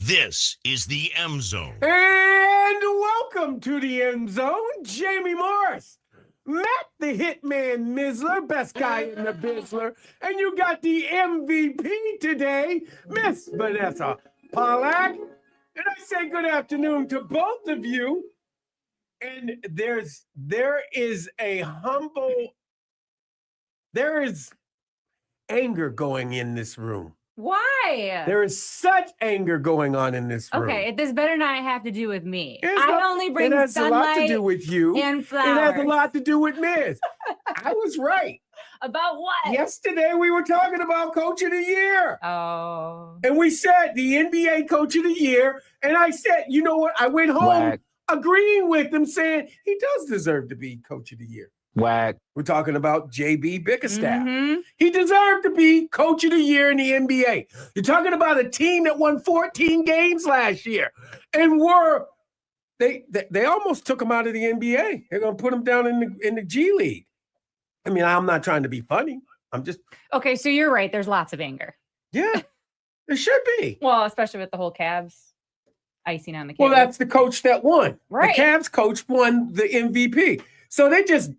This is the M Zone. And welcome to the End Zone, Jamie Morris, Matt the Hitman Mizzler, best guy in the Bizzler, and you got the MVP today, Miss Vanessa Pollack. And I say good afternoon to both of you. And there is anger going in this room. Why? There is such anger going on in this room. Okay, this better not have to do with me. It only bring it has a lot sunlight to do with you. and flowers. It has a lot to do with Miz. I was right. About what? Yesterday we were talking about Coach of the Year. Oh. And we said the NBA Coach of the Year. And I said, you know what? I went home agreeing with them, saying he does deserve to be Coach of the Year. Whack. We're talking about JB Bickerstaff. Mm-hmm. He deserved to be Coach of the Year in the NBA. You're talking about a team that won 14 games last year and they almost took him out of the NBA. They're going to put him down in the G League. I mean, I'm not trying to be funny. I'm just Okay, so you're right. There's lots of anger. yeah. There should be. Well, especially with the whole Cavs icing on the cake. Well, that's the coach that won. Right. The Cavs coach won the MVP. So they just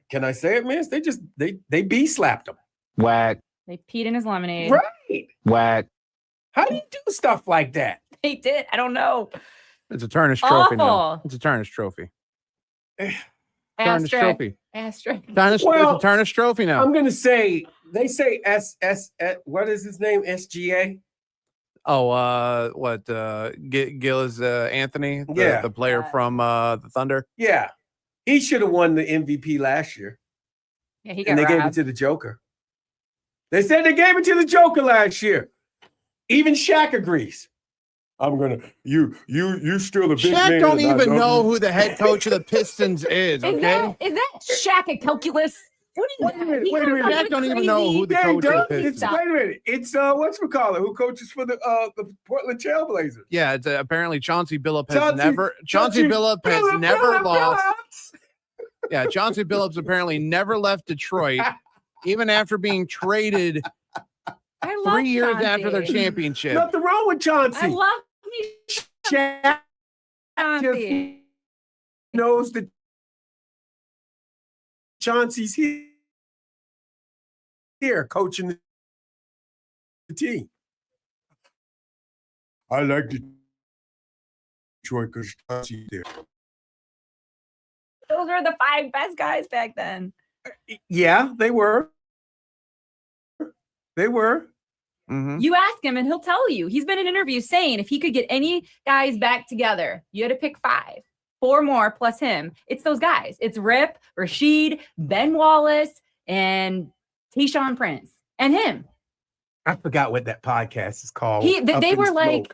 can I say it, miss? They B-slapped him. Whack. They peed in his lemonade. Right. Whack. How do you do stuff like that? They did. I don't know. It's a Turnish trophy now. Awful. It's a Turnish trophy. Turnish Asterisk. trophy. Asterisk. Turnish, Well, it's a Turnish trophy now. I'm gonna say they say what is his name? SGA? Gillis Anthony, Yeah. the player from the Thunder. Yeah. He should have won the MVP last year. Yeah, he got And they gave it robbed. to the Joker. They said they gave it to the Joker last year. Even Shaq agrees. I'm gonna you still a big man. Shaq don't and I even love know you. who the head coach of the Pistons is. Okay. Is that Shaq at calculus? What is Wait a that? minute, He wait a comes minute. up Shaq don't with even know crazy- who the Yeah, he coach of the does. Pistons. Wait a minute. It's whatchamacallit, who coaches for the Portland Trailblazers. Yeah, it's apparently Chauncey Billups has Chauncey Billups has never lost. Billups. Yeah, Chauncey Billups apparently never left Detroit, even after being traded I love 3 years after their Chauncey. championship. Nothing wrong with Chauncey. I love me Shaq Chauncey. knows that Chauncey's here coaching the team. I like Detroit because Chauncey's there. Those were the 5 best guys back then. Yeah, they were. They were. Mhm. You ask him and he'll tell you. He's been in interviews saying if he could get any guys back together, you had to pick 5. 4 more plus him. It's those guys. It's Rip, Rashid, Ben Wallace, and Tayshaun Prince. And him. I forgot what that podcast is called. They Up in were like-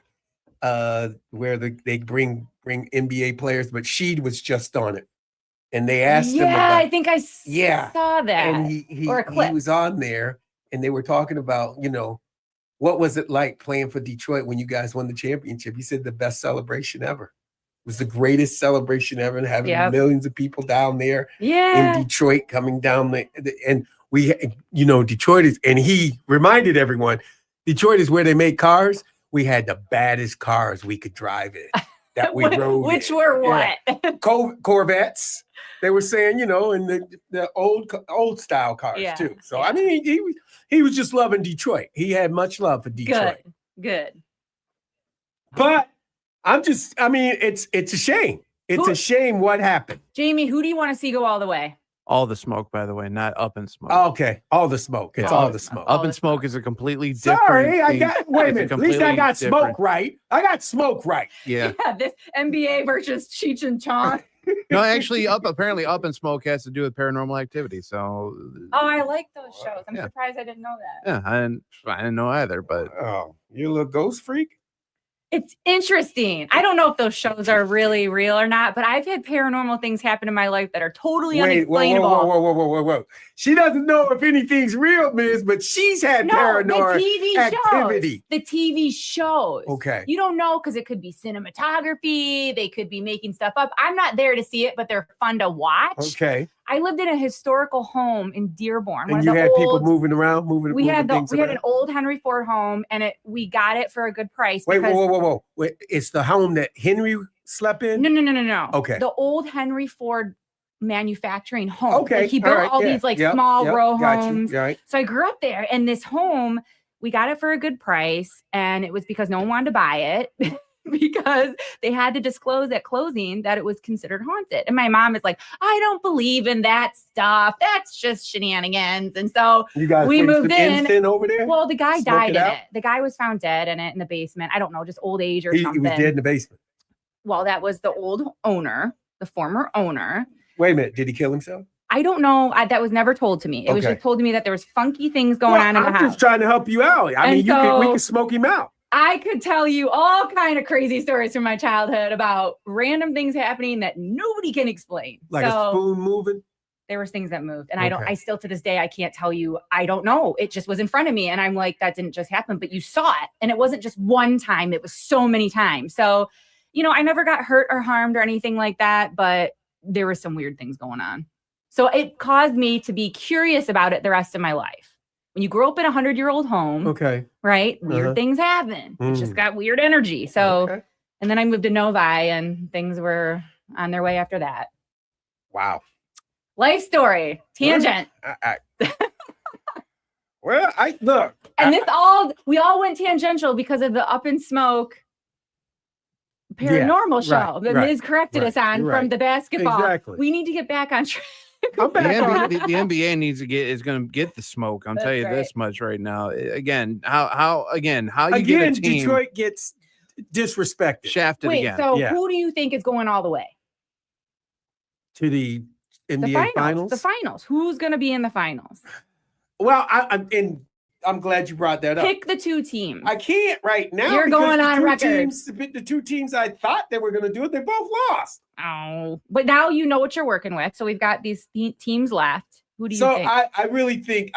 Smoke, where they bring NBA players, but Sheed was just on it, and they asked him Yeah, about, I think I Yeah, saw that. and he or a clip. was on there, and they were talking about what was it like playing for Detroit when you guys won the championship. He said the best celebration ever. It was the greatest celebration ever, and having Yep. millions of people down there Yeah. in Detroit coming down and we Detroit is, and he reminded everyone, Detroit is where they make cars. We had the baddest cars we could drive in that we rode Which in. were Yeah. what? Corvettes. They were saying, and the old style cars Yeah, too. So yeah. I mean, he was just loving Detroit. He had much love for Detroit. Good. But it's a shame. It's Who- a shame what happened. Jamie, who do you want to see go all the way? All the smoke, by the way, not Up in Smoke. Okay, all the smoke. It's Yeah. all the smoke. Up all in the Smoke is a completely different. Sorry, thing. wait a It's a minute. At least I completely got smoke different- right. I got smoke right. Yeah. Yeah, this NBA versus Cheech and Chong. No, actually, apparently Up in Smoke has to do with paranormal activity. So Oh, I like those shows. I'm Yeah. surprised I didn't know that. yeah, I didn't know either, but Oh, you a little ghost freak? It's interesting. I don't know if those shows are really real or not, but I've had paranormal things happen in my life that are totally unexplainable. Whoa. She doesn't know if anything's real, Miss, but she's had No, paranormal the TV activity. shows. The TV shows. Okay. You don't know because it could be cinematography. They could be making stuff up. I'm not there to see it, but they're fun to watch. Okay. I lived in a historical home in Dearborn. And you had people moving around, moving. We had things we had around? an old Henry Ford home, and we got it for a good price. Wait, because, whoa! Wait, it's the home that Henry slept in. No. Okay. The old Henry Ford manufacturing home. Okay. Like, he built all yeah, these like yep, small yep, row got you, homes. right. So I grew up there, and this home, we got it for a good price, and it was because no one wanted to buy it. Because they had to disclose at closing that it was considered haunted. And my mom is like, I don't believe in that stuff. That's just shenanigans. And so You guys we put moved some in. incense over there. Well, the guy Smoke died it in out? it. The guy was found dead in it in the basement. I don't know, just old age or he something. was dead in the basement. Well, that was the old owner, the former owner. Wait a minute, did he kill himself? I don't know. That was never told to me. It was Okay. just told to me that there was funky things going on in the I'm house. just trying to help you out. I And mean, we so- could smoke him out. I could tell you all kind of crazy stories from my childhood about random things happening that nobody can explain. Like a spoon moving. There was things that moved, and Okay. I still to this day I can't tell you. I don't know. It just was in front of me, and I'm like, that didn't just happen, but you saw it, and it wasn't just one time. It was so many times. So, I never got hurt or harmed or anything like that, but there were some weird things going on. So it caused me to be curious about it the rest of my life. When you grow up in a 100-year-old home, Okay. right? Weird Uh-huh. things happen. It's just Mm. got weird energy. So, Okay. and then I moved to Novi, and things were on their way after that. Wow. Life story, tangent. Well, I look. And we all went tangential because of the Up in Smoke paranormal show that Miz corrected us on right. from the basketball. Exactly. We need to get back on track. I'm The back on. NBA, the NBA is going to get the smoke. I'm telling you That's this much right now. Again, how you get a Again, team Detroit gets disrespected shafted Wait, again. so Yeah. who do you think is going all the way? to the The NBA finals. The finals. Who's going to be in the finals? Well, I'm glad you brought that up. Pick the two teams. I can't right now. You're because going the on two record. the two teams I thought they were going to do it, they both lost. Oh, but now you know what you're working with. So we've got these teams left. Who do you So think? I really think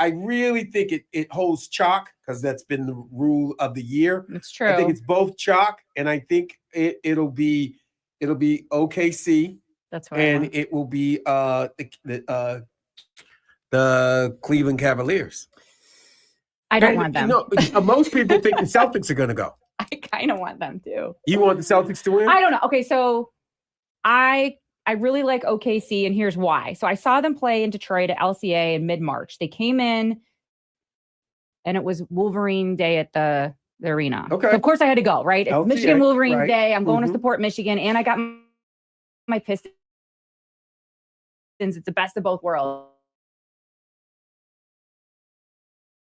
it holds chalk because that's been the rule of the year. It's true. I think it's both chalk, and I think it'll be OKC, That's what I and want. it will be the Cleveland Cavaliers. I don't And, want them. Most people think the Celtics are going to go. I kind of want them too. You want the Celtics to win? I don't know. Okay, so I really like OKC, and here's why. So I saw them play in Detroit at LCA in mid-March. They came in, and it was Wolverine Day at the arena. Okay. So of course I had to go, right? It's LCA, Michigan Wolverine right. Day. I'm going to Mhm. support Michigan, and I got my Pistons. It's the best of both worlds.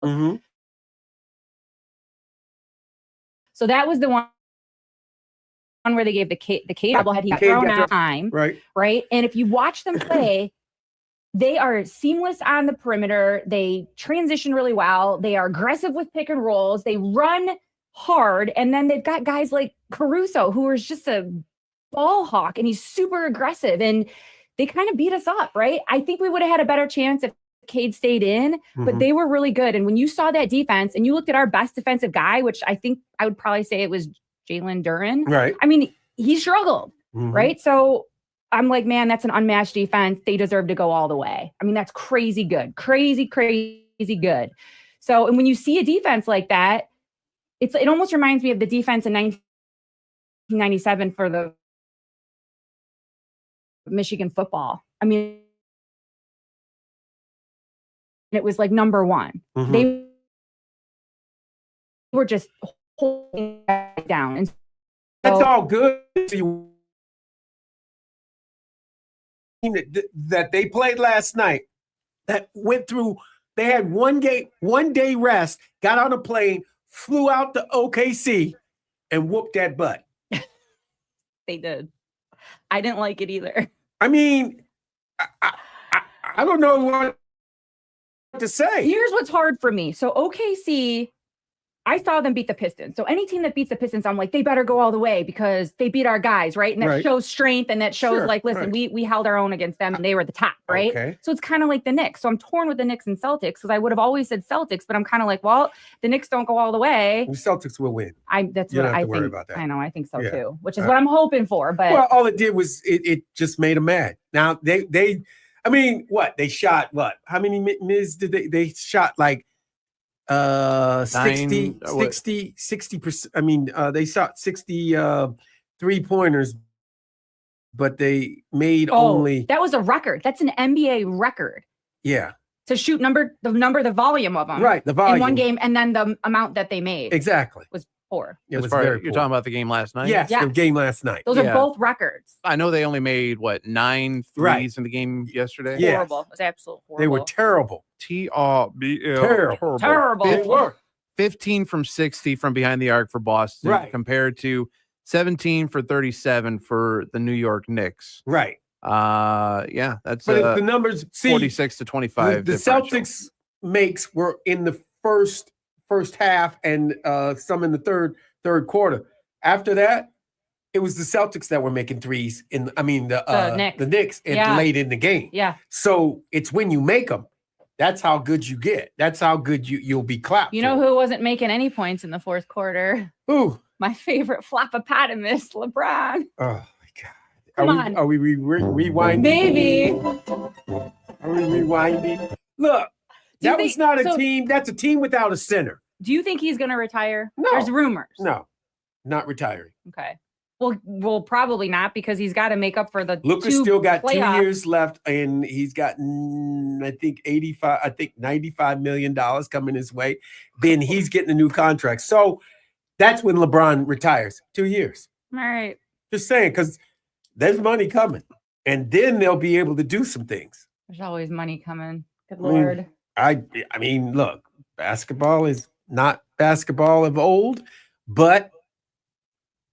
Mhm. So that was the one where they gave the Cade bobblehead. He got Cade thrown got out time. Right. Right. And if you watch them play, they are seamless on the perimeter. They transition really well. They are aggressive with pick and rolls. They run hard. And then they've got guys like Caruso, who is just a ball hawk, and he's super aggressive. And they kind of beat us up, right? I think we would have had a better chance if Cade stayed in, but Mhm. they were really good. And when you saw that defense and you looked at our best defensive guy, which I think I would probably say it was Jalen Duren. Right. I mean, he struggled. Mhm. Right. So I'm like, man, that's an unmatched defense. They deserve to go all the way. I mean, that's crazy good, crazy good. So, and when you see a defense like that, it almost reminds me of the defense in 1997 for the Michigan football. I mean, it was like number one. Mhm. They were just holding it down. And That's so- all good. So you- that they played last night that went through, they had one day rest, got on a plane, flew out to OKC, and whooped that butt. They did. I didn't like it either. I mean, I don't know what to say. Here's what's hard for me. So OKC, I saw them beat the Pistons. So any team that beats the Pistons, I'm like, they better go all the way because they beat our guys, right? And that Right. shows strength, and that shows Sure, like, listen, right. we held our own against them, and they were at the top, right? Okay. So it's kind of like the Knicks. So I'm torn with the Knicks and Celtics because I would have always said Celtics, but I'm kind of like, well, the Knicks don't go all the way. The Celtics will win. That's You what don't have I to worry think. about that. I know, I think so Yeah. too, which is what I'm hoping for. But Well, all it did was it just made them mad. Now they I mean, what they shot? What? How many Miz did they shot? Like 60, 60%. I mean, they shot 60 3-pointers, but they made only. That was a record. That's an NBA record. Yeah. To shoot the volume of them. Right. The volume in one game, and then the amount that they made. Exactly. Was poor. It was very very you're poor. talking about the game last night? Yes, the game last night. Those are both records. I know they only made, 9 threes in the game yesterday? Yes. Horrible. It was absolutely horrible. They were terrible. TRBL. Terrible. They were. 15 from 60 from behind the arc for Boston, Right. compared to 17 for 37 for the New York Knicks. Right. Yeah, that's But if the numbers, see, 46 to 25. the differential. Celtics makes were in the first half and some in the third quarter. After that, it was the Celtics that were making threes the Knicks late in the game. Yeah. So it's when you make them, that's how good you get. That's how good you'll be clapped. You know who wasn't making any points in the fourth quarter? Who? My favorite floppopotamus, LeBron. Oh my God. Come on. Are we rewinding? Maybe. Are we rewinding? Look, Do you that was think- not a so- team. That's a team without a center. Do you think he's going to retire? No. There's rumors. No, not retiring. Okay. Well, probably not, because he's got to make up for the Luka two still got playoff- 2 years left, and he's got $95 million coming his way. Then he's getting a new contract. So that's when LeBron retires. 2 years. All right. Just saying, because there's money coming, and then they'll be able to do some things. There's always money coming. Good mean, Lord. I mean, look, basketball is not basketball of old, but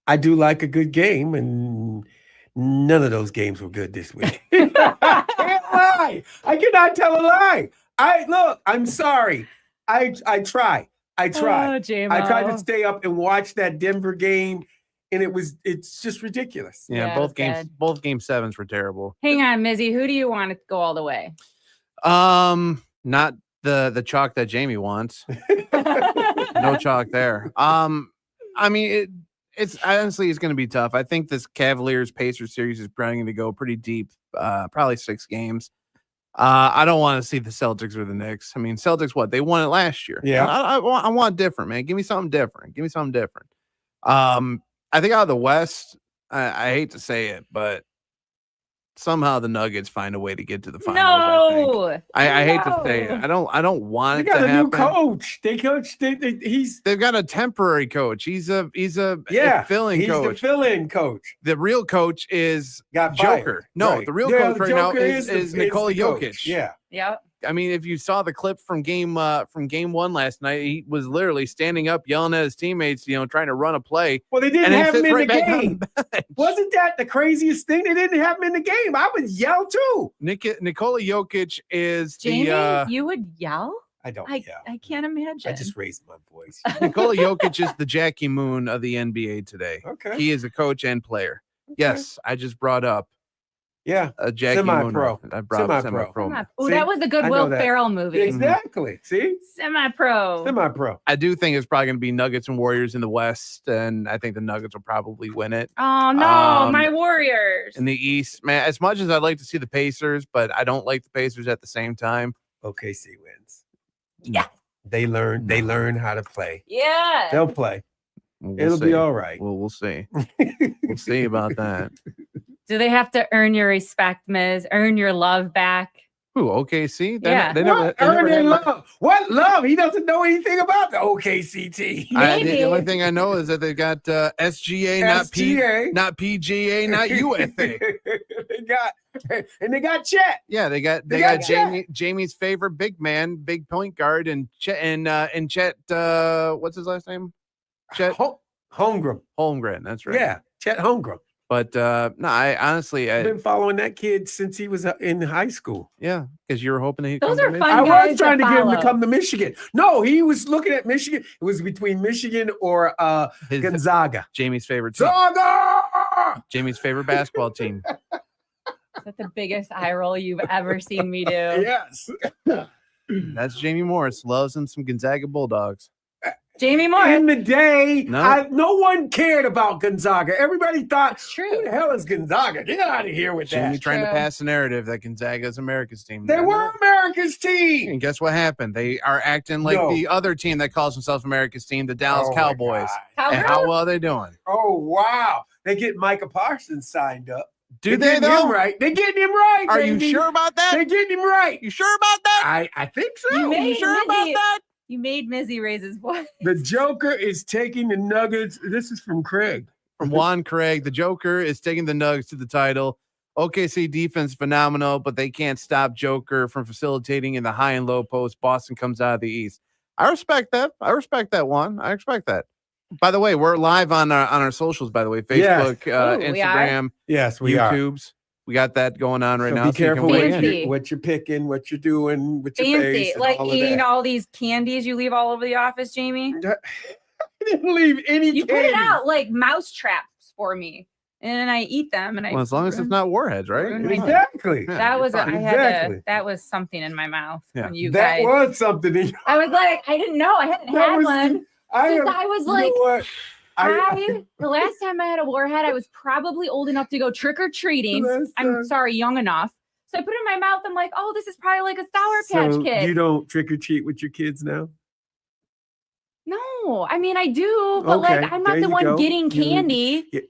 I do like a good game, and none of those games were good this week. I can't lie. I cannot tell a lie. I'm sorry. I try. Oh, I tried to J-Mo. stay up and watch that Denver game, and it's just ridiculous. Yeah, Yeah, both it's games, bad. both game sevens were terrible. Hang on, Mizzy. Who do you want to go all the way? Not the chalk that Jamie wants. No chalk there. I mean, it's honestly going to be tough. I think this Cavaliers Pacers series is probably going to go pretty deep, probably 6 games. I don't want to see the Celtics or the Knicks. I mean, Celtics, what, they won it last year. Yeah. I want different, man. Give me something different. I think out of the West, I hate to say it, but somehow the Nuggets find a way to get to the finals. No. I hate to say it. I don't want They it got to a happen. new coach. They've got a temporary coach. He's a filling he's coach. the fill-in coach. The real coach is Got fired. Joker. No, Right. the real Yeah, coach the right now Joker is Nikola the coach. Jokic. Yeah. Yep. I mean, if you saw the clip from game 1 last night, he was literally standing up, yelling at his teammates, trying to run a play. Well, they didn't And he have him sits in right the back on game. the bench. Wasn't that the craziest thing? They didn't have him in the game. I would yell too. Nikola Jokic is Jamie, the you would yell? I don't I yell. can't imagine. I just raised my voice. Nikola Jokic is the Jackie Moon of the NBA today. Okay. He is a coach and player. Yes, I just brought up Yeah. a Jackie Semi-pro. Moon. I brought up Semi-pro. semi-pro. Oh, See, that was the good I know Will that. Ferrell movie. Exactly. See? Semi-pro. Semi-pro. I do think it's probably going to be Nuggets and Warriors in the West, and I think the Nuggets will probably win it. Oh no, my Warriors. In the East, man, as much as I'd like to see the Pacers, but I don't like the Pacers at the same time. OKC wins. Yeah. They learn how to play. Yeah. They'll play. We'll It'll see. be all right. We'll see. We'll see about that. Do they have to earn your respect, Miz? Earn your love back? Ooh, OKC? Yeah. They What? never Earning had my- love. What love? He doesn't know anything about the OKC team. The Maybe. only thing I know is that they got SGA, SGA. not PGA, not UFA. they got Chet. Yeah, they got Jamie's favorite big man, big point guard, and Chet what's his last name? Chet Holmgren. Holmgren. That's right. Yeah, Chet Holmgren. But no, I honestly, I've been following that kid since he was in high school. yeah, because you were hoping that he'd Those come are to fun Michigan. I guys was trying to to get him to follow. come to Michigan. No, he was looking at Michigan. It was between Michigan or His- Gonzaga. Jamie's favorite team. Zaga! Jamie's favorite basketball team. That's the biggest eye roll you've ever seen me do. Yes. That's Jamie Morris. Loves him some Gonzaga Bulldogs. Jamie Moore. In the day, No. no one cared about Gonzaga. Everybody thought, It's true. who the hell is Gonzaga? Get out of here with Jamie that. trying to True. pass the narrative that Gonzaga is America's team. They were America's team. And guess what happened? They are acting like No. the other team that calls themselves America's team, the Dallas Oh, my Cowboys. God. And how well are they doing? Oh, wow. They get Micah Parsons signed up. Do They're they getting him though? right. They're getting him right. Are you baby. sure about that? They're getting him right. You sure about that? I think so. You You made sure about Mizzy- that? You made Mizzy raise his voice. The Joker is taking the Nuggets. This is from Craig. From Juan Craig, the Joker is taking the Nuggets to the title. OKC defense phenomenal, but they can't stop Joker from facilitating in the high and low post. Boston comes out of the East. I respect that. I respect that one. I respect that. By the way, we're live on our socials. By the way, Yes. Facebook, Ooh, we are? Instagram, Yes, we are. YouTube's. We got that going on right So now. be so you can careful weigh what, in. Fancy. what you're picking, what you're doing with your Fancy. face. And Like all of eating that. all these candies you leave all over the office, Jamie. I didn't leave any You put it candy. out like mouse traps for me. And I eat them and I Well, as long as it's not warheads, right? Ruin You're my fine. Exactly. Yeah, that you're was fine. Exactly. that was something in my mouth Yeah. when you That guys was something. I was like, I didn't know. I hadn't That had was one. the- I Since am- I was you know like, what? the last time I had a warhead, I was probably old enough to go trick or treating. Last I'm time- sorry, young enough. So I put it in my mouth. I'm like, oh, this is probably like a Sour Patch So Kid. you don't trick or treat with your kids now? No, I mean I do, but Okay, like I'm there not the you one go. getting You- candy. Yeah.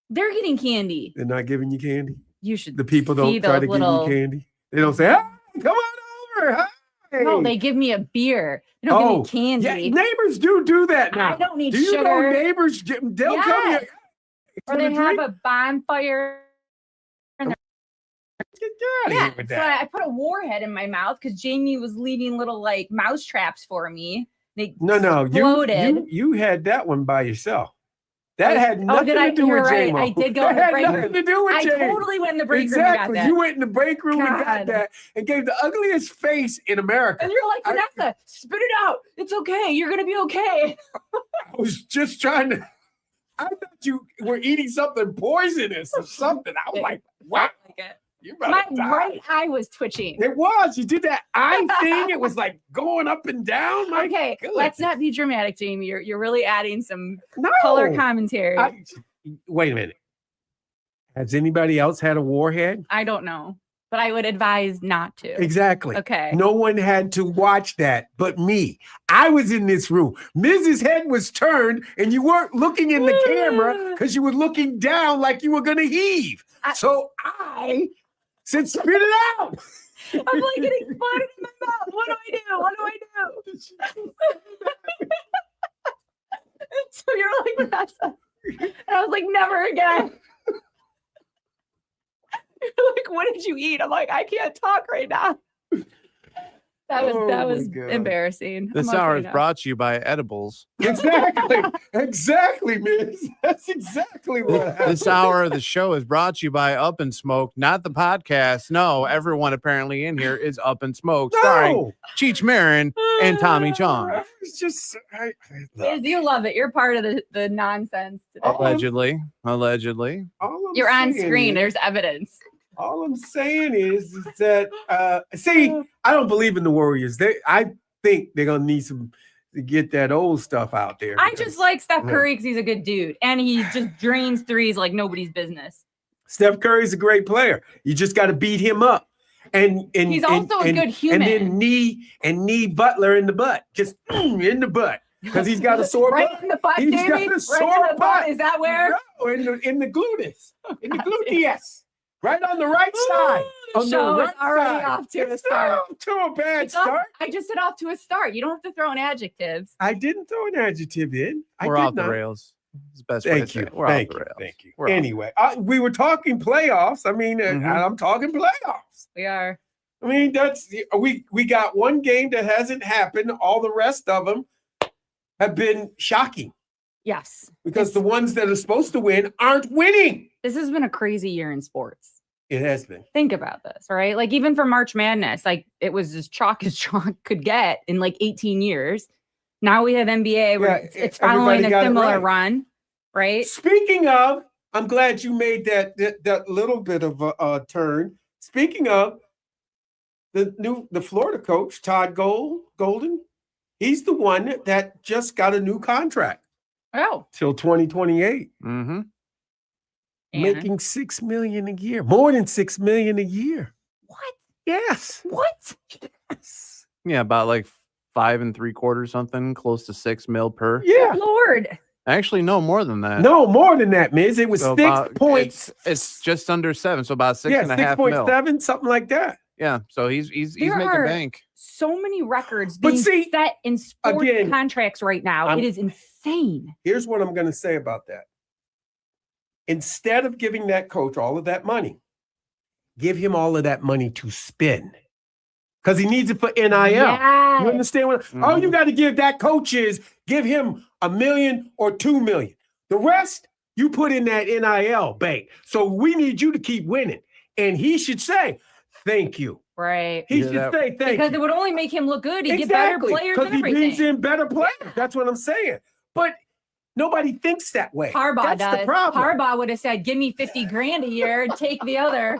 They're getting candy. They're not giving you candy. You should. The people see don't try to those little. give you candy. They don't say, "Hey, come on over." Hey. No, they give me a beer. They don't Oh, give me candy. Yeah, neighbors do that now. I don't need Do you know sugar. neighbors? They'll tell you. Yes. Or they have a bonfire. Get out of Yeah, here with so that. I put a warhead in my mouth because Jamie was leaving little like mouse traps for me. They No, exploded. you had that one by yourself. That I- had oh, nothing did I? to do You're with right. J-Mo. I did go that in the had break nothing room. to do with I J-Mo. totally went in the break room Exactly. and got that. You went in the break room and got God. that and gave the ugliest face in America. And you're like, I- Vanessa, spit it out. It's okay. You're gonna be okay. I was just trying to. I thought you were eating something poisonous or something. I was like, wow, Like it. you My better die. right eye was twitching. It was. You did that eye thing. It was like going up and down. My Okay, goodness. let's not be dramatic, Jamie. You're really adding some No. color commentary. Wait a minute. Has anybody else had a warhead? I don't know, but I would advise not to. Exactly. Okay. No one had to watch that but me. I was in this room. Mrs. Head was turned, and you weren't looking in the camera because you were looking down like you were going to heave. So I said, spit it out. I'm like getting exploded in my mouth. What do I do? What do I do? So you're like, Vanessa. And I was like, never again. You're like, what did you eat? I'm like, I can't talk right now. That Oh my was God. embarrassing. This I'm hour okay is now. brought to you by Edibles. Exactly. Exactly, Miss. That's exactly what happened. This hour of the show is brought to you by Up and Smoke, not the podcast. No, everyone apparently in here is Up and Smoke, starring No. Cheech Marin and Tommy Chong. I was just. Yes, you love it. You're part of the nonsense today. Allegedly. all I'm You're on saying screen. is- There's evidence. All I'm saying is that see, I don't believe in the Warriors. I think they're gonna need some to get that old stuff out there. I because just like Steph Yeah. Curry because he's a good dude and he just drains threes like nobody's business. Steph Curry's a great player. You just got to beat him up. And He's also a good human. And then knee Butler in the butt, just in the butt, because he's got a sore Right butt. in the butt, He's Jamie. got a Right in sore the butt. butt. Is that where? No, in the gluteus, in the God gluteus, right on the right side. The On the show is right already side. off to a It's start. not off to a bad It's off- start. I just said off to a start. You don't have to throw in adjectives. I didn't throw an adjective in. We're I did off the not. rails. It's the best way to Thank say you. it. We're Thank off the you. rails. Thank you. We're off. Anyway, we were talking playoffs. I mean, Mhm. I'm talking playoffs. We are. I mean, that's we got one game that hasn't happened. All the rest of them have been shocking Yes. because It's- the ones that are supposed to win aren't winning. This has been a crazy year in sports. It has been. Think about this, right? Like even for March Madness, like it was as chalk as chalk could get in like 18 years. Now we have NBA where Yeah, it's everybody following a got it similar right. run, right? Speaking of, I'm glad you made that little bit of a turn. Speaking of the Florida coach Todd Golden, He's the one that just got a new contract Oh, till 2028, Mm-hmm. and making $6 million a year, more than $6 million a year. what? Yes. What? Yes. Yeah, about like 5 3/4 something, close to 6 mil per. Yeah. Lord. Actually, no more than that. No, more than that, Miz. It was So 6 about- points. It's just under 7, so about 6 yeah, and a half mil. 6.7, something like that. Yeah, so he's There making are- bank. So many records But being see, set in sports again, contracts right now. I'm- It is insane. Here's what I'm going to say about that. Instead of giving that coach all of that money, give him all of that money to spend because he needs it for NIL. Yeah. You understand what? All you got to give that coach is give him $1 million or $2 million. The rest you put in that NIL bank. So we need you to keep winning, and he should say thank you. Right. He Yeah, should that- say thank Because you. it would only make him look good. He'd get better players and he brings everything. in better players. That's what I'm saying. But nobody thinks that way. Harbaugh That's does. the problem. Harbaugh would have said, "Give me 50 grand a year and take the other."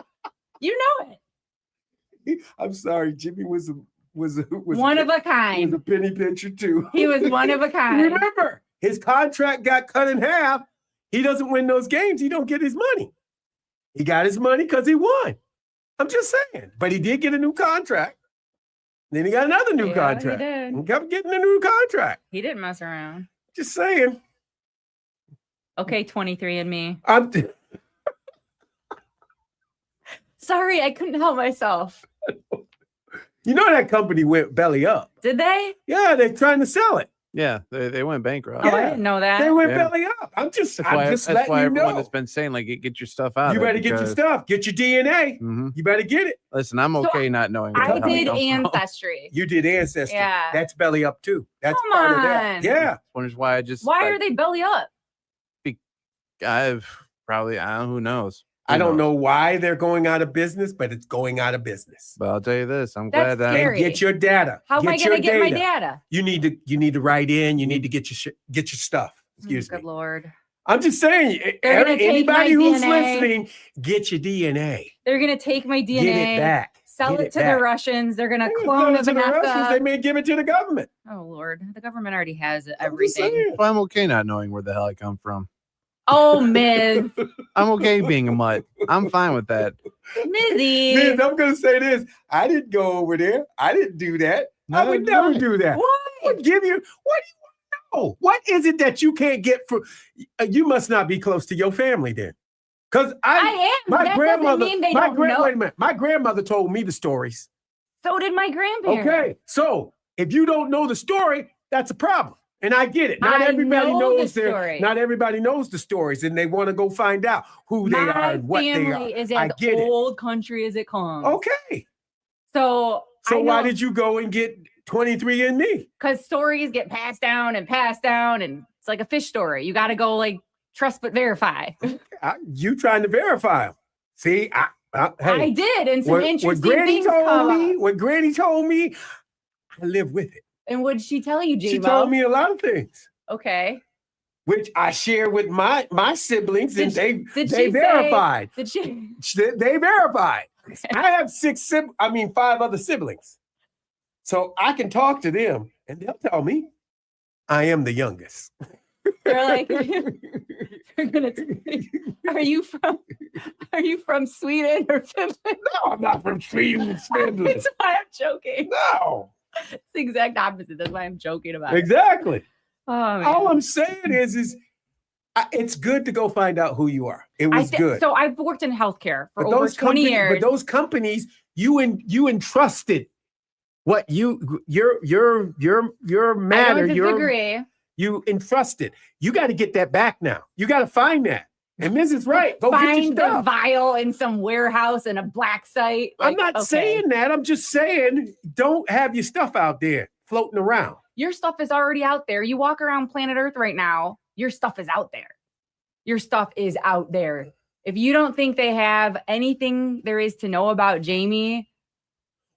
You know it. I'm sorry, Jimmy was One of a was kind. a penny pincher too. He was one of a kind. Remember, his contract got cut in half. He doesn't win those games. He don't get his money. He got his money because he won. I'm just saying. But he did get a new contract. Then he got another new Yeah, contract. he did. He kept getting a new contract. He didn't mess around. Just saying. Okay, 23andMe. I'm Sorry, I couldn't help myself. you know that company went belly up. Did they? Yeah, they're trying to sell it. Yeah, they went bankrupt. Oh, Yeah. I didn't know that. They went Yeah. belly up. I'm just That's why letting you everyone know. has been saying like get your stuff out. You better get your stuff. Get your DNA. Hmm. You better get it. Listen, I'm So okay not knowing. where I the hell it did comes from. Ancestry. You did ancestry. Yeah. That's belly up too. That's Come part of on. that. Yeah. Which is why I just Why are they belly up? I've probably I don't know, who knows. I Who don't knows? know why they're going out of business, but it's going out of business. But I'll tell you this, I'm That's glad that scary. And get your data. How am I your going to get my data. data? You need to write in. You need to get your stuff. Excuse Good me. Lord. I'm just saying. They're gonna take Anybody my who's DNA. listening, get your DNA. They're going to take my DNA, Get it back. sell Get it to back. the Russians. They're going to They ain't clone selling it to the Russians. They Vanessa. may give it to the government. Oh, Lord. The government already has I'm just everything. saying. Well, I'm okay not knowing where the hell I come from. Oh, Ms. I'm okay being a mutt. I'm fine with that. Mizzy. Man, I'm gonna say this. I didn't go over there. I didn't do that. I No, would never right. do that. What? What give you? What do you want to know? What is it that you can't get from? You must not be close to your family then, because I am. my That grandmother. doesn't mean they my don't know. Wait a minute. My grandmother told me the stories. So did my grandparents. Okay, so if you don't know the story, that's a problem, and I get it. Not I everybody know knows the story. Not everybody knows the stories, and they want to go find out who they are My and what they are. family is I as get it. old country as it comes. Okay, So why did you go and get 23andMe? Because stories get passed down, and it's like a fish story. You got to go like trust but verify. You trying to verify them? See, I hey, did, and some what interesting Granny things come told up. me, what Granny told me, I live with it. And what did she tell you, She J-Mo? told me a lot of things, Okay. which I share with my siblings, and Did they she say- verified. Did she? They verified. I have 5 other siblings, so I can talk to them, and they'll tell me I am the youngest. They're like, they're gonna. Are you from Sweden or Finland? No, I'm not from Sweden and Finland. That's why I'm joking. No, It's the exact opposite. That's why I'm joking about it. exactly. Oh, man. All I'm saying is it's good to go find out who you are. It was good. So I've worked in healthcare for But over 20 companies, years. But those companies, you entrusted what your matter. I went to degree. You entrusted. You got to get that back now. You got to find that. And Mrs. Right, go get your Find the stuff. vial in some warehouse in a black site. I'm Like, not okay. saying that. I'm just saying don't have your stuff out there floating around. Your stuff is already out there. You walk around planet Earth right now, your stuff is out there. Your stuff is out there. If you don't think they have anything there is to know about Jamie,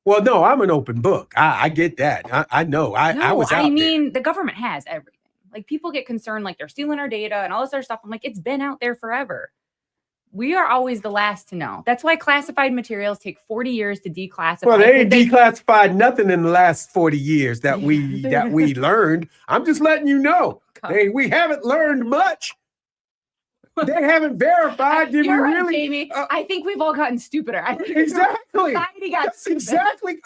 Well, no, I'm an open book. I get that. I know. I was out I there. mean, the government has everything. Like people get concerned, like they're stealing our data and all this other stuff. I'm like, it's been out there forever. We are always the last to know. That's why classified materials take 40 years to declassify. Well, they ain't 'cause declassified nothing in the last 40 years that we learned. I'm just letting you know. We haven't learned much. They haven't verified. Did we You're right, really? Jamie. I think we've all gotten stupider. I think Exactly. society got That's stupid. exactly.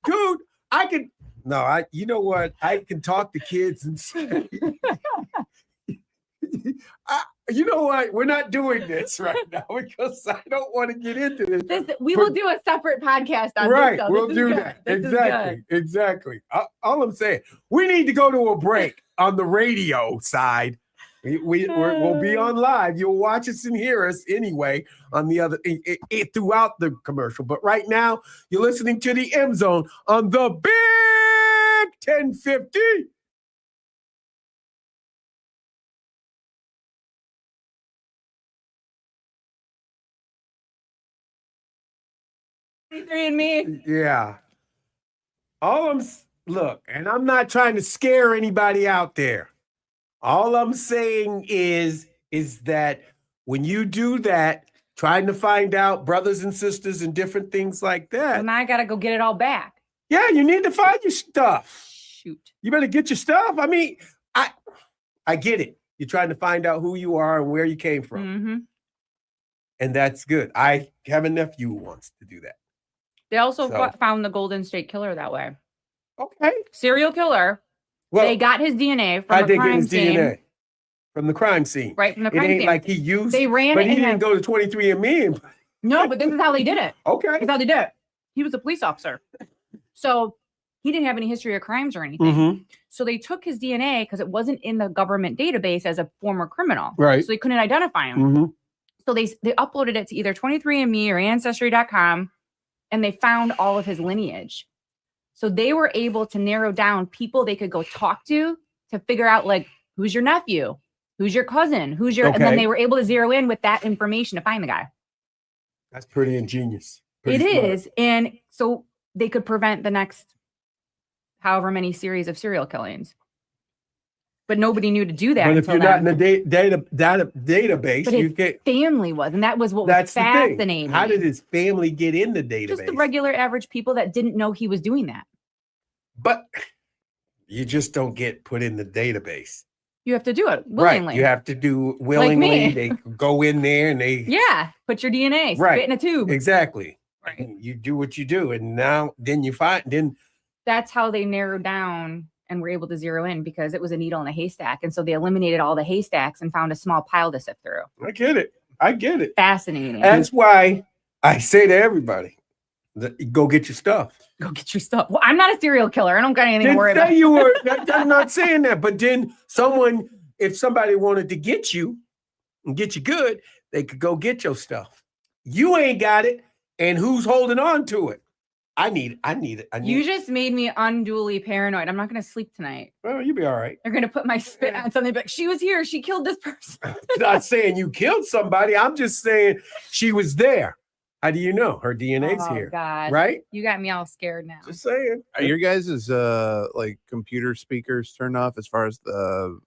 Dude, I can. No, you know what? I can talk to kids and say, you know what? We're not doing this right now because I don't want to get into this. We will do a separate podcast on Right, this. Though. we'll This is do good. that. This is Exactly, good. exactly. All I'm saying, we need to go to a break on the radio side. We'll be on live. You'll watch us and hear us anyway on the other throughout the commercial. But right now, you're listening to the M Zone on the Big 1050. And me. Yeah. Look, and I'm not trying to scare anybody out there. All I'm saying is that when you do that, trying to find out brothers and sisters and different things like that. Well, now I gotta go get it all back. Yeah, you need to find your stuff. Shoot. You better get your stuff. I mean, I get it. You're trying to find out who you are and where you came from. Mm-hmm. And that's good. I have a nephew who wants to do that. They also So- found the Golden State Killer that way. Okay. Serial killer. Well, They got his DNA from how'd a they get crime his scene. DNA? From the crime scene. Right from the It crime ain't scene. like he used, They ran but it he in didn't a- go to 23andMe. And, No, but this is how they did it. okay. This is how they did it. He was a police officer. So he didn't have any history of crimes or anything. Mm-hmm. So they took his DNA because it wasn't in the government database as a former criminal. Right. So they couldn't identify him. Mm-hmm. So they uploaded it to either 23andMe or Ancestry.com, and they found all of his lineage. So they were able to narrow down people they could go talk to figure out, like, who's your nephew, who's your cousin, who's your, and then Okay. they were able to zero in with that information to find the guy. That's pretty ingenious. It Pretty smart. is, and so they could prevent the next however many series of serial killings. But nobody knew to do that. But if until you're not in then. the database, But you his get. family was, and that was what That's was the thing. fascinating. How did his family get in the database? Just the regular average people that didn't know he was doing that. But you just don't get put in the database. You have to do it willingly. Right. You have to do willingly. me. They go in there and they. Yeah, put your DNA, Right. spit in a tube. Exactly. Right. You do what you do, and then you find That's how they narrowed down and were able to zero in, because it was a needle in a haystack. And so they eliminated all the haystacks and found a small pile to sift through. I get it. I get it. Fascinating. That's why I say to everybody, go get your stuff. Go get your stuff. Well, I'm not a serial killer. I don't got anything to Didn't worry say about. you were. I'm not saying that, but then if somebody wanted to get you and get you good, they could go get your stuff. You ain't got it, and who's holding on to it? I need it. You just made me unduly paranoid. I'm not going to sleep tonight. Well, you'll be all right. They're going to put my spit on something, but she was here. She killed this person. I'm not saying you killed somebody. I'm just saying she was there. How do you know? Her DNA's Oh, here, God. right? You got me all scared now. Just saying. Are your guys' like computer speakers turned off as far as the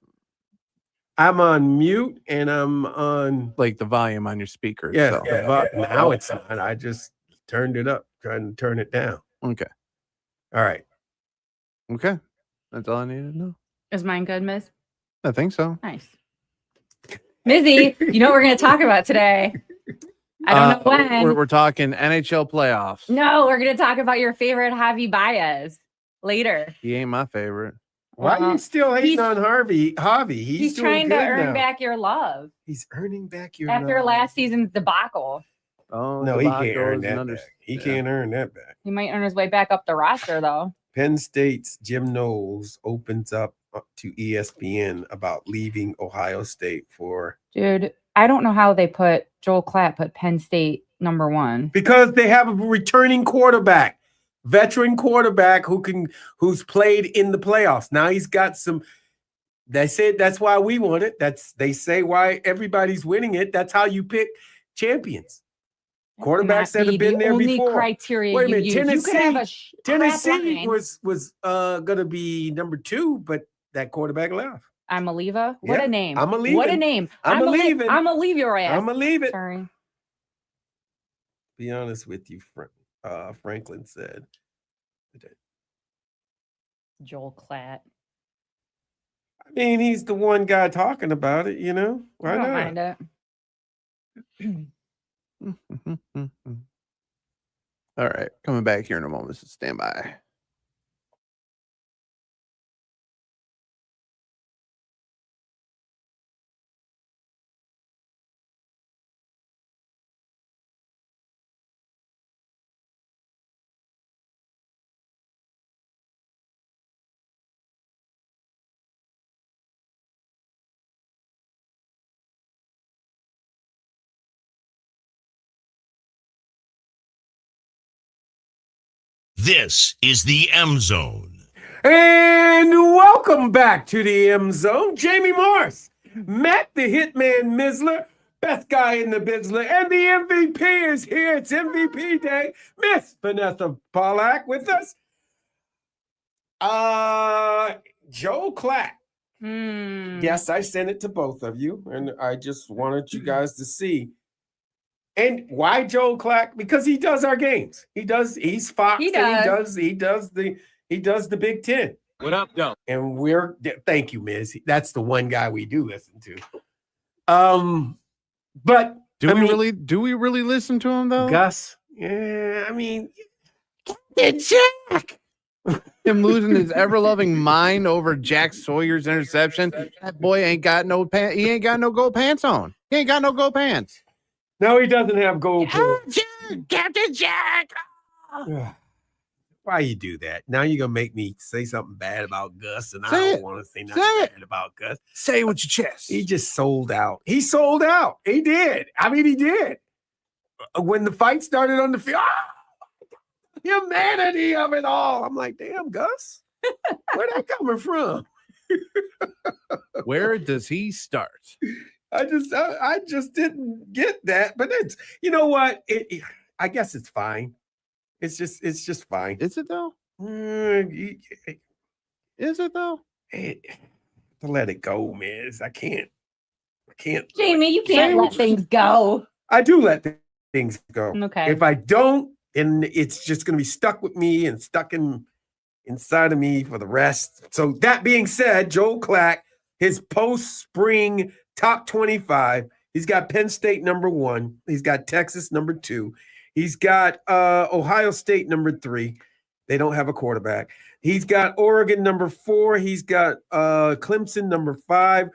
I'm on mute and I'm on. like the volume on your speakers? Yeah, so- now it's not. I just turned it up, trying to turn it down. Okay. All right. Okay. That's all I needed to know. Is mine good, Miss? I think so. Nice. Mizzy, you know what we're going to talk about today? I don't know when. We're talking NHL playoffs. No, we're going to talk about your favorite Javi Baez later. He ain't my favorite. Why are Well, you still hating he's- on Javi? He's doing trying to good earn now. back your love He's earning back your after love. last season's debacle. Oh, No, he can't Tabacco earn is that another- back. He yeah. can't earn that back. He might earn his way back up the roster, though. Penn State's Jim Knowles opens up to ESPN about leaving Ohio State Dude, I don't know how they put Joel Klatt put Penn State #1. because they have a returning quarterback, veteran quarterback who's played in the playoffs. Now he's got some. They said that's why we won it. They say why everybody's winning it. That's how you pick champions. Quarterbacks that have been there only before. criteria Wait a you minute, use. You could have a Tennessee line. was gonna be #2, but that quarterback left. I'm a Leva. What Yeah, a name. I'm a What a leaving. name. I'm a leaving. I'm a leave your ass. I'm gonna leave it. Sorry. Be honest with you, Franklin said. Joel Klatt. I mean, he's the one guy talking about it, you know? Why I don't not? mind it. All right, coming back here in a moment. So stand by. This is the M Zone. And welcome back to the M Zone. Jamie Morse, Matt the Hitman Mizler, best guy in the Bizzler, and the MVP is here. It's MVP day. Miss Vanessa Pollack with us. Joel Klatt. Yes, I sent it to both of you, and I just wanted you guys to see. And why Joel Klatt? Because he does our games. He's Fox. He And does. he does the Big Ten. What up, though? And thank you, Miz. That's the one guy we do listen to. But Do we really listen to him though? Gus, yeah, I mean, Captain Jack. Him losing his ever loving mind over Jack Sawyer's interception. That boy ain't got no pants. He ain't got no gold pants on. He ain't got no gold pants. No, he doesn't have gold pants. Captain Jack. Why you do that? Now you're gonna make me say something bad about Gus, and I Say don't it. want to say nothing Say it. bad about Gus. Say it with your chest. He just sold out. He sold out. He did. I mean, he did. When the fight started on the field, humanity of it all. I'm like, damn, Gus, where that coming from? Where does he start? I just didn't get that. But it's, you know what? I guess it's fine. It's just fine. Is it though? To Is it though? let it go, man. I can't. Jamie, you can't let things go. I do let things go. Okay. If I don't, then it's just going to be stuck with me and stuck inside of me for the rest. So that being said, Joel Klatt, his post-spring top 25, he's got Penn State number 1. He's got Texas number 2. He's got Ohio State number 3. They don't have a quarterback. He's got Oregon number 4. He's got Clemson number 5.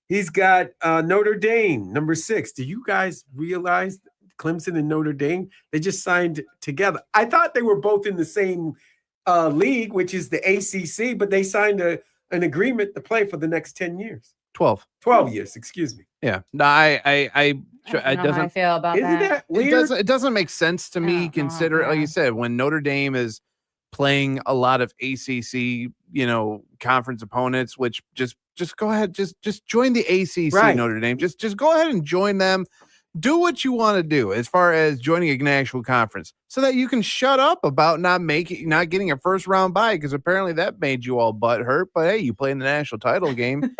He's got Notre Dame number 6. Do you guys realize Clemson and Notre Dame, they just signed together? I thought they were both in the same league, which is the ACC, but they signed an agreement to play for the next 10 years. 12 years, excuse me. Yeah. No, I I don't know how I doesn't feel about Isn't that. that weird? it doesn't make sense to me. Yeah, Consider, like yeah. you said, when Notre Dame is playing a lot of ACC, conference opponents, which just go ahead, just join the ACC. Right. Notre Dame, just go ahead and join them. Do what you want to do as far as joining a national conference, so that you can shut up about not getting a first round bye, because apparently that made you all butt hurt. But hey, you played in the national title game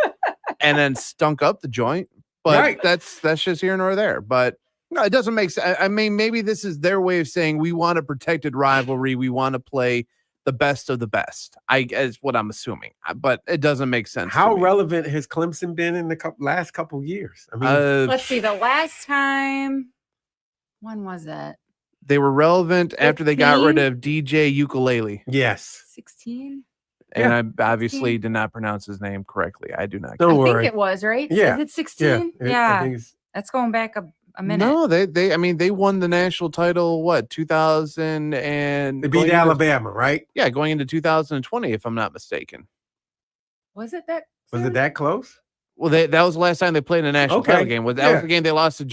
and then stunk up the joint. But Right. that's just here nor there. But no, it doesn't make sense. I mean, maybe this is their way of saying we want a protected rivalry. We want to play the best of the best. Is what I'm assuming. But it doesn't make sense. How to me. relevant has Clemson been in the last couple years? I mean, Let's see. The last time, when was that? They were relevant after they got 15? rid of DJ Ukulele. yes. 16? And I obviously did not pronounce his name correctly. I do not. Don't I worry. think it was, right? Yeah. Is it 16? I Yeah. think it's- That's going back a minute. No, they won the national title, 2000 and they going beat into- Alabama, right? Yeah, going into 2020, if I'm not mistaken. Was it that? Was it soon? that close? Well, that was the last time they played in a national Okay, title game. That yeah. was the game they lost to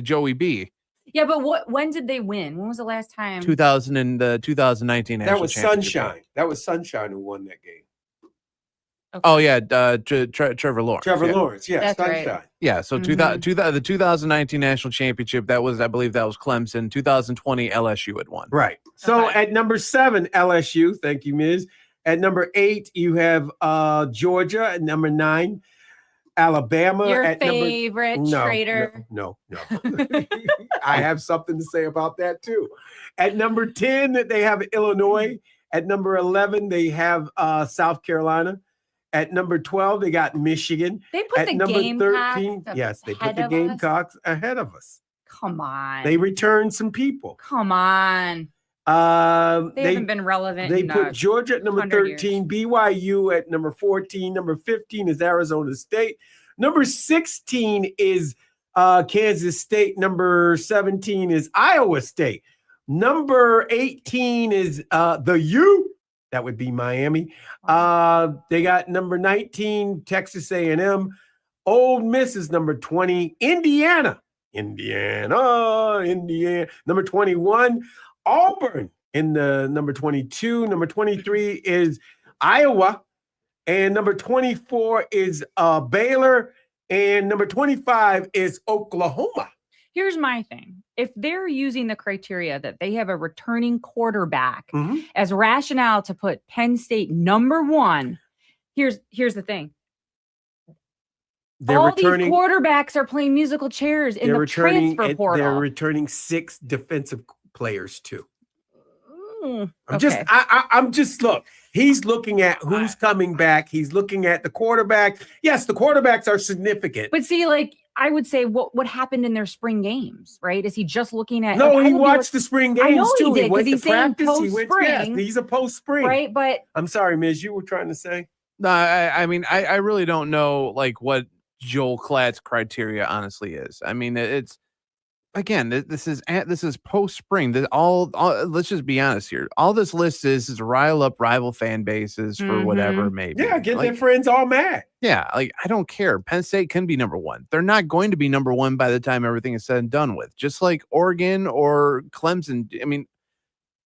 Joey B. Yeah, but when did they win? When was the last time? 2000 and the 2019 national That was championship game. Sunshine. That was Sunshine who won that game. Okay. Oh yeah, Trevor Lawrence. Trevor yeah. Lawrence, yeah, That's right. Sunshine. Yeah, so Mhm. the 2019 national championship, that was, I believe that was Clemson. 2020 LSU had won. Right. So Okay. at number 7, LSU. Thank you, Ms. At number 8, you have Georgia. At number 9, Alabama Your at favorite traitor. No. I have something to say about that too. At number 10, they have Illinois. At number 11, they have South Carolina. At number 12, they got Michigan. They put At the number Gamecocks 13, yes, they put ahead the of us? Gamecocks ahead of us. Come on. They returned some people. Come on. They haven't been relevant. They in, put Georgia at number 100 13, BYU at number 14, number 15 is Arizona State. Number 16 is Kansas State. Number 17 is Iowa State. Number 18 is the U. That would be Miami. They got number 19, Texas A&M. Ole Miss is number 20, Indiana. Number 21, Auburn in the number 22. Number 23 is Iowa. And number 24 is Baylor. And number 25 is Oklahoma. Here's my thing. If they're using the criteria that they have a returning quarterback as rationale to put Penn State number one, here's the thing. All these quarterbacks are playing musical chairs in the transfer portal. They're returning 6 defensive players too. Okay. I'm just look. He's looking at who's coming back. He's looking at the quarterback. Yes, the quarterbacks are significant. But see, like I would say, what happened in their spring games, right? Is he just looking at? No, he watched the spring games I know too. he did, went to 'cause he's saying practice. He went. Yes, post-spring, he's a post-spring, right? But I'm sorry, Miz. You were trying to say? No, I mean, I really don't know like what Joel Klatt's criteria honestly is. I mean, it's again, this is post spring. All let's just be honest here. All this list is rile up rival fan bases for whatever maybe. Yeah, get their friends all mad. Yeah, like I don't care. Penn State can be number one. They're not going to be number one by the time everything is said and done with. Just like Oregon or Clemson. I mean,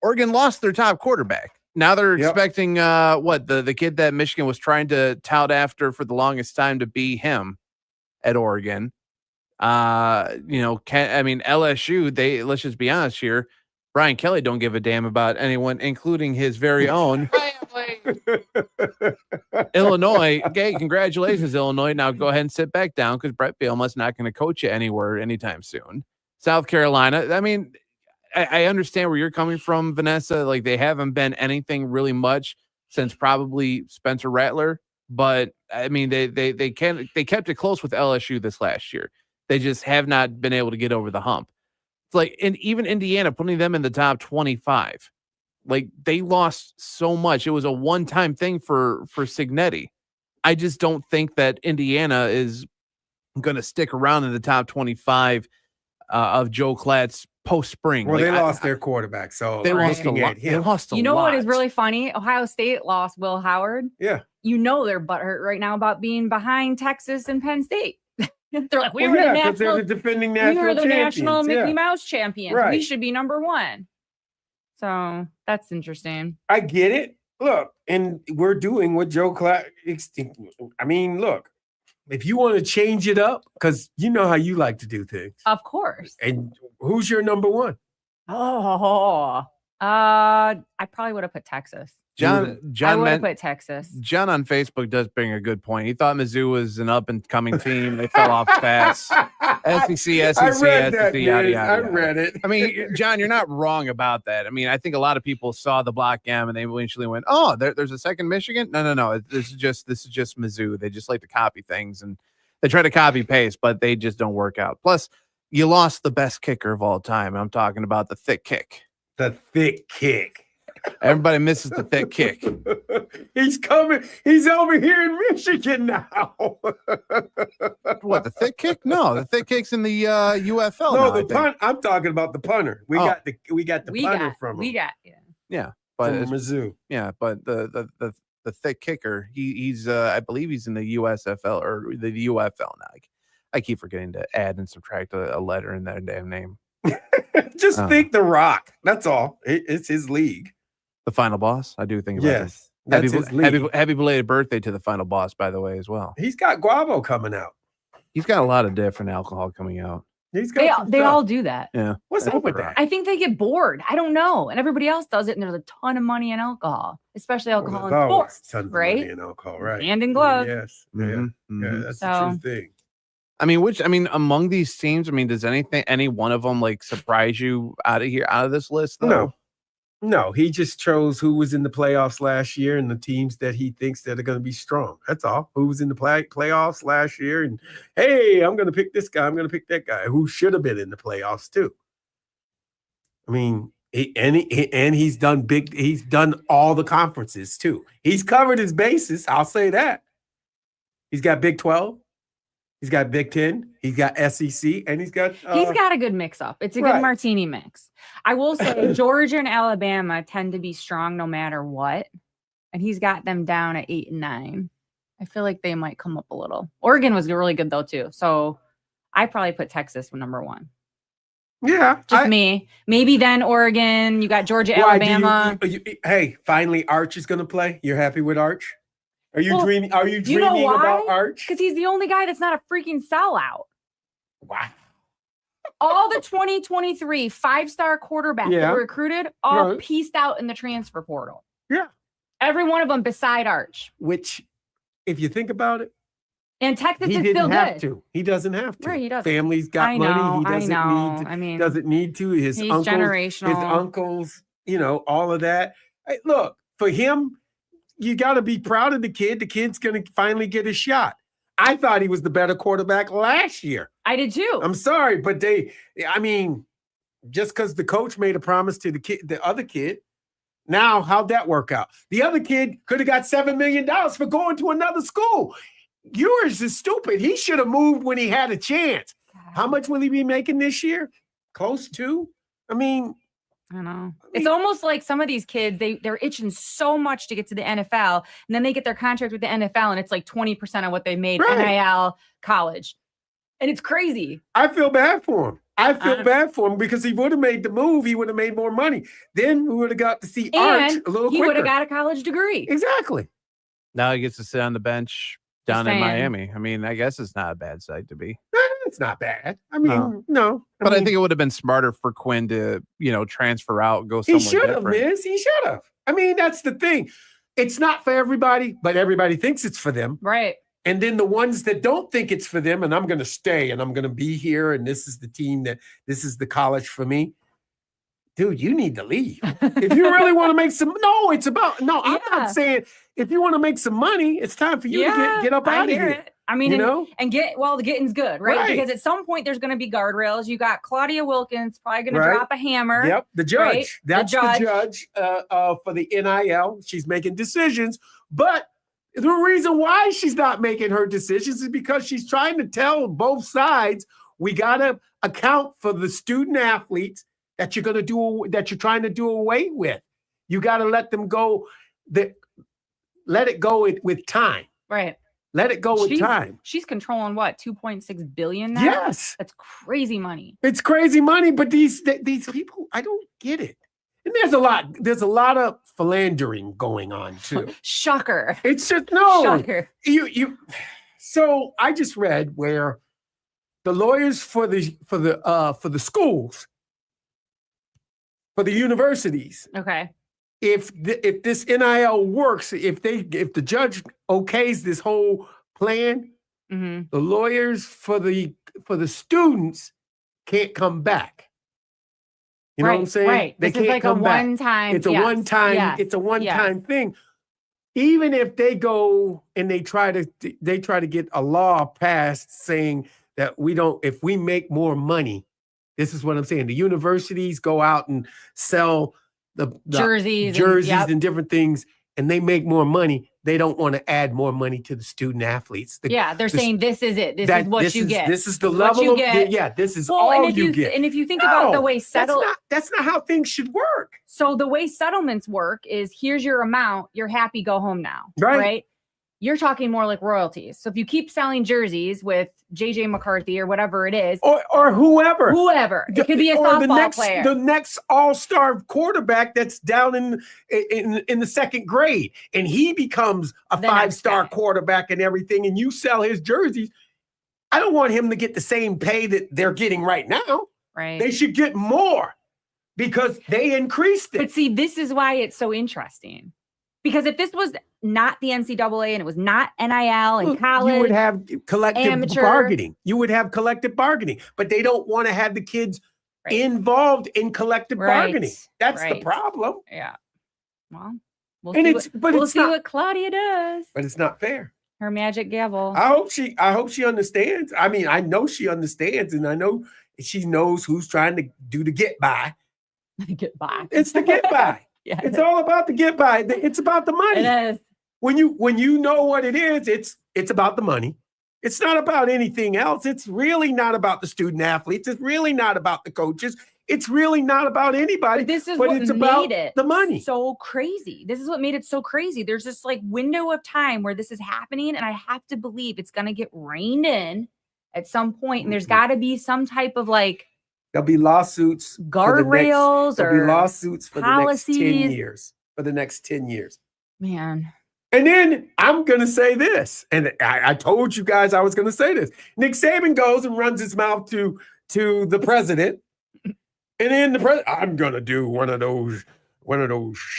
Oregon lost their top quarterback. Now they're expecting the kid that Michigan was trying to tout after for the longest time to be him at Oregon. LSU, let's just be honest here. Brian Kelly don't give a damn about anyone, including his very own Illinois. Okay, congratulations, Illinois. Now go ahead and sit back down because Brett Bielema's not going to coach you anywhere anytime soon. South Carolina, I mean, I understand where you're coming from, Vanessa. Like they haven't been anything really much since probably Spencer Rattler, but I mean they kept it close with LSU this last year. They just have not been able to get over the hump. It's like, and even Indiana, putting them in the top 25, like they lost so much. It was a one-time thing for Cignetti. I just don't think that Indiana is going to stick around in the top 25 of Joe Klatt's post-spring. Well, they lost their quarterback, so they lost a lot. They lost a lot. You know what is really funny? Ohio State lost Will Howard. Yeah. You know they're butthurt right now about being behind Texas and Penn State. They're like, we were the national, they're the defending national we were the champions. national Mickey Mouse champions. Right. We should be number one. So that's interesting. I get it. Look, and we're doing what Joe Klatt. I mean, look, if you want to change it up, because you know how you like to do things. Of course. And who's your number one? I probably would have put Texas. John I would have put Texas. John on Facebook does bring a good point. He thought Mizzou was an up and coming team. They fell off fast. SEC, I read that, yada, yada, I yada. read it. I mean, John, you're not wrong about that. I mean, I think a lot of people saw the Block M and they eventually went, "Oh, there's a second Michigan." No. This is just Mizzou. They just like to copy things and they try to copy paste, but they just don't work out. Plus, you lost the best kicker of all time. I'm talking about the thick kick. The thick kick. Everybody misses the thick kick. He's coming. He's over here in Michigan now. What, the thick kick? No, the thick kick's in the UFL. No, now, the punt. I'm talking about the punter. We got the punter from him. We got but from Mizzou. Yeah, but the thick kicker, he's I believe he's in the USFL or the UFL now. I keep forgetting to add and subtract a letter in their damn name. Just think The Rock. That's all. It's his league. The final boss. I do think about yes. that. That's his league. Happy belated birthday to the final boss, by the way, as well. He's got Guavo coming out. He's got a lot of different alcohol coming out. He's got some They stuff. all do that. Yeah. What's up with that? I think they get bored. I don't know. And everybody else does it, and there's a ton of money in alcohol, especially alcohol Well, there's in always sports, tons of right? money in alcohol, right? Hand in glove. Yes. Mhm, Yeah, mhm. that's So- the true thing. I mean, among these teams, I mean, does any one of them like surprise you out of this list? Though? No, he just chose who was in the playoffs last year and the teams that he thinks that are going to be strong. That's all. Who was in the playoffs last year, and hey, I'm going to pick this guy. I'm going to pick that guy who should have been in the playoffs too. I mean, he's done big. He's done all the conferences too. He's covered his bases. I'll say that. He's got Big 12. He's got Big 10. He's got SEC, and he's got. He's got a good mix up. It's a right. good martini mix. I will say Georgia and Alabama tend to be strong no matter what. And he's got them down at 8 and 9. I feel like they might come up a little. Oregon was really good though, too. So I probably put Texas number 1. Yeah. Just me. Maybe then Oregon. You got Georgia, Why, Alabama. Hey, finally Arch is going to play. You're happy with Arch? Are you Well, dreaming? Are you you know dreaming about why? Arch? Because he's the only guy that's not a freaking sellout. Wow. All the 2023 5-star quarterbacks Yeah. that were recruited all Right. pieced out in the transfer portal. Yeah. Every one of them beside Arch. Which, if you think about it, And Texas he is didn't still have good. to. He doesn't have to. Right, he doesn't. Family's got I money. know, He doesn't I know. need to. I mean, Doesn't need to. His he's uncles, generational. his uncles, all of that. Hey, look, for him, you got to be proud of the kid. The kid's going to finally get a shot. I thought he was the better quarterback last year. I did too. I'm sorry, but just because the coach made a promise to the other kid, now how'd that work out? The other kid could have got $7 million for going to another school. Yours is stupid. He should have moved when he had a chance. How much will he be making this year? Close to? I mean, I know. It's almost like some of these kids, they're itching so much to get to the NFL, and then they get their contract with the NFL, and it's like 20% of what they made Right. NIL college. And it's crazy. I feel bad for him. I feel bad for him because he would have made the move. He would have made more money. Then we would have got to see Arch And a little he quicker. would have got a college degree. Exactly. Now he gets to sit on the bench down in saying. Miami. I mean, I guess it's not a bad sight to be. It's not bad. I mean, no. But I mean, think it would have been smarter for Quinn to, transfer out, go he somewhere should have, different. Miz. He should have. I mean, that's the thing. It's not for everybody, but everybody thinks it's for them. Right. And then the ones that don't think it's for them, and I'm going to stay and I'm going to be here, and this is the team this is the college for me. Dude, you need to leave. If you really want to make I'm Yeah. not saying if you want to make some money, it's time for you to get up I out of hear here. it. I mean, and the getting's good, right? Right. Because at some point there's going to be guardrails. You got Claudia Wilkins probably going to Right. drop a hammer. Yep, the judge. right? That's the judge for the NIL. She's making decisions, but the reason why she's not making her decisions is because she's trying to tell both sides we got to account for the student athletes that you're trying to do away with. You got to let them go. Let it go with time. Right. Let it go with time. She's controlling what, 2.6 billion now? Yes, That's crazy money. it's crazy money, but these people, I don't get it. And there's a lot of philandering going on too. Shocker. It's just no. Shocker. So I just read where the lawyers for the schools, for the universities, Okay. if this NIL works, if the judge okays this whole plan, Mm-hmm. the lawyers for the students can't come back. You know what I'm saying? Right. They This can't is like a come back. one-time. It's a yes, one-time. yes, It's a one-time thing. Even if they go and they try to get a law passed saying that if we make more money, this is what I'm saying. The universities go out and sell the jerseys, jerseys and different things, and they make more money. They don't want to add more money to the student athletes. they're saying this is it. This is what you get. This is the This is what level you of get. this is Well, all and if you get. And if you think about the way that's not how things should work. So the way settlements work is here's your amount, you're happy, go home now. Right. You're talking more like royalties. So if you keep selling jerseys with JJ McCarthy or whatever it is, Or whoever. it could be a Or softball player. the next all-star quarterback that's down in the second grade, and he becomes a The next five-star guy. quarterback and everything, and you sell his jerseys. I don't want him to get the same pay that they're getting right now. Right. They should get more because they increased it. But see, this is why it's so interesting. Because if this was not the NCAA and it was not NIL and college, you would have collective amateur. bargaining. You would have collective bargaining, but they don't want to have the kids Right. involved in collective bargaining. Right. That's the Right. problem. Yeah. Well, we'll And see, it's- what, but we'll it's see not- what Claudia does. But it's not fair. Her magic gavel. I hope she understands. I mean, I know she understands, and I know she knows who's trying to do the get by. Get by. It's the get by. Yeah. It's all about the get by. It's about the money. It is. When you know what it is, it's about the money. It's not about anything else. It's really not about the student athletes. It's really not about the coaches. It's really not about anybody. But this is but what it's about made it the money. so crazy. This is what made it so crazy. There's this like window of time where this is happening, and I have to believe it's going to get reined in at some point, and there's Mhm. got to be some type of like There'll be lawsuits. guardrails There'll be or lawsuits for the next 10 policies. years. For the next 10 years. man. And then I'm going to say this, and I told you guys I was going to say this. Nick Saban goes and runs his mouth to the president, and then the president, I'm going to do one of those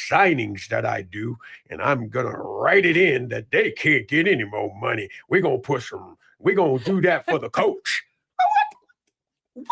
signings that I do, and I'm going to write it in that they can't get any more money. We're going to do that for the coach. What?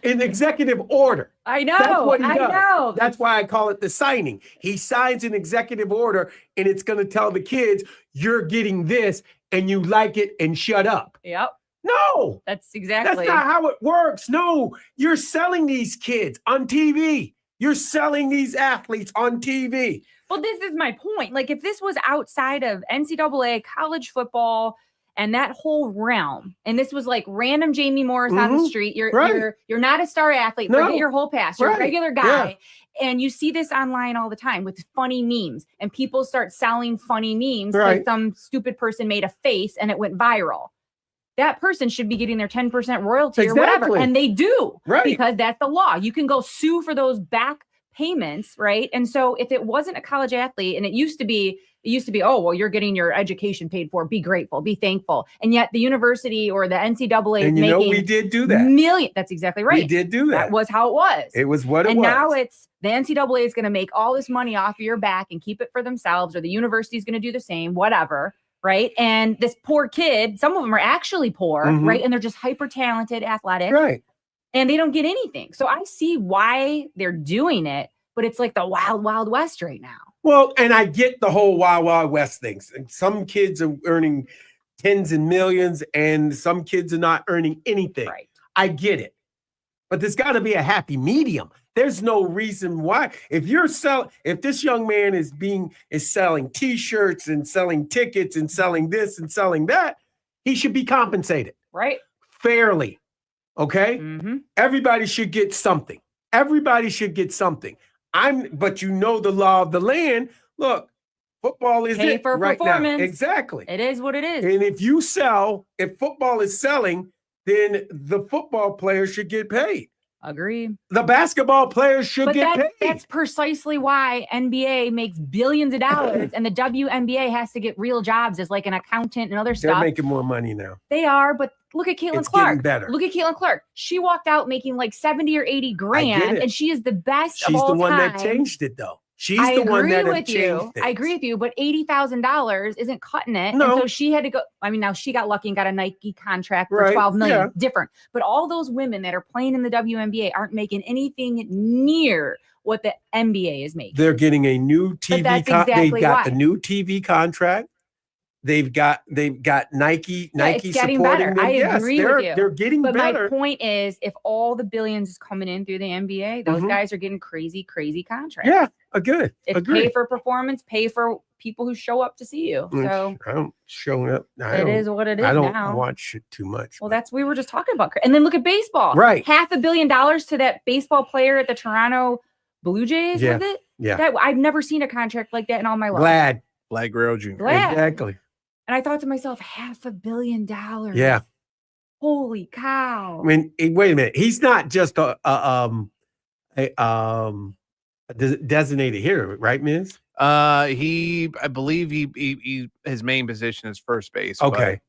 An executive order. I know. That's what he I does. know. That's why I call it the signing. He signs an executive order, and it's going to tell the kids, you're getting this, and you like it, and shut up. Yep. No, That's that's exactly. not how it works. No, you're selling these kids on TV. You're selling these athletes on TV. Well, this is my point. Like, if this was outside of NCAA, college football, and that whole realm, and this was like random Jamie Morris on the Mhm. street, you're Right. you're not a star athlete, No. forget your whole past, you're Right. a regular guy, and you see this online all the time with funny memes, and people start selling funny memes Right. like some stupid person made a face and it went viral. That person should be getting their 10% royalty or whatever, Exactly. and they do Right. because that's the law. You can go sue for those back payments, right? And so if it wasn't a college athlete, and it used to be, oh, well, you're getting your education paid for, be grateful, be thankful. And yet the university or the NCAA is And you know, making we did do that. million. That's exactly right. We did do that. That was how it was. It was what it And was. now it's the NCAA is going to make all this money off of your back and keep it for themselves, or the university is going to do the same, whatever. Right. And this poor kid, some of them are actually poor, Mhm. right? And they're just hyper talented, athletic, Right. and they don't get anything. So I see why they're doing it, but it's like the wild, wild west right now. Well, and I get the whole Wild Wild West things. And some kids are earning tens and millions, and some kids are not earning anything. Right. I get it. But there's got to be a happy medium. There's no reason why. If this young man is selling t-shirts and selling tickets and selling this and selling that, he should be compensated Right. fairly. Okay? Mm-hmm. Everybody should get something. Everybody should get something. But you know the law of the land. Look, football is Pay it for right performance. now. Exactly. It is what it is. And if football is selling, then the football players should get paid. Agree. The basketball players should But get paid. that's precisely why NBA makes billions of dollars and the WNBA has to get real jobs as like an accountant and other They're stuff. making more money now. They are, but look at Caitlin It's getting Clark. better. Look at Caitlin Clark. She walked out making like 70 or 80 grand, it. and she is the best She's of all the one time. that changed it, though. She's I the one agree that with have you. changed I agree with you, but $80,000 isn't cutting it. No. And so she had to go. I mean, now she got lucky and got a Nike contract for Right, $12 million. yeah. Different. But all those women that are playing in the WNBA aren't making anything near what the NBA is making. They're getting a new TV. that's They've exactly got why. the new TV contract. They've got Nike. Yeah, Nike it's getting supporting better. them. I Yes, agree they're, with you. They're getting But better. my point is, if all the billions is coming in through the NBA, those Mhm. guys are getting crazy, crazy contracts. Yeah, good. It's Agree. pay for performance, pay for people who show up to see you. So I don't show up. it is what it is I don't now. watch it too much. Well, we were just talking about. And then look at baseball. Right. $500 million to that baseball player at the Toronto Blue Jays, Yeah, was it? yeah. That I've never seen a contract like that in all my life. Glad. Like Guerrero Jr. Glad. Exactly. And I thought to myself, $500 million. Yeah. Holy cow. I mean, wait a minute. He's not just a designated hitter, right, Miz? I believe he his main position is first base. but, Okay.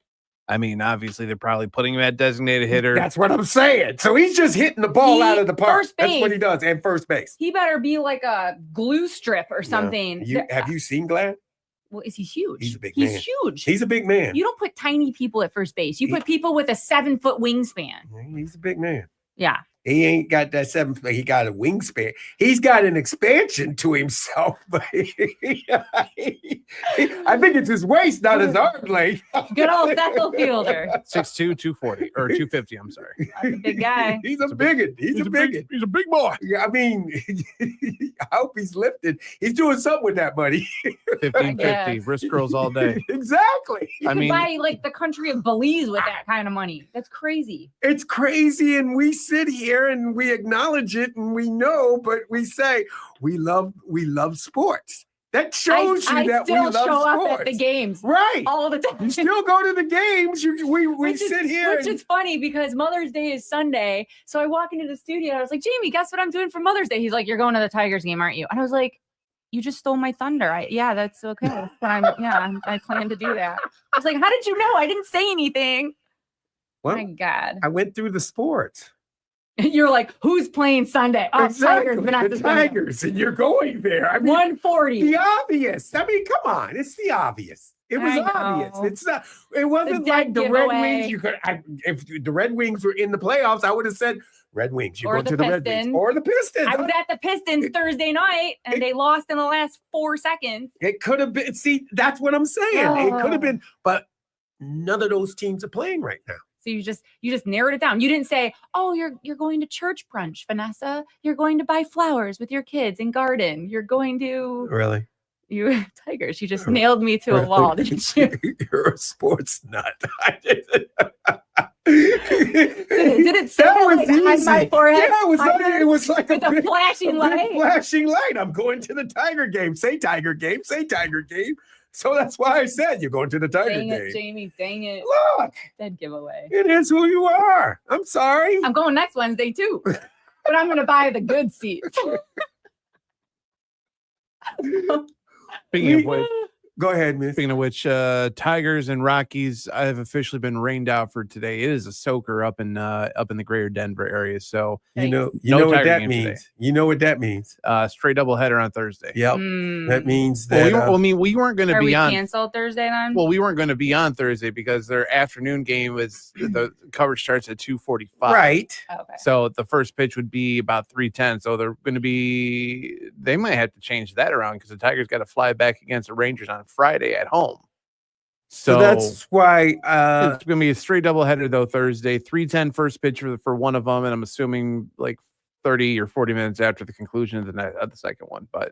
I mean, obviously they're probably putting him at designated hitter. That's what I'm saying. So he's just hitting the ball out of the park. First That's what base. he does. And first base. He better be like a glue strip or something. Have you seen Glad? Well, is he huge? He's a big man. Huge. He's a big man. You don't put tiny people at first base. You put people with a 7-foot wingspan. He's a big man. Yeah. He ain't got that 7 foot. He got a wingspan. He's got an expansion to himself, but I think it's his waist, not his arm length. Good old Cecil Fielder. 6'2", 240 or 250. I'm sorry. That's a big guy. He's a bigot. He's a bigot. He's a big boy. I mean, I hope he's lifted. He's doing something with that money. 1550 guess. wrist curls all day. Exactly. You I could mean- buy like the country of Belize with that kind of money. That's crazy. It's crazy, and we sit here and we acknowledge it, and we know, but we say we love sports. That shows I you that we still love show sports. up at the games Right. all the time. You still go to the games. We Which is- sit here. Which is funny because Mother's Day is Sunday. So I walk into the studio and I was like, Jamie, guess what I'm doing for Mother's Day? He's like, you're going to the Tigers game, aren't you? And I was like, you just stole my thunder. Yeah, that's okay. That's what I plan to do that. I was like, how did you know? I didn't say anything. Well, My God. I went through the sports. You're like, who's playing Sunday? Oh, Tigers, but not the this Sunday. Tigers, and you're going there. I mean, 140. the obvious. I mean, come on, it's the obvious. It was I know. obvious. It's not. It wasn't dead like the Red giveaway. Wings. You could. If the Red Wings were in the playoffs, I would have said Red Wings. You're Or going the to the Red Wings Pistons. or the Pistons. I was at the Pistons Thursday night and they lost in the last 4 seconds. It could have been. See, that's what I'm saying. It could Oh. have been, but none of those teams are playing right now. So you just narrowed it down. You didn't say, "Oh, you're going to church brunch, Vanessa. You're going to buy flowers with your kids and garden. You're going to Really, you Tigers." You just nailed me to a wall, didn't you? You're a sports nut. I didn't. Did it say That that, was like, on my easy. forehead? Yeah, it was Tigers like with a big- flashing a big light. flashing light. I'm going to the Tiger game. Say Tiger game. Say Tiger game. So that's why I said you're going to the Tiger Dang game. it, Jamie. Dang it. Look, Dead giveaway. it is who you are. I'm sorry. I'm going next Wednesday too. But I'm gonna buy the good seats. Speaking of which, Go ahead, Miss. Speaking of which, Tigers and Rockies have officially been rained out for today. It is a soaker up in the greater Denver area. So You know No what Tiger that game means. today. You know what that means. straight doubleheader on Thursday. Yep. Mm. That means Well, that. we weren't going to Are we be on. canceled Thursday then? Well, we weren't going to be on Thursday because their afternoon game was the coverage starts at 2:45. right. Okay. So the first pitch would be about 3:10. So they're going to be. They might have to change that around because the Tigers got to fly back against the Rangers on Friday at home. So that's why. It's going to be a straight doubleheader though Thursday. 3:10 first pitch for one of them, and I'm assuming like 30 or 40 minutes after the conclusion of the second one. But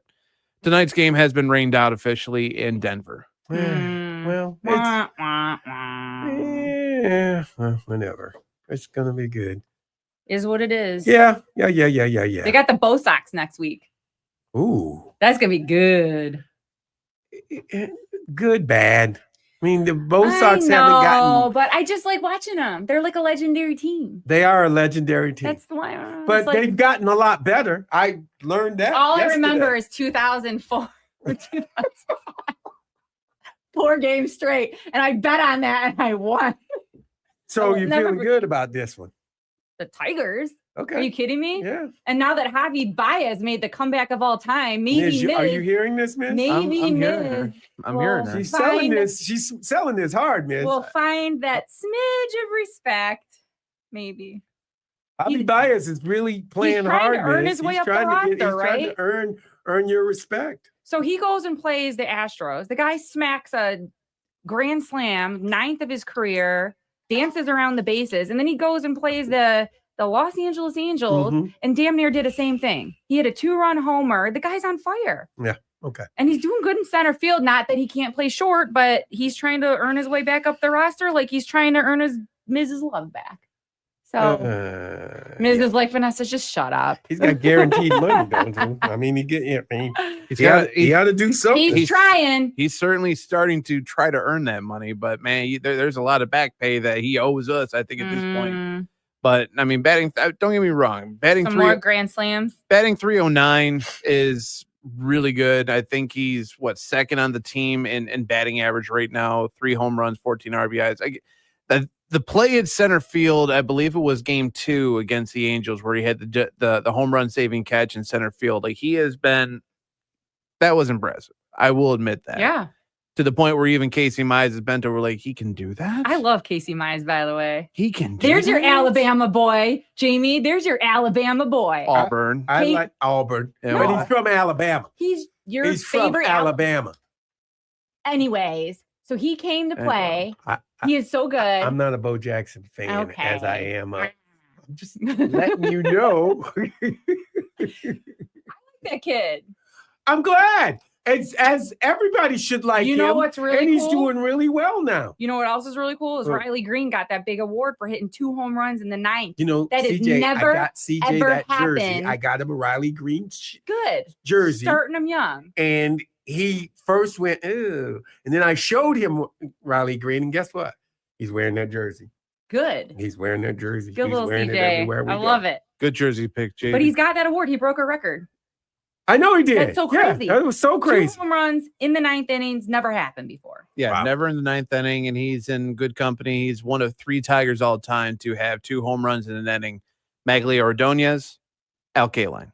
tonight's game has been rained out officially in Denver. Well, it's, Wah, wah, wah. yeah, well, whatever. It's gonna be good. Is what it is. Yeah. They got the Bo Sox next week. Ooh, That's gonna be good. good, bad. I mean, the Bo I Sox haven't know, gotten. but I just like watching them. They're like a legendary team. They are a legendary team, That's why. but it's like, they've gotten a lot better. I learned that. all I yesterday. remember is 2004 or 2005. 4 games straight, and I bet on that, and I won. So I'll you're never feeling good about this one? The Tigers. Are Okay. you kidding me? Yeah. And now that Javi Baez made the comeback of all time, maybe Miz, are you Miz, hearing this, Miss? maybe I'm hearing Miz her. I'm will hearing her. She's selling find- this. She's selling this hard, Miss. will find that smidge of respect. Maybe. Javi he- Baez is really playing trying hard. to earn Miss. his way He's up the trying to roster, he's trying right? to earn your respect. So he goes and plays the Astros. The guy smacks a grand slam, 9th of his career, dances around the bases, and then he goes and plays the Los Angeles Angels Mhm. and damn near did the same thing. He had a 2-run homer. The guy's on fire. Yeah. Okay. And he's doing good in center field. Not that he can't play short, but he's trying to earn his way back up the roster like he's trying to earn his Mrs. Love back. So Miz is like, Vanessa, just shut up. He's got guaranteed money, don't he? I mean, He's he got. ought to do something. He's trying. He's certainly starting to try to earn that money, but man, there's a lot of back pay that he owes us. I think at this point. Mm, But I mean, batting. Don't get me wrong. some more grand slams. Batting 309 is really good. I think he's second on the team in batting average right now. 3 home runs, 14 RBIs. The play at center field, I believe it was game 2 against the Angels where he had the home run saving catch in center field. Like that was impressive. I will admit that. Yeah. To the point where even Casey Mize is bent over like, he can do that? I love Casey Mize, by the way. He can do There's your that? Alabama boy, Jamie. There's your Alabama boy. Auburn. I Kate- like Auburn, Yeah, but well, he's from Alabama. He's your He's from favorite Alabama. Anyways, so he came to play. He is so good. I'm not a Bo Jackson fan Okay. as I am. I'm just letting you know. that kid. I'm glad. As everybody should like You him. know what's really and he's cool? doing really well now. You know what else is really cool is What? Riley Green got that big award for hitting 2 home runs in the 9th. You know, That has CJ, never, I got CJ ever that jersey. happened. I got him a Riley Green Good. jersey. Starting him young. And he first went, ew. And then I showed him Riley Green, and guess what? He's wearing that jersey. Good. He's wearing that jersey. Good He's little wearing it CJ. everywhere we I go. love it. good jersey pick, Jay. But he's got that award. He broke a record. I know he did. That's so Yeah, crazy. that was so 2 crazy. home runs in the 9th innings never happened before. Yeah, Wow. never in the 9th inning, and he's in good company. He's one of 3 Tigers all time to have 2 home runs in an inning. Maglia Ordonez, Al Kaline.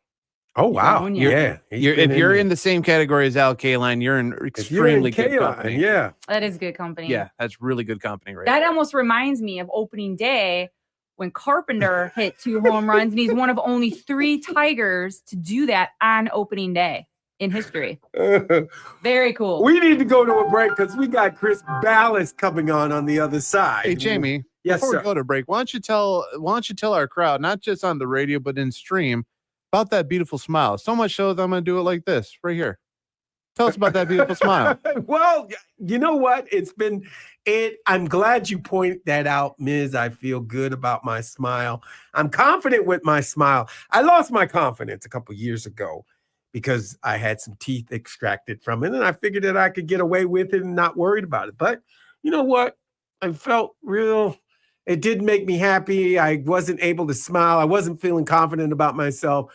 Oh wow. Ordonez. Yeah. he's If been you're there. in the same category as Al Kaline, you're in If you're in extremely good K-line, company. yeah. That is good company. Yeah, that's really good company right That there. almost reminds me of opening day when Carpenter hit 2 home runs, and he's one of only 3 Tigers to do that on opening day in history. Very cool. We need to go to a break because we got Chris Ballas coming on the other side. Hey, Jamie, Yes, before sir. we go to break, why don't you tell our crowd, not just on the radio but in stream, about that beautiful smile? So much so that I'm going to do it like this right here. Tell us about that beautiful smile. Well, you know what? I'm glad you point that out, Ms. I feel good about my smile. I'm confident with my smile. I lost my confidence a couple years ago because I had some teeth extracted from it, and I figured that I could get away with it and not worried about it. But you know what? I felt it did make me happy. I wasn't able to smile. I wasn't feeling confident about myself.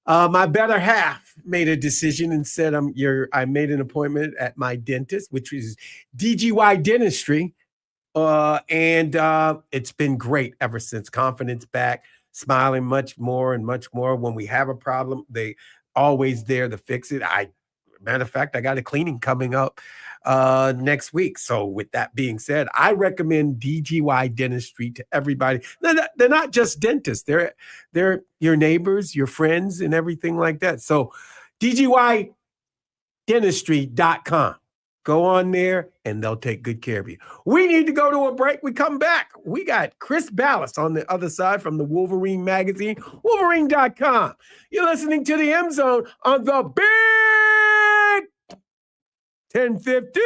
My better half made a decision and said, I made an appointment at my dentist, which is DGY Dentistry. And it's been great ever since. Confidence back, smiling much more and much more. When we have a problem, they always there to fix it. Matter of fact, I got a cleaning coming up next week. So with that being said, I recommend DGY Dentistry to everybody. They're not just dentists. They're your neighbors, your friends, and everything like that. So DGYDentistry.com. Go on there and they'll take good care of you. We need to go to a break. We come back. We got Chris Ballas on the other side from the Wolverine magazine, Wolverine.com. You're listening to the M Zone on the Big 1050.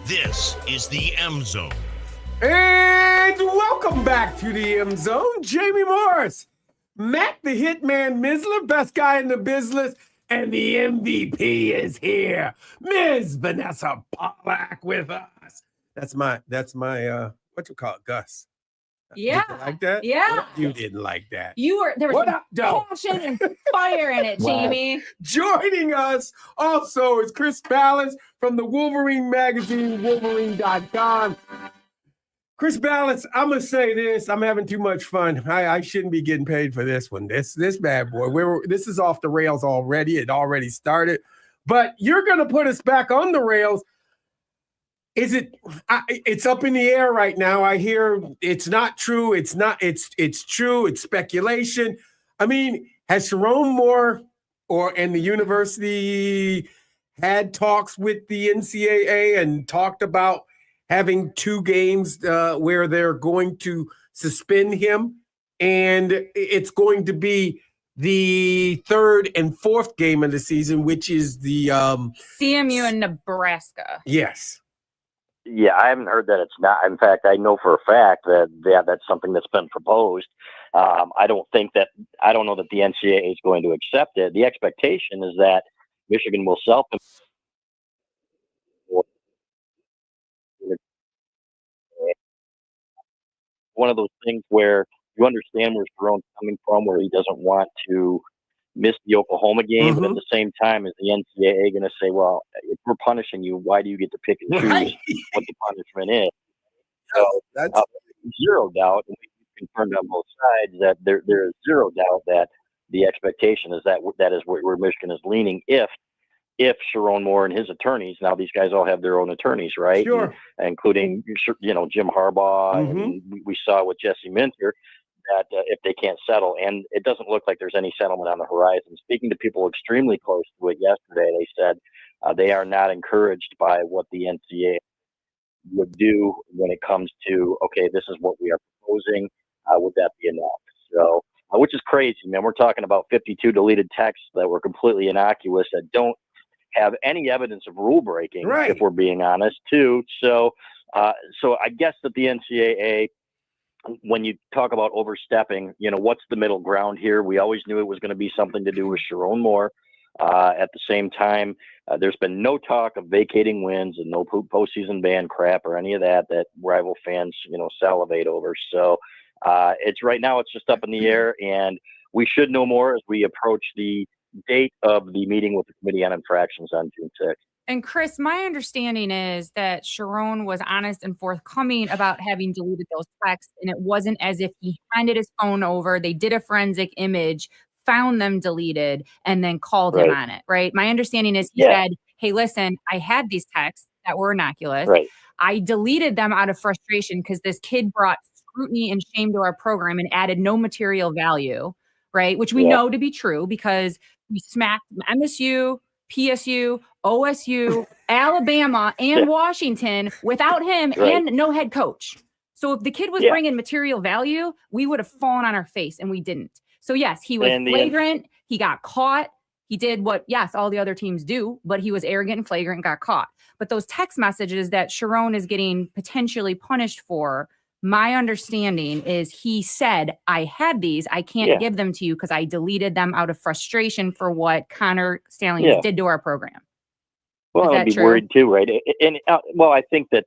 This is the M Zone. And welcome back to the M Zone. Jamie Morris, Matt the Hitman Misler, best guy in the business, and the MVP is here. Ms. Vanessa Pollack with us. That's my what you call it, Gus? Yeah. Did you like that? Yeah. You didn't like that. There was What some up, though? passion and fire in it, Wow. Jamie. Joining us also is Chris Ballas from the Wolverine magazine, Wolverine.com. Chris Ballas, I'm gonna say this. I'm having too much fun. I shouldn't be getting paid for this one. This bad boy. This is off the rails already. It already started. But you're gonna put us back on the rails. Is it? It's up in the air right now. I hear it's not true. It's not. It's true. It's speculation. I mean, has Sharon Moore and the university had talks with the NCAA and talked about having 2 games where they're going to suspend him, and it's going to be the 3rd and 4th game of the season, which is the CMU and Nebraska. yes. Yeah, I haven't heard that it's not. In fact, I know for a fact that that's something that's been proposed. I don't know that the NCAA is going to accept it. The expectation is that Michigan will one of those things where you understand where Sharon's coming from, where he doesn't want to miss the Oklahoma game, but at the same time, is the NCAA going to say, well, if we're punishing you, why do you get to pick and choose what the punishment is? So That's zero doubt, and we've confirmed on both sides that there is zero doubt that the expectation is that is where Michigan is leaning if Sharon Moore and his attorneys, now these guys all have their own attorneys, right? sure. Including, Jim Harbaugh, and we saw with Jesse Minter, that if they can't settle, and it doesn't look like there's any settlement on the horizon. Speaking to people extremely close to it yesterday, they said they are not encouraged by what the NCAA would do when it comes to, okay, this is what we are proposing. Would that be enough? So, which is crazy, man. We're talking about 52 deleted texts that were completely innocuous, that don't have any evidence of rule breaking, Right. if we're being honest, too. So I guess that the NCAA, when you talk about overstepping, what's the middle ground here? We always knew it was going to be something to do with Sharon Moore. At the same time, there's been no talk of vacating wins and no postseason ban crap or any of that rival fans, salivate over. So it's right now, it's just up in the air, and we should know more as we approach the date of the meeting with the Committee on Infractions on June 6th. And Chris, my understanding is that Sharon was honest and forthcoming about having deleted those texts, and it wasn't as if he handed his phone over, they did a forensic image, found them deleted, and then called him on it, right? My understanding is he said, hey, listen, I had these texts that were innocuous. Right. I deleted them out of frustration because this kid brought scrutiny and shame to our program and added no material value, right? Which we know to be true because we smacked MSU, PSU, OSU, Alabama, and Washington without him and no head coach. So if the kid was bringing material value, we would have fallen on our face, and we didn't. So yes, he was flagrant. He got caught. He did what, all the other teams do, but he was arrogant and flagrant and got caught. But those text messages that Sharon is getting potentially punished for, my understanding is he said, I had these. I can't give them to you because I deleted them out of frustration for what Connor Stalions did to our program. Well, I'd be worried too, right? And I think that,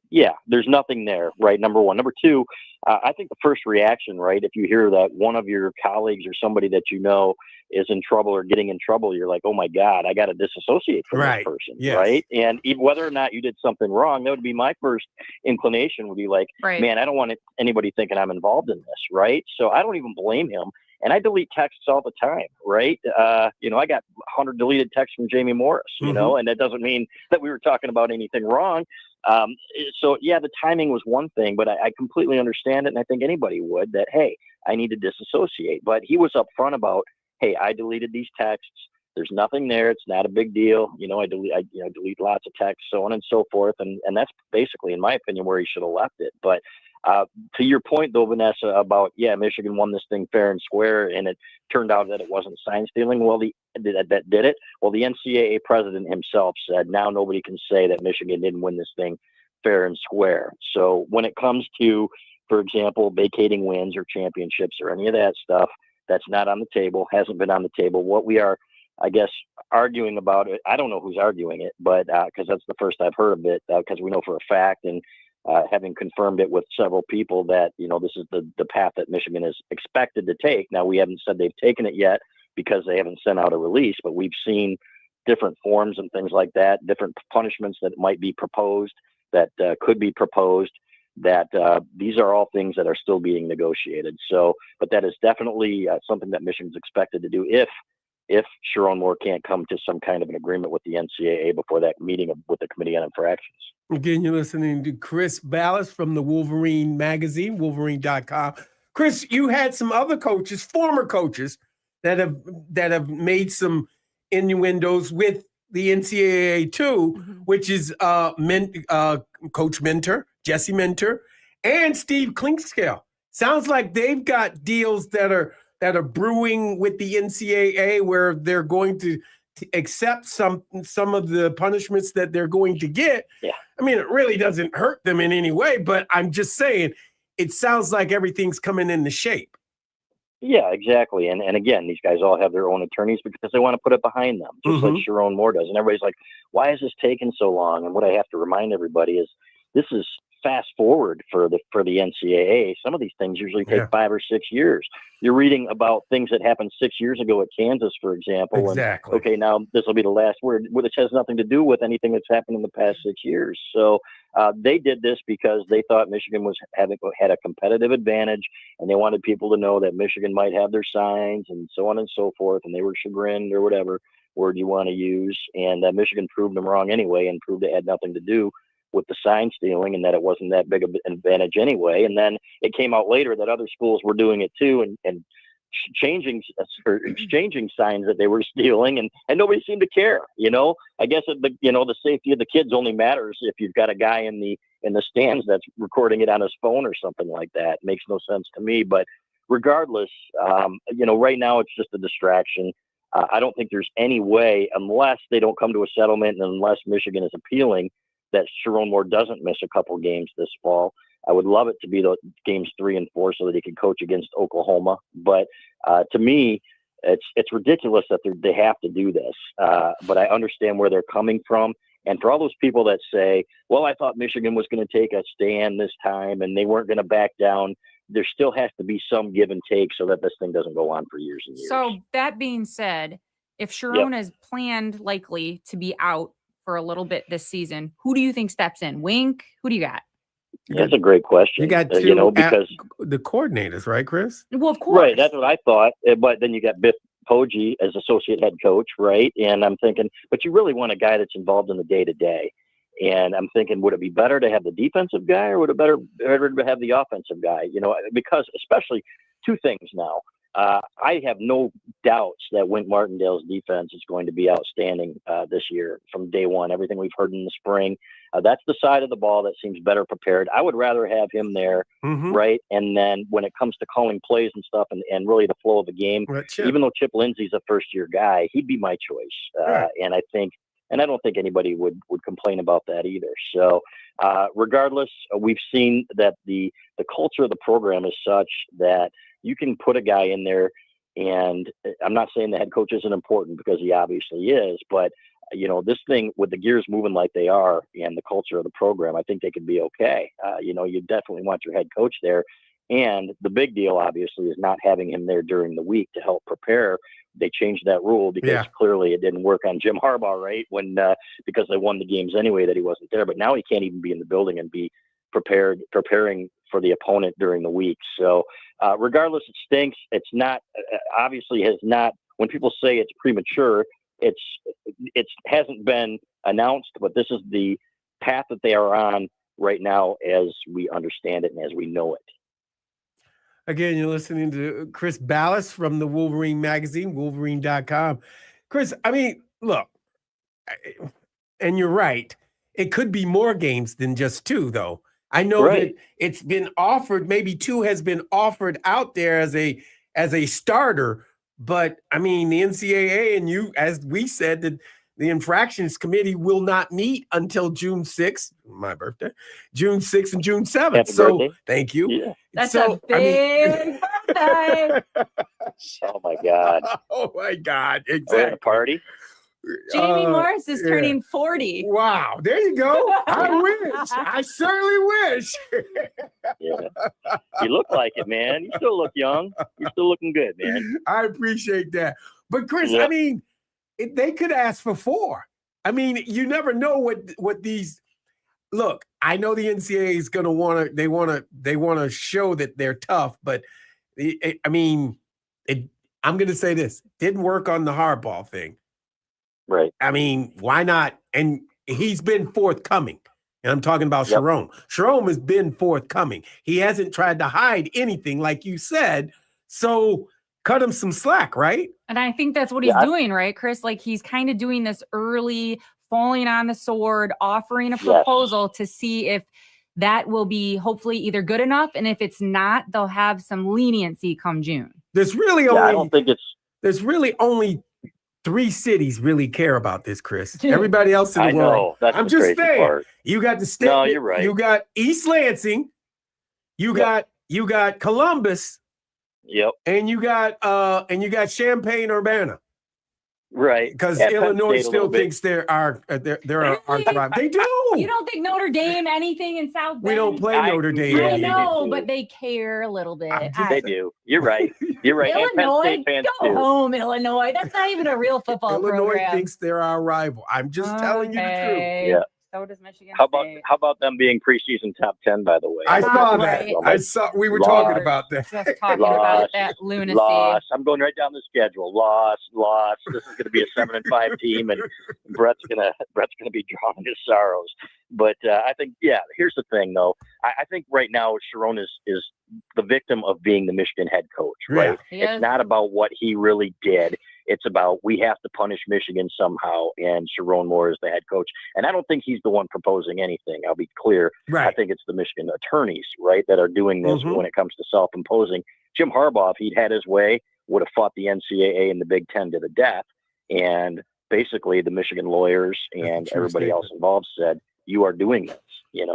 there's nothing there, right? Number one. Number two, I think the first reaction, right, if you hear that one of your colleagues or somebody that you know is in trouble or getting in trouble, you're like, oh my God, I got to disassociate from this person, right? And even whether or not you did something wrong, that would be my first inclination, would be like, man, I don't want anybody thinking I'm involved in this, right? So I don't even blame him. And I delete texts all the time, right? I got 100 deleted texts from Jamie Morris, and that doesn't mean that we were talking about anything wrong. So the timing was one thing, but I completely understand it. And I think anybody would that, hey, I need to disassociate. But he was upfront about, hey, I deleted these texts. There's nothing there. It's not a big deal. I delete lots of texts, so on and so forth. And that's basically, in my opinion, where he should have left it. But to your point, though, Vanessa, about, Michigan won this thing fair and square, and it turned out that it wasn't sign stealing. Well, that did it. Well, the NCAA president himself said, now nobody can say that Michigan didn't win this thing fair and square. So when it comes to, for example, vacating wins or championships or any of that stuff, that's not on the table, hasn't been on the table. What we are, I guess, arguing about it, I don't know who's arguing it, but because that's the first I've heard of it, because we know for a fact, and having confirmed it with several people, that, you know, this is the path that Michigan is expected to take. Now, we haven't said they've taken it yet because they haven't sent out a release, but we've seen different forms and things like that, different punishments that might be proposed, that could be proposed, that these are all things that are still being negotiated. So, but that is definitely something that Michigan's expected to do if Sharon Moore can't come to some kind of an agreement with the NCAA before that meeting with the Committee on Infractions. Again, you're listening to Chris Balas from the Wolverine magazine, Wolverine.com. Chris, you had some other coaches, former coaches, that have made some innuendos with the NCAA too, which is Coach Minter, Jesse Minter, and Steve Clinkscale. Sounds like they've got deals that are brewing with the NCAA where they're going to accept some of the punishments that they're going to get. Yeah. I mean, it really doesn't hurt them in any way, but I'm just saying, it sounds like everything's coming into shape. Yeah, exactly. And again, these guys all have their own attorneys because they want to put it behind them, just like Sharon Moore does. And everybody's like, why is this taking so long? And what I have to remind everybody is this is fast forward for the NCAA. Some of these things usually take 5 or 6 years. You're reading about things that happened 6 years ago at Kansas, for example. Exactly. And, okay, now this will be the last word, which has nothing to do with anything that's happened in the past 6 years. So they did this because they thought Michigan had a competitive advantage, and they wanted people to know that Michigan might have their signs and so on and so forth, and they were chagrined or whatever word you want to use. And Michigan proved them wrong anyway, and proved it had nothing to do with the sign stealing, and that it wasn't that big of an advantage anyway. And then it came out later that other schools were doing it too, and exchanging signs that they were stealing, and nobody seemed to care. You know, I guess the safety of the kids only matters if you've got a guy in the stands that's recording it on his phone or something like that. It makes no sense to me. But regardless, right now it's just a distraction. I don't think there's any way, unless they don't come to a settlement and unless Michigan is appealing, that Sharon Moore doesn't miss a couple games this fall. I would love it to be the games 3 and 4 so that he can coach against Oklahoma. But to me, it's ridiculous that they have to do this. But I understand where they're coming from. And for all those people that say, well, I thought Michigan was going to take a stand this time and they weren't going to back down, there still has to be some give and take so that this thing doesn't go on for years and years. So that being said, if Sharon is planned likely to be out for a little bit this season, who do you think steps in? Wink? Who do you got? That's a great question. You got two, because the coordinators, right, Chris? Well, of course. Right, that's what I thought. But then you got Biff Poggi as associate head coach, right? And I'm thinking, but you really want a guy that's involved in the day-to-day. And I'm thinking, would it be better to have the defensive guy, or would it better to have the offensive guy? You know, because especially two things now. I have no doubts that Wink Martindale's defense is going to be outstanding this year from day one. Everything we've heard in the spring, that's the side of the ball that seems better prepared. I would rather have him there, right? And then when it comes to calling plays and stuff and really the flow of the game, even though Chip Lindsey's a first-year guy, he'd be my choice. And I don't think anybody would complain about that either. So regardless, we've seen that the culture of the program is such that you can put a guy in there, and I'm not saying the head coach isn't important because he obviously is, but this thing with the gears moving like they are and the culture of the program, I think they could be okay. You definitely want your head coach there. And the big deal, obviously, is not having him there during the week to help prepare. They changed that rule because clearly it didn't work on Jim Harbaugh, right? Because they won the games anyway that he wasn't there. But now he can't even be in the building and be preparing for the opponent during the week. So regardless, it stinks. It's not obviously has not. When people say it's premature, it hasn't been announced, but this is the path that they are on right now as we understand it and as we know it. Again, you're listening to Chris Balas from the Wolverine magazine, Wolverine.com. Chris, I mean, look, and you're right. It could be more games than just 2, though. I know that it's been offered, maybe 2 has been offered out there as a starter, but I mean, the NCAA and you, as we said, that The infractions committee will not meet until June 6th, my birthday, June 6th and June 7th. Happy So birthday. thank you. Yeah. That's So, a big birthday. Oh my God. Oh my God. We're at a Exactly. party. Jamie Morris is yeah. turning 40. Wow. There you go. I wish. I certainly wish. Yeah. You look like it, man. You still look young. You're still looking good, man. I appreciate that. But Chris, I Yep. mean, they could ask for 4. I mean, you never know what these. Look, I know the NCAA is going to want to. They want to show that they're tough, but I mean, I'm going to say this: didn't work on the hardball thing. Right. I mean, why not? And he's been forthcoming. And I'm talking about Yep. Sharon. Sharon has been forthcoming. He hasn't tried to hide anything, like you said. So cut him some slack, right? And I think that's what he's doing, right, Chris? Like he's kind of doing this early, falling on the sword, offering a proposal to see if that will be hopefully either good enough. And if it's not, they'll have some leniency come June. There's really I don't think it's. there's really only 3 cities really care about this, Chris. Everybody else in the I world. know. That's I'm the just crazy saying. part. You got the state. No, you're right. You got East Lansing. You got Columbus. Yep. And you got Champaign-Urbana. Right. Because At Penn Illinois State a still little bit. thinks they're our tribe. They do. You don't think Notre Dame anything in South Bend? We don't play Notre Dame. I Yeah, know, they do. but they care a little bit. They do. You're right. You're right. And Penn Illinois, State fans go too. home, Illinois. That's not even a real football Illinois program. thinks they're our rival. I'm just telling you the truth. Okay. Yeah. So does Michigan How about State. them being preseason top 10? By the way, I saw Right. that. I saw. We were Lost. talking about that. Just talking about that lunacy. Loss. I'm going right down the schedule. Loss. This is going to be a 7-5 team, and Brett's gonna be drowning his sorrows. But I think, here's the thing, though. I think right now Sharon is the victim of being the Michigan head coach. Right? Yeah. It's not about what he really did. It's about we have to punish Michigan somehow, and Sharon Moore is the head coach. And I don't think he's the one proposing anything. I'll be clear. Right. I think it's the Michigan attorneys, right, that are doing this when it comes to self-imposing. Jim Harbaugh, if he'd had his way, would have fought the NCAA and the Big Ten to the death. And basically the Michigan lawyers and everybody else involved said, you are doing this. You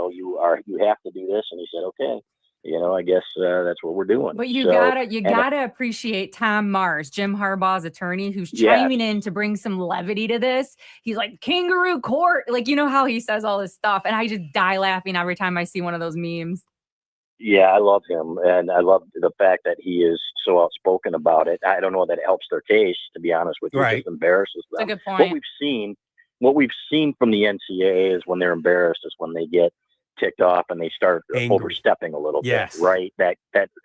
have to do this. And he said, okay. I guess that's what we're doing. But you gotta appreciate Tom Mars, Jim Harbaugh's attorney, who's chiming in to bring some levity to this. He's like kangaroo court, like how he says all this stuff, and I just die laughing every time I see one of those memes. Yeah, I love him, and I love the fact that he is so outspoken about it. I don't know that it helps their case, to be honest with you. It just embarrasses them. That's a good point. What we've seen from the NCAA is when they're embarrassed is when they get ticked off and they start overstepping a little bit, right? That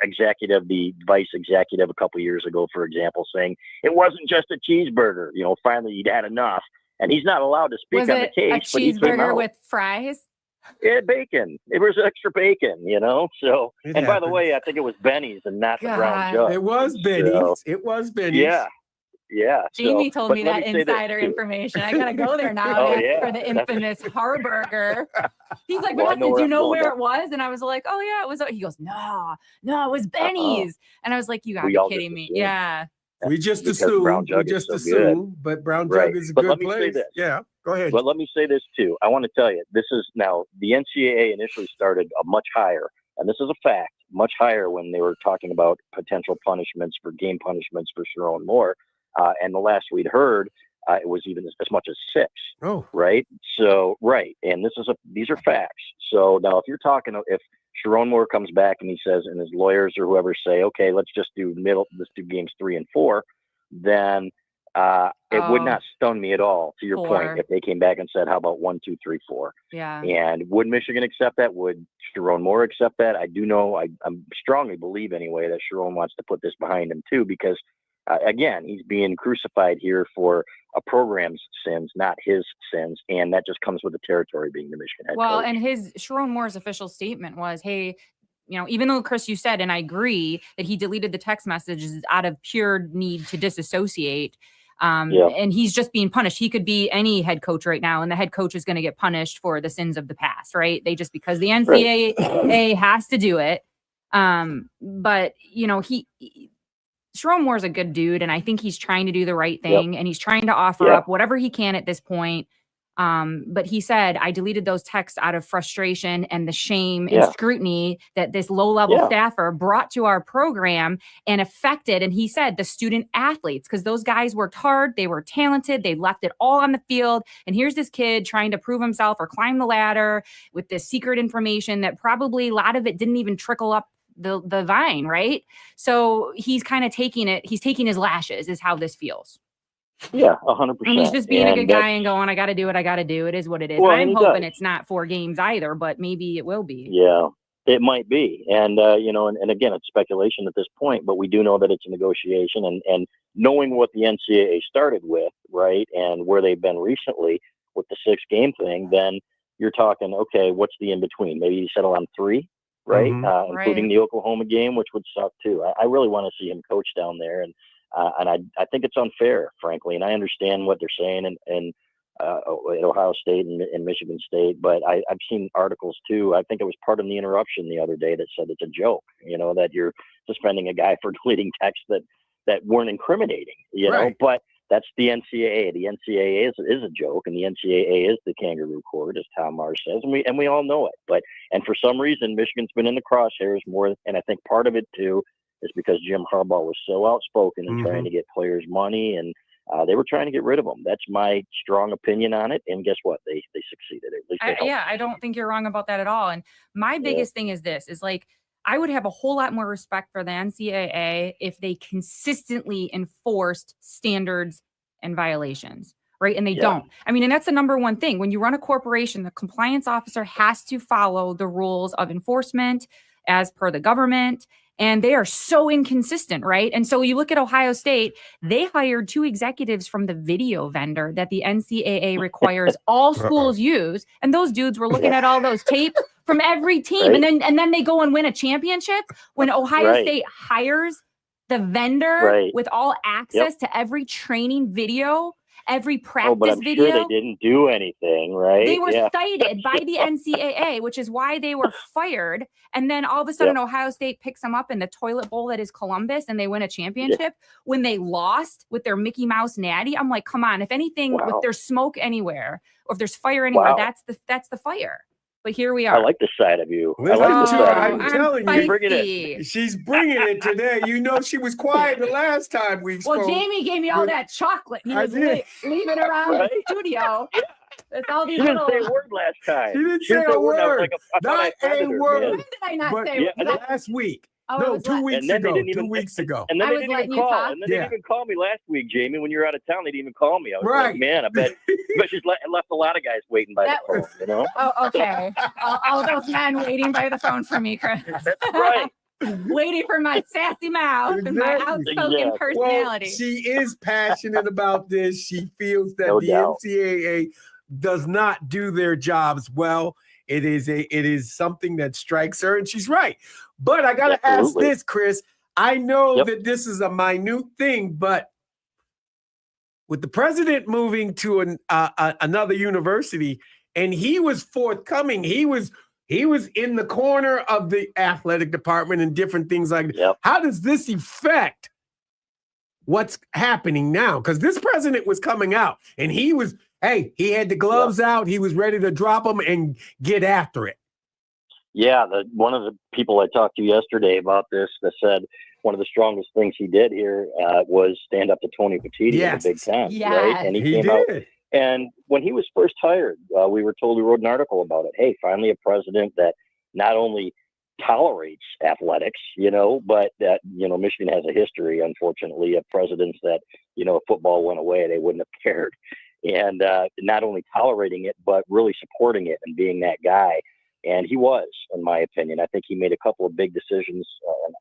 executive, the vice executive a couple of years ago, for example, saying it wasn't just a cheeseburger, finally he'd had enough, and he's not allowed to speak on the case. A cheeseburger with fries? Yeah, bacon. It was extra bacon, So, and by the way, I think it was Benny's and not the Brown Jug. It was Benny's. So, it was Benny's. Yeah. Jamie told me that insider information. I gotta go there now for the infamous Harburger. He's like, did you know where it was? And I was like, oh yeah, it was. He goes, no, it was Benny's. And I was like, you gotta be kidding me. Yeah. We just assume. But Brown Jug is a good place. Yeah, go ahead. But let me say this too. I want to tell you, this is now the NCAA initially started much higher, and this is a fact, much higher when they were talking about potential punishments for game punishments for Sharon Moore. And the last we'd heard, it was even as much as 6. Oh, right. So, right. And these are facts. So now if Sharon Moore comes back and he says, and his lawyers or whoever say, okay, let's do games 3 and 4, then it would not stun me at all, to your point, if they came back and said, how about 1, 2, 3, 4? Yeah. And would Michigan accept that? Would Sharon Moore accept that? I do know, I strongly believe anyway that Sharon wants to put this behind him too, because again, he's being crucified here for a program's sins, not his sins. And that just comes with the territory being the Michigan head coach. And Sharon Moore's official statement was, hey, even though, Chris, you said, and I agree, that he deleted the text messages out of pure need to disassociate. And he's just being punished. He could be any head coach right now, and the head coach is going to get punished for the sins of the past, right? Because the NCAA has to do it. But, Sherrone Moore's a good dude, and I think he's trying to do the right thing, and he's trying to offer up whatever he can at this point. But he said, I deleted those texts out of frustration and the shame and scrutiny that this low-level staffer brought to our program and affected, and he said, the student athletes, because those guys worked hard, they were talented, they left it all on the field, and here's this kid trying to prove himself or climb the ladder with this secret information that probably a lot of it didn't even trickle up the vine, right? So he's kind of taking his lashes is how this feels. Yeah, 100%. And he's just being a good guy and going, I got to do what I got to do. It is what it is. Well, I'm hoping it's not 4 games either, but maybe it will be. Yeah, it might be. And, and again, it's speculation at this point, but we do know that it's a negotiation. And knowing what the NCAA started with, right, and where they've been recently with the 6-game thing, then you're talking, okay, what's the in-between? Maybe you settle on 3, right, including the Oklahoma game, which would suck too. I really want to see him coach down there. And I think it's unfair, frankly, and I understand what they're saying in Ohio State and Michigan State, but I've seen articles too. I think it was part of the interruption the other day that said it's a joke, that you're suspending a guy for deleting texts that weren't incriminating, know, but that's the NCAA. The NCAA is a joke, and the NCAA is the kangaroo court, as Tom Marsh says, and we all know it. And for some reason, Michigan's been in the crosshairs more, and I think part of it too is because Jim Harbaugh was so outspoken and trying to get players money, and they were trying to get rid of him. That's my strong opinion on it. And guess what? They succeeded. At least I don't think you're wrong about that at all. And my biggest thing is this: is like I would have a whole lot more respect for the NCAA if they consistently enforced standards and violations. Right. And they don't. I mean, and that's the number one thing. When you run a corporation, the compliance officer has to follow the rules of enforcement as per the government. And they are so inconsistent, right? And so you look at Ohio State, they hired 2 executives from the video vendor that the NCAA requires all schools use. And those dudes were looking at all those tapes from every team. And then they go and win a championship when Ohio State hires the vendor with all access to every training video, every practice but I'm video. Sure they didn't do anything, right? They were cited by the NCAA, which is why they were fired. And then all of a sudden, Ohio State picks them up in the toilet bowl that is Columbus, and they win a championship. When they lost with their Mickey Mouse natty, I'm like, come on! If anything, if there's smoke anywhere, or if there's fire anywhere, that's the fire. But here we are. I like the side of you. I'm telling you, she's bringing it today. She was quiet the last time we spoke. Well, Jamie gave me all that chocolate. He was leaving around the studio. That's all these she didn't say a word last time. She didn't say a word. Not a word. When did I not say last week? No, 2 weeks ago. 2 weeks ago. And then they didn't even call. And then they didn't even call me last week, Jamie. When you were out of town, they didn't even call me. I was like, man, I bet she's left a lot of guys waiting by the phone. Oh, okay. All those men waiting by the phone for me, Chris. That's right. Waiting for my sassy mouth and my outspoken personality. Well, she is passionate about this. She feels that the NCAA does not do their jobs well. It is something that strikes her, and she's right. But I got to ask this, Chris. I know that this is a minute thing, but with the president moving to another university, and he was forthcoming, he was in the corner of the athletic department and different things like that. How does this affect what's happening now? Because this president was coming out, and he had the gloves out. He was ready to drop them and get after it. Yeah, one of the people I talked to yesterday about this that said one of the strongest things he did here was stand up to Tony Petitti in the Big Ten. Right? And he came out. And when he was first hired, we were told, we wrote an article about it. Hey, finally a president that not only tolerates athletics, but that, Michigan has a history, unfortunately, of presidents that, if football went away, they wouldn't have cared. And not only tolerating it, but really supporting it and being that guy. And he was, in my opinion. I think he made a couple of big decisions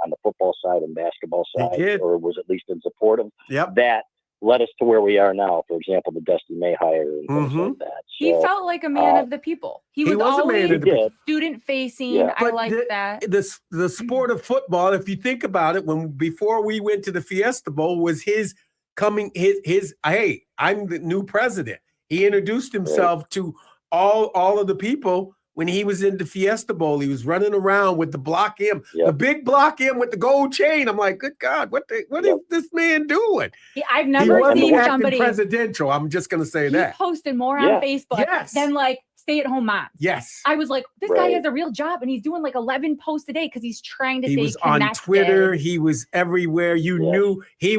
on the football side and basketball side, or was at least in support of that. Led us to where we are now. For example, the Dusty May hire and things like that. So, he felt like a man of the people. He was always student facing. I like that. The sport of football, if you think about it, before we went to the Fiesta Bowl, was his hey, I'm the new president. He introduced himself to all of the people when he was in the Fiesta Bowl. He was running around with the Block M, Yep. the big Block M with the gold chain. I'm like, good God, what is this man doing? I've He never wasn't seen acting somebody. presidential. I'm just going to say He that. posted more Yeah. on Facebook Yes. than like stay-at-home moms. Yes. I was like, this guy Right. has a real job and he's doing like 11 posts a day because he's trying to He stay was connected. on Twitter. He was everywhere. You Yes. knew he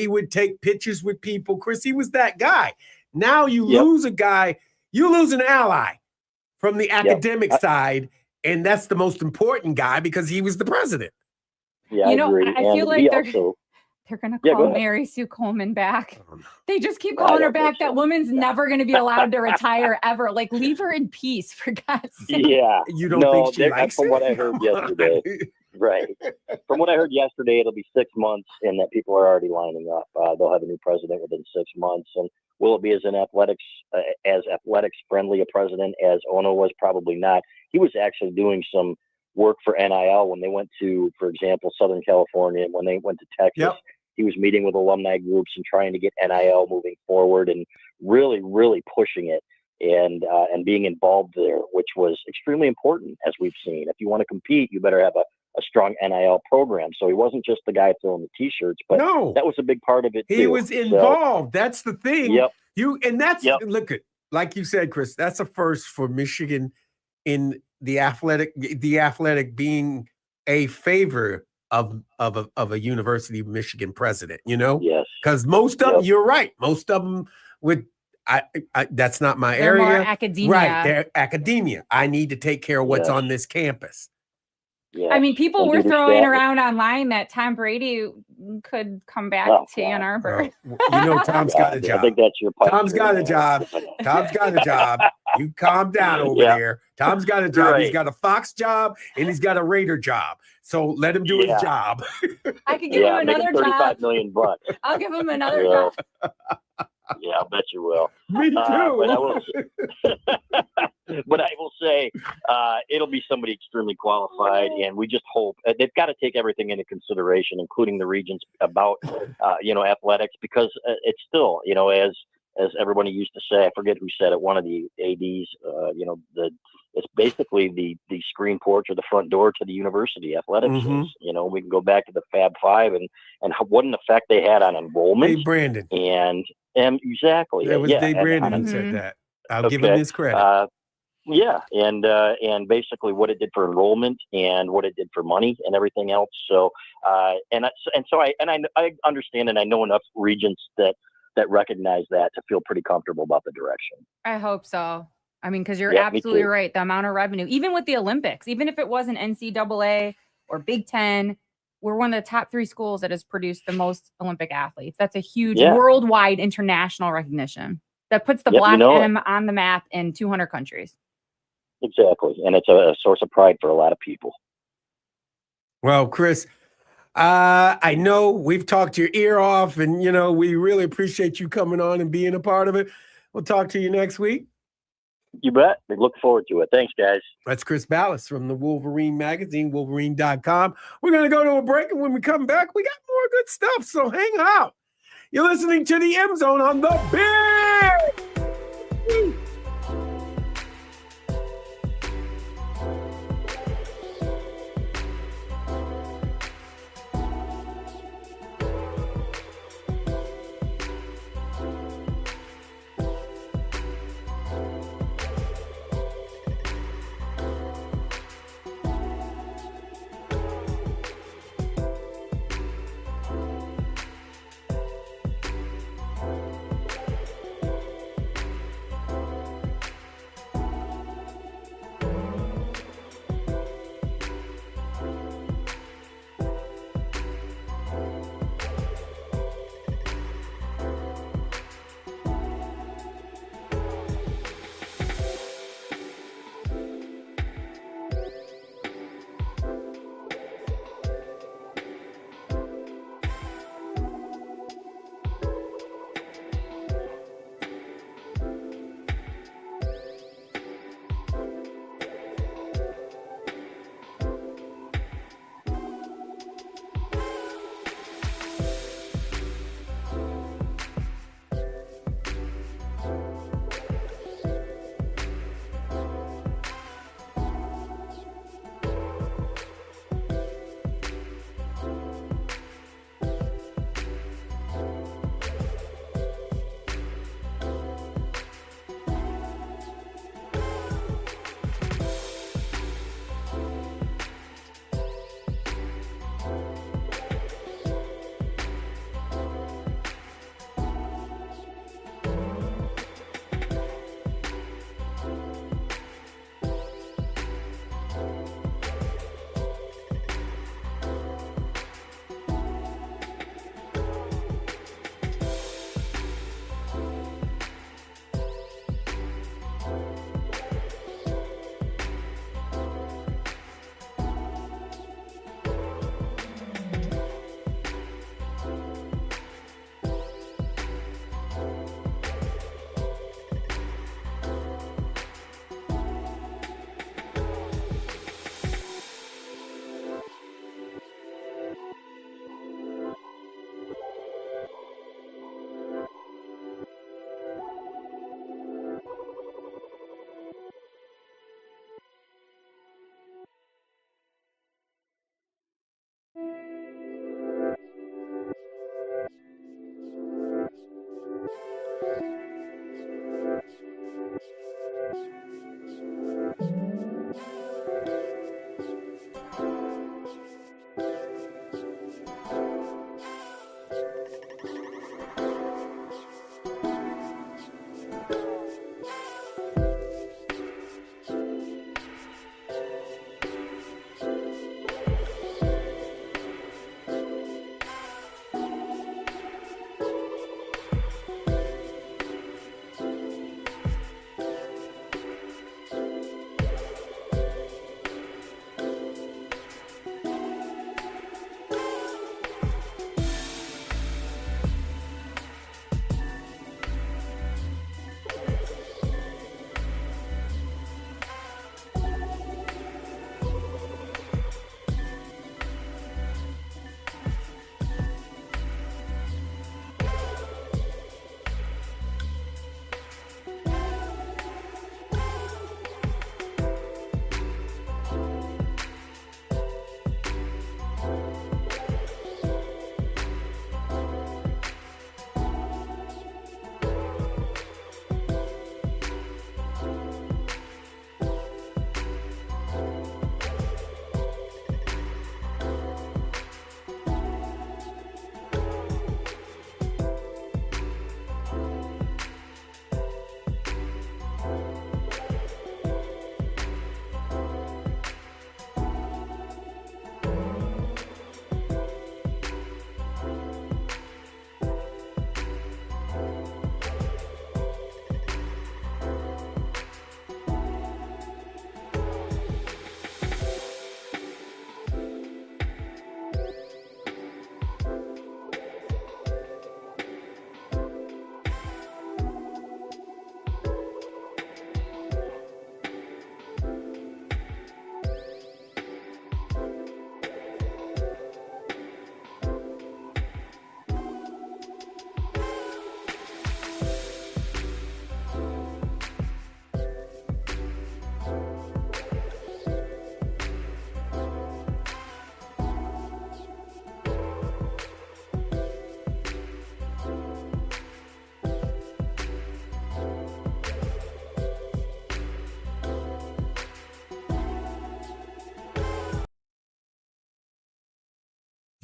would take pictures with people. Chris, he was that guy. Now you Yep. lose a guy, you lose an ally from the academic side, and that's the most important guy because he was the president. Yeah, You know, I agree. I feel like he they're- also, They're gonna Yeah, go call ahead. Mary Sue Coleman back. Oh, no. They just keep I calling her don't think back. That so. woman's never gonna be allowed to retire ever. Like, leave her in peace, for God's sake. yeah, You don't No, think she there- likes from it? what I heard yesterday. right. From what I heard yesterday, it'll be 6 months, and that people are already lining up. They'll have a new president within 6 months, and will it be as athletics friendly a president as Ono was? Probably not. He was actually doing some work for NIL when they went to, for example, Southern California, and when they went to Texas. Yep. He was meeting with alumni groups and trying to get NIL moving forward and really, really pushing it and being involved there, which was extremely important, as we've seen. If you want to compete, you better have a strong NIL program. So he wasn't just the guy filling the T-shirts, but No, that was a big part of it, he too. was So, involved. That's the thing. yep. Look at, like you said, Chris, that's a first for Michigan in the athletic being a favor of a University of Michigan president, Yes. because most of them, Yep. you're right, most of them would, I that's not my They're more area. academia. Right, they're academia. I need to take care of what's Yes. on this campus. Yes. I mean, people And were do the throwing stat- around online that Tom Brady could come back Oh, to Ann God. Arbor. Tom's got a I job. think that's your pipe Tom's got a dream, job. Tom's got a job. You calm down over Yeah. there. Tom's got a job. He's Right. got a Fox job and he's got a Raider job. So let him do Yeah. his job. I could give Yeah, him make another him $35 job. million bucks. I'll give him another Yeah. job. Yeah, I bet you will. Me too. But I will say it'll be somebody extremely qualified, and we just hope they've got to take everything into consideration, including the regions about athletics, because it's still as everybody used to say. I forget who said it. One of the ads. It's basically the screen porch or the front door to the university. Athletics Mhm. is. We can go back to the Fab Five and what an effect they had on enrollment. Dave Brandon. And exactly. That was yeah, Dave and- Brandon who Mhm. said that. I'll give him Okay. his credit. Yeah, and basically what it did for enrollment and what it did for money and everything else. So I understand, and I know enough regions that recognize that to feel pretty comfortable about the direction. I hope so. I mean, because you're Yeah, me absolutely too. right. The amount of revenue, even with the Olympics, even if it wasn't NCAA or Big Ten, we're one of the top 3 schools that has produced the most Olympic athletes. That's a huge Yeah. worldwide international recognition that puts the Yep, Block it. M on the map in 200 countries. Exactly, and it's a source of pride for a lot of people. Well, Chris, I know we've talked your ear off, and we really appreciate you coming on and being a part of it. We'll talk to you next week. You bet. We look forward to it. Thanks, guys. That's Chris Ballas from the Wolverine magazine, Wolverine.com. We're going to go to a break, and when we come back, we got more good stuff, so hang out. You're listening to the M Zone on the Big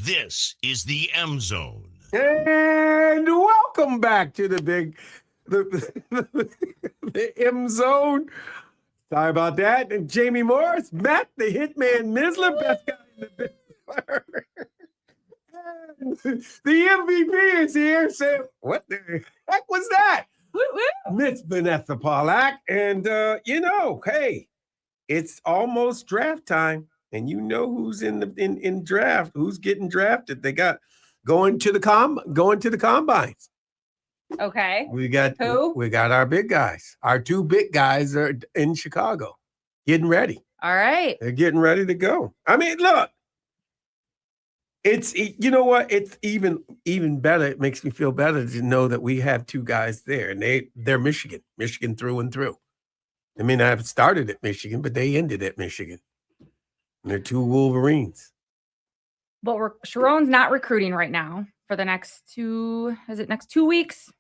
This is the M Zone. And welcome back to the M Zone. Sorry about that. And Jamie Morris, Matt the Hitman Misler, best guy in the business. The MVP is here. Say, what the heck was that? Miss Vanessa Pollack. And, hey, it's almost draft time. And you know who's in draft, who's getting drafted. They got going to the combines. Okay. We got Who? We got our big guys. Our two big guys are in Chicago, getting ready. All right. They're getting ready to go. I mean, look, you know what? It's even better. It makes me feel better to know that we have two guys there, and they're Michigan through and through. I mean, I've started at Michigan, but they ended at Michigan. And they're two Wolverines. But Sharon's not recruiting right now for the next 2 weeks?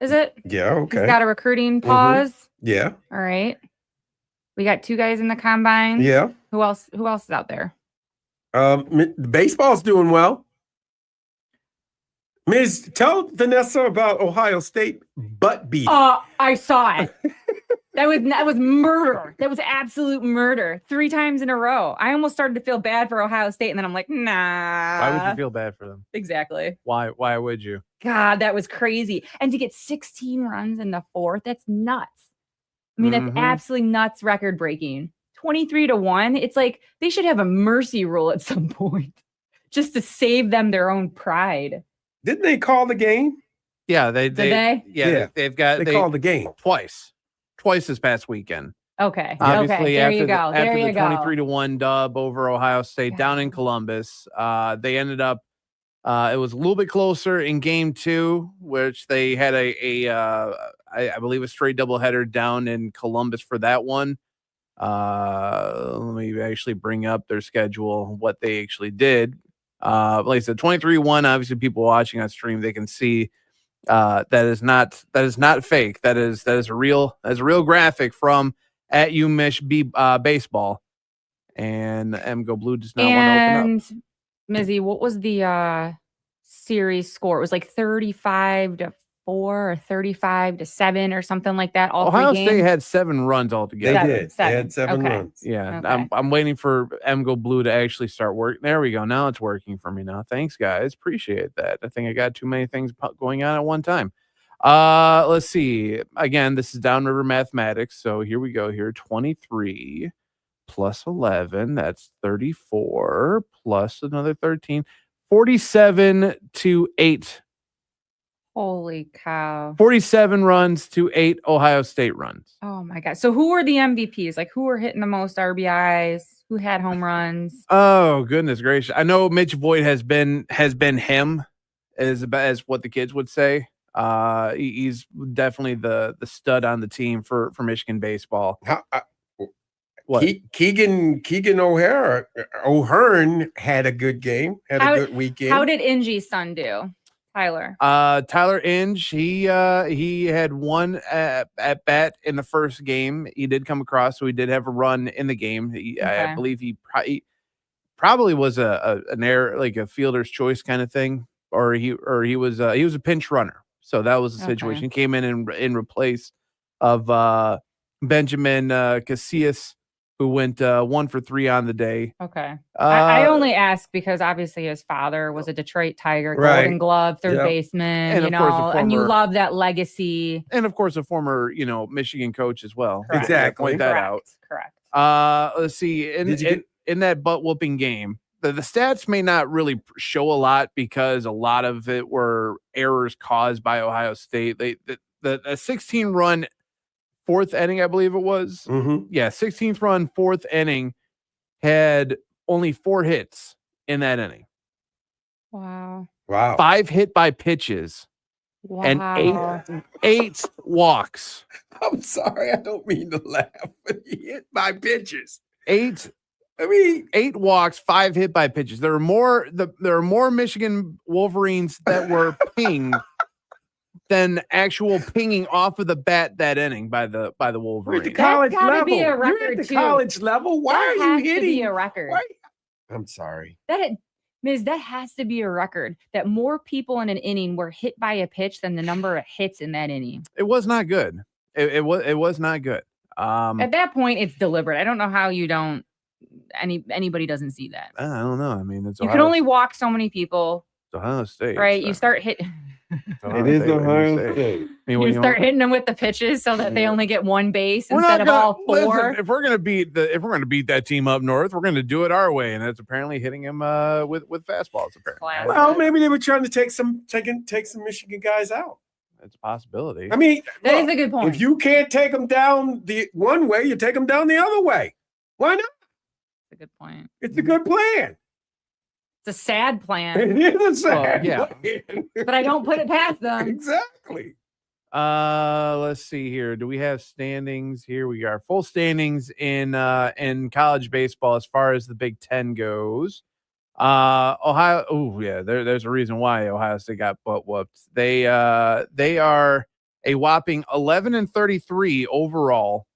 Is it? Yeah, okay. He's got a recruiting pause. Yeah. All right. We got 2 guys in the combine. Yeah. Who else is out there? Baseball's doing well. Ms. Tell Vanessa about Ohio State butt beat. I saw it. That was murder. That was absolute murder. 3 times in a row. I almost started to feel bad for Ohio State, and then I'm like, nah. Why would you feel bad for them? Exactly. Why would you? God, that was crazy. And to get 16 runs in the 4th, that's nuts. I mean, that's absolutely nuts, record breaking. 23-1. It's like they should have a mercy rule at some point just to save them their own pride. Didn't they call the game? Yeah, they Did they? Yeah, they've got they called the game twice this past weekend. Okay. Obviously, There after you go. the There you go. 23-1 dub over Ohio State down in Columbus, they ended up. It was a little bit closer in game 2, which they had I believe a straight doubleheader down in Columbus for that one. Let me actually bring up their schedule, what they actually did. Like I said, 23-1. Obviously, people watching on stream, they can see that is not fake. That is a real graphic from at UMich baseball. And MGO Blue does not want to open up. Mizzy, what was the series score? It was like 35-4 or 35-7 or something like that. Ohio State had 7 runs altogether. They did. They had 7 runs. Yeah, Okay. I'm waiting for MGO Blue to actually start working. There we go. Now it's working for me now. Thanks, guys. Appreciate that. I think I got too many things going on at one time. Let's see. Again, this is downriver mathematics. So here we go. Here, 23 plus 11. That's 34 plus another 13. 47-8. Holy cow. 47 runs to 8 Ohio State runs. Oh my God. So who were the MVPs? Like who were hitting the most RBIs? Who had home runs? Oh, goodness gracious. I know Mitch Voigt has been him, as what the kids would say. He's definitely the stud on the team for Michigan baseball. What? Keegan O'Hearn had a good game, a good weekend. How did Inge's son do? Tyler. Tyler Inge, he had one at bat in the first game. He did come across, so he did have a run in the game. I believe he probably was an error, like a fielder's choice kind of thing, or he was a pinch runner. So that was the situation. He came in replace of Benjamin Casillas, who went 1 for 3 on the day. Okay. I only ask because obviously his father was a Detroit Tiger, Golden Glove, third baseman, and and you love that legacy. And of course, a former, Michigan coach as well. Correct. Exactly. Point that out. Correct. Let's see. In that butt whooping game, the stats may not really show a lot because a lot of it were errors caused by Ohio State. The 16-run 4th inning, I believe it was. Mm-hmm. Yeah, 16th run, 4th inning, had only 4 hits in that inning. Wow. 5 hit by pitches. Wow. And 8 walks. I'm sorry, I don't mean to laugh, but he hit by pitches. 8 walks, 5 hit by pitches. There are more Michigan Wolverines that were pinged than actual pinging off of the bat that inning by the Wolverines. You're at the college That's gotta level. be a You're record, at the too. college level. Why That are you has to hitting? be a record. Why? I'm sorry. Miz, that has to be a record that more people in an inning were hit by a pitch than the number of hits in that inning. It was not good. It was not good. At that point, it's deliberate. I don't know how you don't. Anybody doesn't see that. I don't know. I mean, You can only walk so many people. It's Ohio State, right? so. You start hitting. It is Ohio State. You start hitting them with the pitches so that they only get one base instead of all four. Listen, if we're gonna beat that team up north, we're gonna do it our way, and that's apparently hitting him with fastballs. Apparently, well, maybe they were trying to take some Michigan guys out. It's a possibility. I mean, that is a good point. If you can't take them down the one way, you take them down the other way. Why not? That's a good point. It's a good plan. It's a sad plan. It is a sad plan. But I don't put it past them. Exactly. Let's see here. Do we have standings? Here we are. Full standings in college baseball as far as the Big Ten goes. Ohio. Oh yeah, there's a reason why Ohio State got butt whooped. They are a whopping 11-33 overall,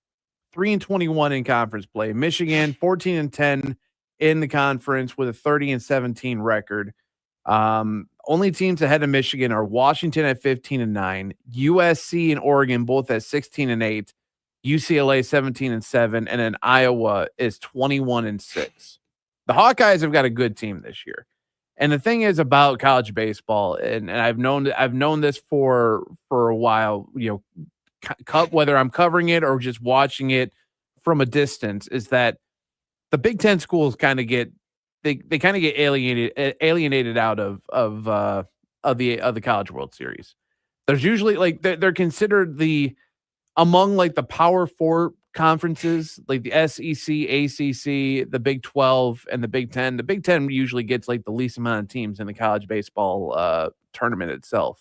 3-21 in conference play. Michigan 14-10 in the conference with a 30-17 record. Only teams ahead of Michigan are Washington at 15-9, USC and Oregon both at 16-8, UCLA 17-7, and then Iowa is 21-6. The Hawkeyes have got a good team this year. And the thing is about college baseball, and I've known this for a while, whether I'm covering it or just watching it from a distance, is that the Big Ten schools kind of get alienated out of the College World Series. There's usually they're considered among the Power Four conferences, like the SEC, ACC, the Big 12, and the Big 10. The Big 10 usually gets the least amount of teams in the college baseball tournament itself.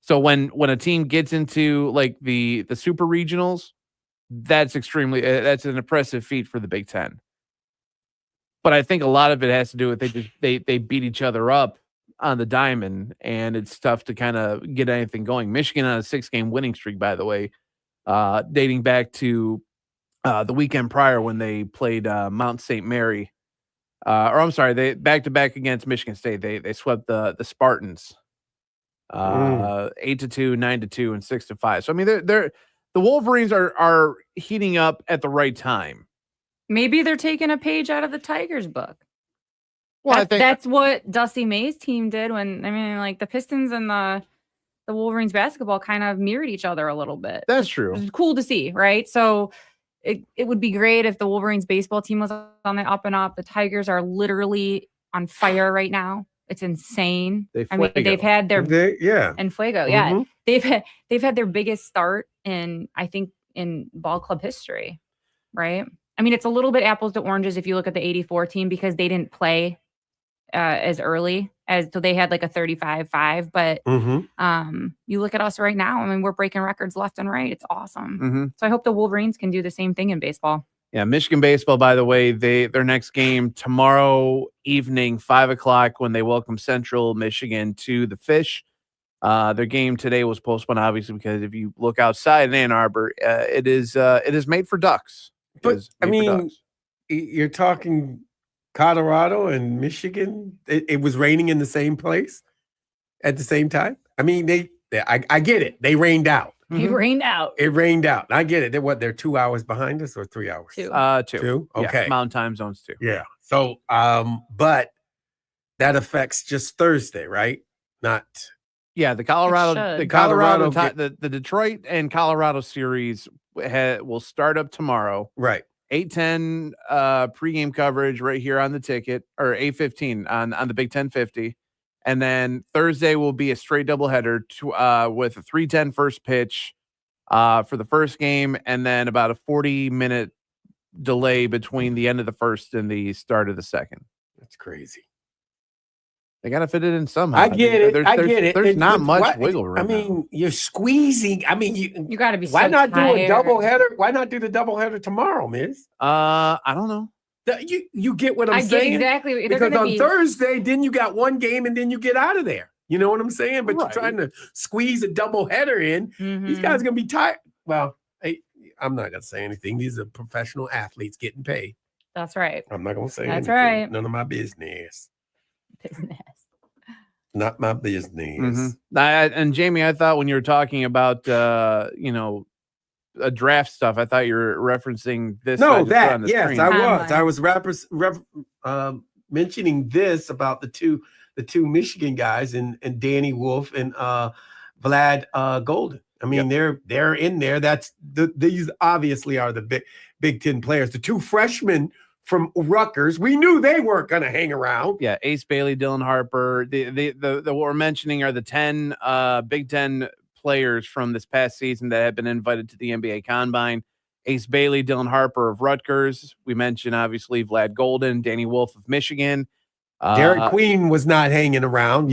So when a team gets into the super regionals, that's an impressive feat for the Big 10. But I think a lot of it has to do with they beat each other up on the diamond, and it's tough to kind of get anything going. Michigan on a 6-game winning streak, by the way, dating back to the weekend prior when they played Mount St. Mary. They back-to-back against Michigan State. They swept the Spartans 8-2, 9-2, and 6-5. So I mean, the Wolverines are heating up at the right time. Maybe they're taking a page out of the Tigers book. Well, I think that's what Dusty May's team did the Pistons and the Wolverines basketball kind of mirrored each other a little bit. That's true. It's cool to see, right? So it would be great if the Wolverines baseball team was on the up and up. The Tigers are literally on fire right now. It's insane. They've had their and Fuego. Yeah. They've had their biggest start in ball club history, right? I mean, it's a little bit apples to oranges if you look at the 84 team because they didn't play as early so they had a 35-5. But you look at us right now. I mean, we're breaking records left and right. It's awesome. Mm-hmm. So I hope the Wolverines can do the same thing in baseball. Yeah, Michigan baseball, by the way, their next game tomorrow evening, 5:00, when they welcome Central Michigan to the Fish. Their game today was postponed, obviously, because if you look outside in Ann Arbor, it is made for ducks. But I mean, you're talking Colorado and Michigan. It was raining in the same place at the same time. I mean, I get it. They rained out. It rained out. It rained out. I get it. They're 2 hours behind us or 3 hours? 2. 2. Okay. Yeah, Mountain Time Zones 2. Yeah. So, but that affects just Thursday, right? Not. Yeah, the Detroit and Colorado series will start up tomorrow. Right. 8:10 pregame coverage right here on the ticket, or 8:15 on the Big Ten 50. And then Thursday will be a straight doubleheader with a 3:10 first pitch for the first game, and then about a 40-minute delay between the end of the first and the start of the second. That's crazy. They got to fit it in somehow. I get it. There's not much wiggle room. I mean, you're squeezing. I mean, you got to be. Why not tired. do a doubleheader? Why not do the doubleheader tomorrow, Miz? I don't know. You get what I'm saying? I get exactly. Because on Thursday, then you got one game, and then you get out of there. You know what I'm saying? But You're trying to squeeze a doubleheader in. Mm-hmm. These guys are gonna be tired. Well, I'm not gonna say anything. These are professional athletes getting paid. That's right. I'm not gonna say That's anything. right. None of my business. business. Not my business. And Jamie, I thought when you were talking about draft stuff, I thought you were referencing this. No, I just put on the yes, screen. I was mentioning this about the two Michigan guys and Danny Wolf and Vlad Golden. I mean, they're in there. These obviously are the Big Ten players. The two freshmen from Rutgers, we knew they weren't going to hang around. Yeah, Ace Bailey, Dylan Harper. The what we're mentioning are the 10 Big Ten players from this past season that have been invited to the NBA Combine. Ace Bailey, Dylan Harper of Rutgers. We mentioned obviously Vlad Golden, Danny Wolf of Michigan. Derek Queen was not hanging around.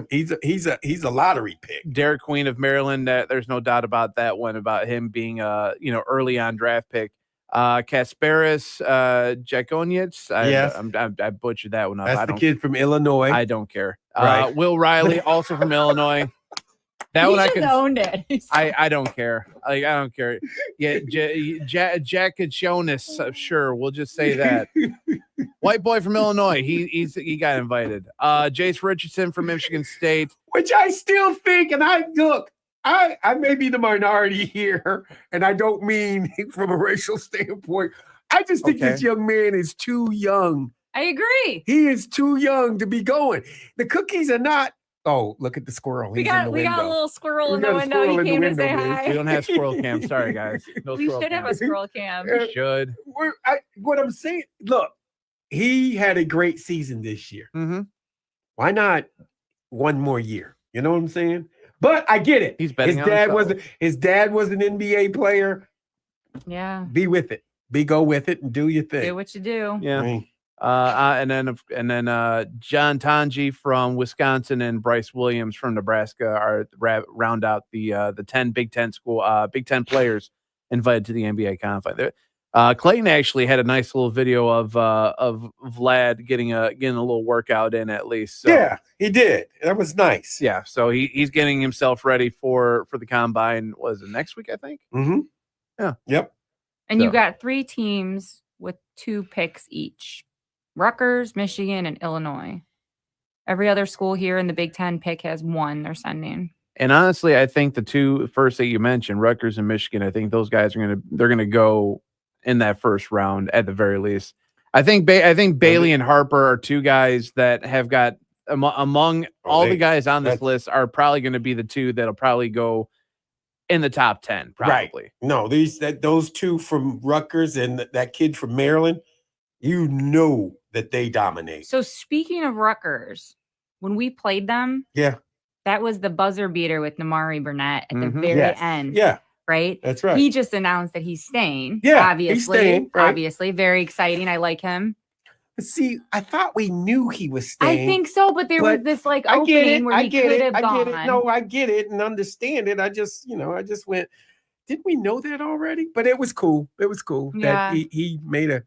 He's a lottery pick. Derek Queen of Maryland. There's no doubt about that one, about him being early on draft pick. Kasparis Jakoniec. I butchered that one up. That's the kid from Illinois. I don't care. Right. Will Riley, also from Illinois. That one I can owned it. I don't care. I don't care. Yeah, Jack Jonas. Sure, we'll just say that. White boy from Illinois. He got invited. Jace Richardson from Michigan State. Which I still think, and I may be the minority here, and I don't mean from a racial standpoint. I just think this young man is too young. I agree. He is too young to be going. The cookies are not. Oh, look at the squirrel. We got a little squirrel in the window. He came to say hi. We don't have squirrel cam. Sorry, guys. No we squirrel should cam. have a squirrel cam. We should. What I'm saying, look, he had a great season this year. Mm-hmm. Why not one more year? You know what I'm saying? But I get it. He's betting his dad was an NBA player. Yeah. Be with it. Go with it and do your thing. Do what you do. Yeah. I mean, and then John Tanji from Wisconsin and Bryce Williams from Nebraska are round out the 10 Big Ten players invited to the NBA Combine. Clayton actually had a nice little video of Vlad getting a little workout in at least. So, yeah, he did. That was nice. Yeah, so he's getting himself ready for the Combine. Was it next week? I think. Mm-hmm. Yeah. Yep. And you got 3 teams with 2 picks each. Rutgers, Michigan, and Illinois. Every other school here in the Big Ten pick has 1 they're sending. And honestly, I think the 2 first that you mentioned, Rutgers and Michigan, I think those guys are gonna go in that first round at the very least. I think Bailey and Harper are 2 guys that have got among all the guys on this list are probably going to be the 2 that'll probably go in the top 10. Probably. Right. No, those 2 from Rutgers and that kid from Maryland, you know that they dominate. So speaking of Rutgers, when we played them, that was the buzzer beater with Namari Burnett at the very end. Yeah. Right? That's right. He just announced that he's staying. Yeah, obviously. he's staying, right? Obviously. Very exciting. I like him. See, I thought we knew he was staying. I think so, but there was this opening where he could have gone. I get it. No, I get it and understand it. I just went, did we know that already? But it was cool. It was cool that he made a.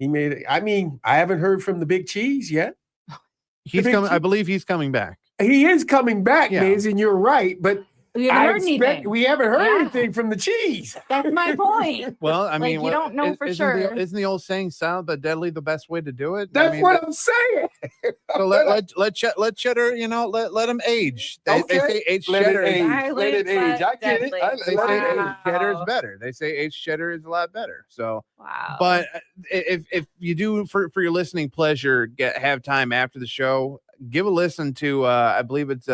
I mean, I haven't heard from the Big Cheese yet. He's coming. I believe he's coming back. He is coming back, Miz, and you're right. But we haven't heard anything. We haven't heard anything from the Cheese. That's my point. Well, I mean, you don't know for sure. Isn't the old saying "sound but deadly" the best way to do it? That's what I'm saying. So let Cheddar, let him age. They say age Cheddar. Let it age. I get it. They say age Cheddar is better. They say age Cheddar is a lot better. So, but if you do for your listening pleasure, have time after the show, give a listen to I believe it's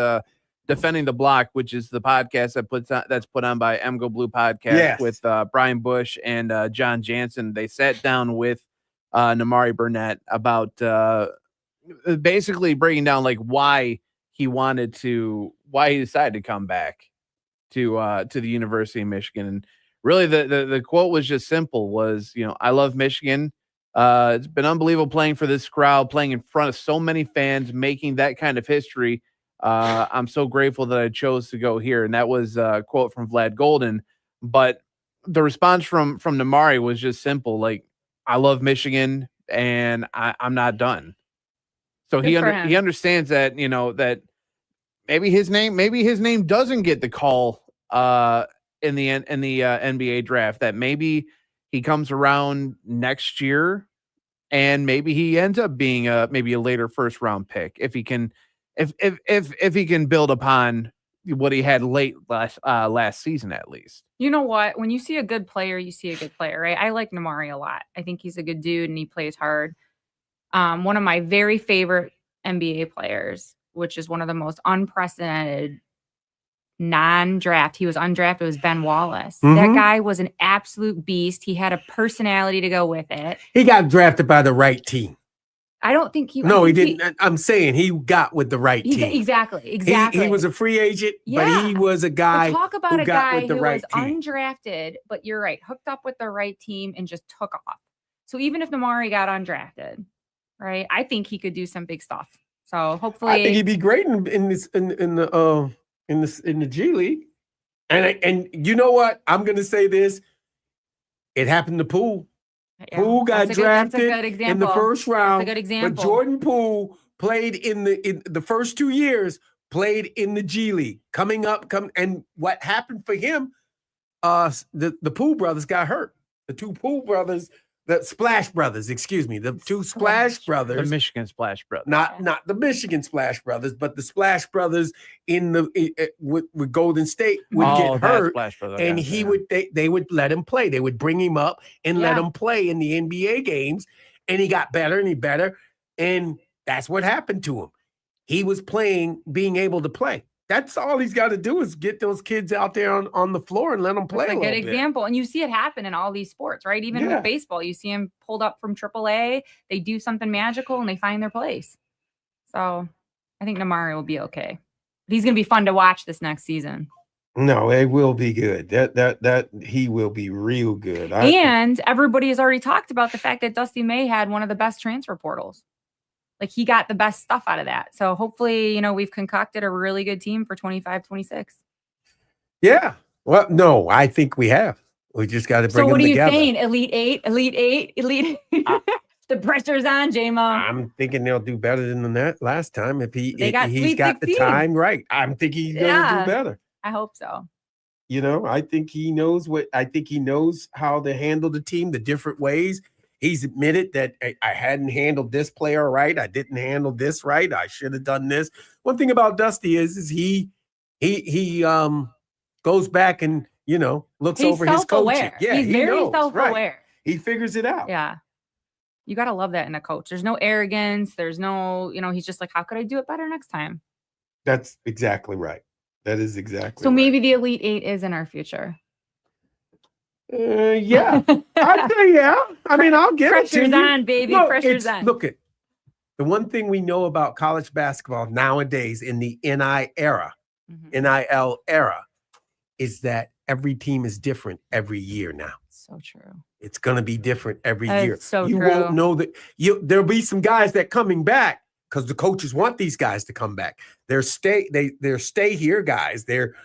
Defending the Block, which is the podcast that's put on by MGO Blue Podcast with Brian Bush and John Jansen. They sat down with Namari Burnett about basically breaking down why he decided to come back to the University of Michigan. And really the quote was just simple, was, I love Michigan. It's been unbelievable playing for this crowd, playing in front of so many fans, making that kind of history. I'm so grateful that I chose to go here. And that was a quote from Vlad Golden. But the response from Namari was just simple. I love Michigan and I'm not done. So he understands that, that maybe his name doesn't get the call in the NBA draft, that maybe he comes around next year and maybe he ends up being maybe a later first round pick if he can build upon what he had late last season at least. You know what? When you see a good player, you see a good player, right? I like Namari a lot. I think he's a good dude and he plays hard. One of my very favorite NBA players, which is one of the most unprecedented non-draft. He was undrafted. It was Ben Wallace. That guy was an absolute beast. He had a personality to go with it. He got drafted by the right team. I don't think he. No, he didn't. I'm saying he got with the right team. Exactly. He was a free agent, but he was a guy. Talk about a guy who was team. Undrafted, but you're right, hooked up with the right team and just took off. So even if Namari got undrafted, right, I think he could do some big stuff. So hopefully, I think he'd be great in the G League. And you know what? I'm going to say this. It happened to Poole. Yeah, Poole got drafted in the first round. That's a good example. But Jordan Poole played in the first 2 years, played in the G League. And what happened for him, the Poole brothers got hurt. The two Poole brothers, the Splash Brothers, excuse me, the two Splash Brothers. The Michigan Splash Brothers. Not the Michigan Splash Brothers, but the Splash Brothers with Golden State would get hurt. And they would let him play. They would bring him up and let him play in the NBA games. And he got better and better. And that's what happened to him. He was playing, being able to play. That's all he's got to do is get those kids out there on the floor and let them play. That's a good example. And you see it happen in all these sports, right? Even with baseball, you see them pulled up from AAA. They do something magical and they find their place. So I think Namari will be okay. He's going to be fun to watch this next season. No, it will be good. That he will be real good. And everybody has already talked about the fact that Dusty May had one of the best transfer portals. Like he got the best stuff out of that. So hopefully, we've concocted a really good team for 25-26. Yeah. Well, no, I think we have. We just got to bring them together. So what are you saying? Elite Eight? The pressure's on, J-Mo. I'm thinking they'll do better than that last time if he's got the time right. I'm thinking he's going to do better. I hope so. I think he knows how to handle the team the different ways. He's admitted that I hadn't handled this player right. I didn't handle this right. I should have done this. One thing about Dusty is he goes back and looks over his coaching. Yeah, he's very self-aware. Right. He figures it out. Yeah, you got to love that in a coach. There's no arrogance. There's no he's just like, how could I do it better next time? That's exactly right. That is exactly. So maybe the Elite Eight is in our future. Yeah, I'd say yeah. I mean, I'll get pressure's it to you. on, baby. Pressure's on. Look at the one thing we know about college basketball nowadays in the NIL era, is that every team is different every year now. So true. It's going to be different every year. So you true. Won't know that there'll be some guys that coming back because the coaches want these guys to come back. They're stay here guys. They're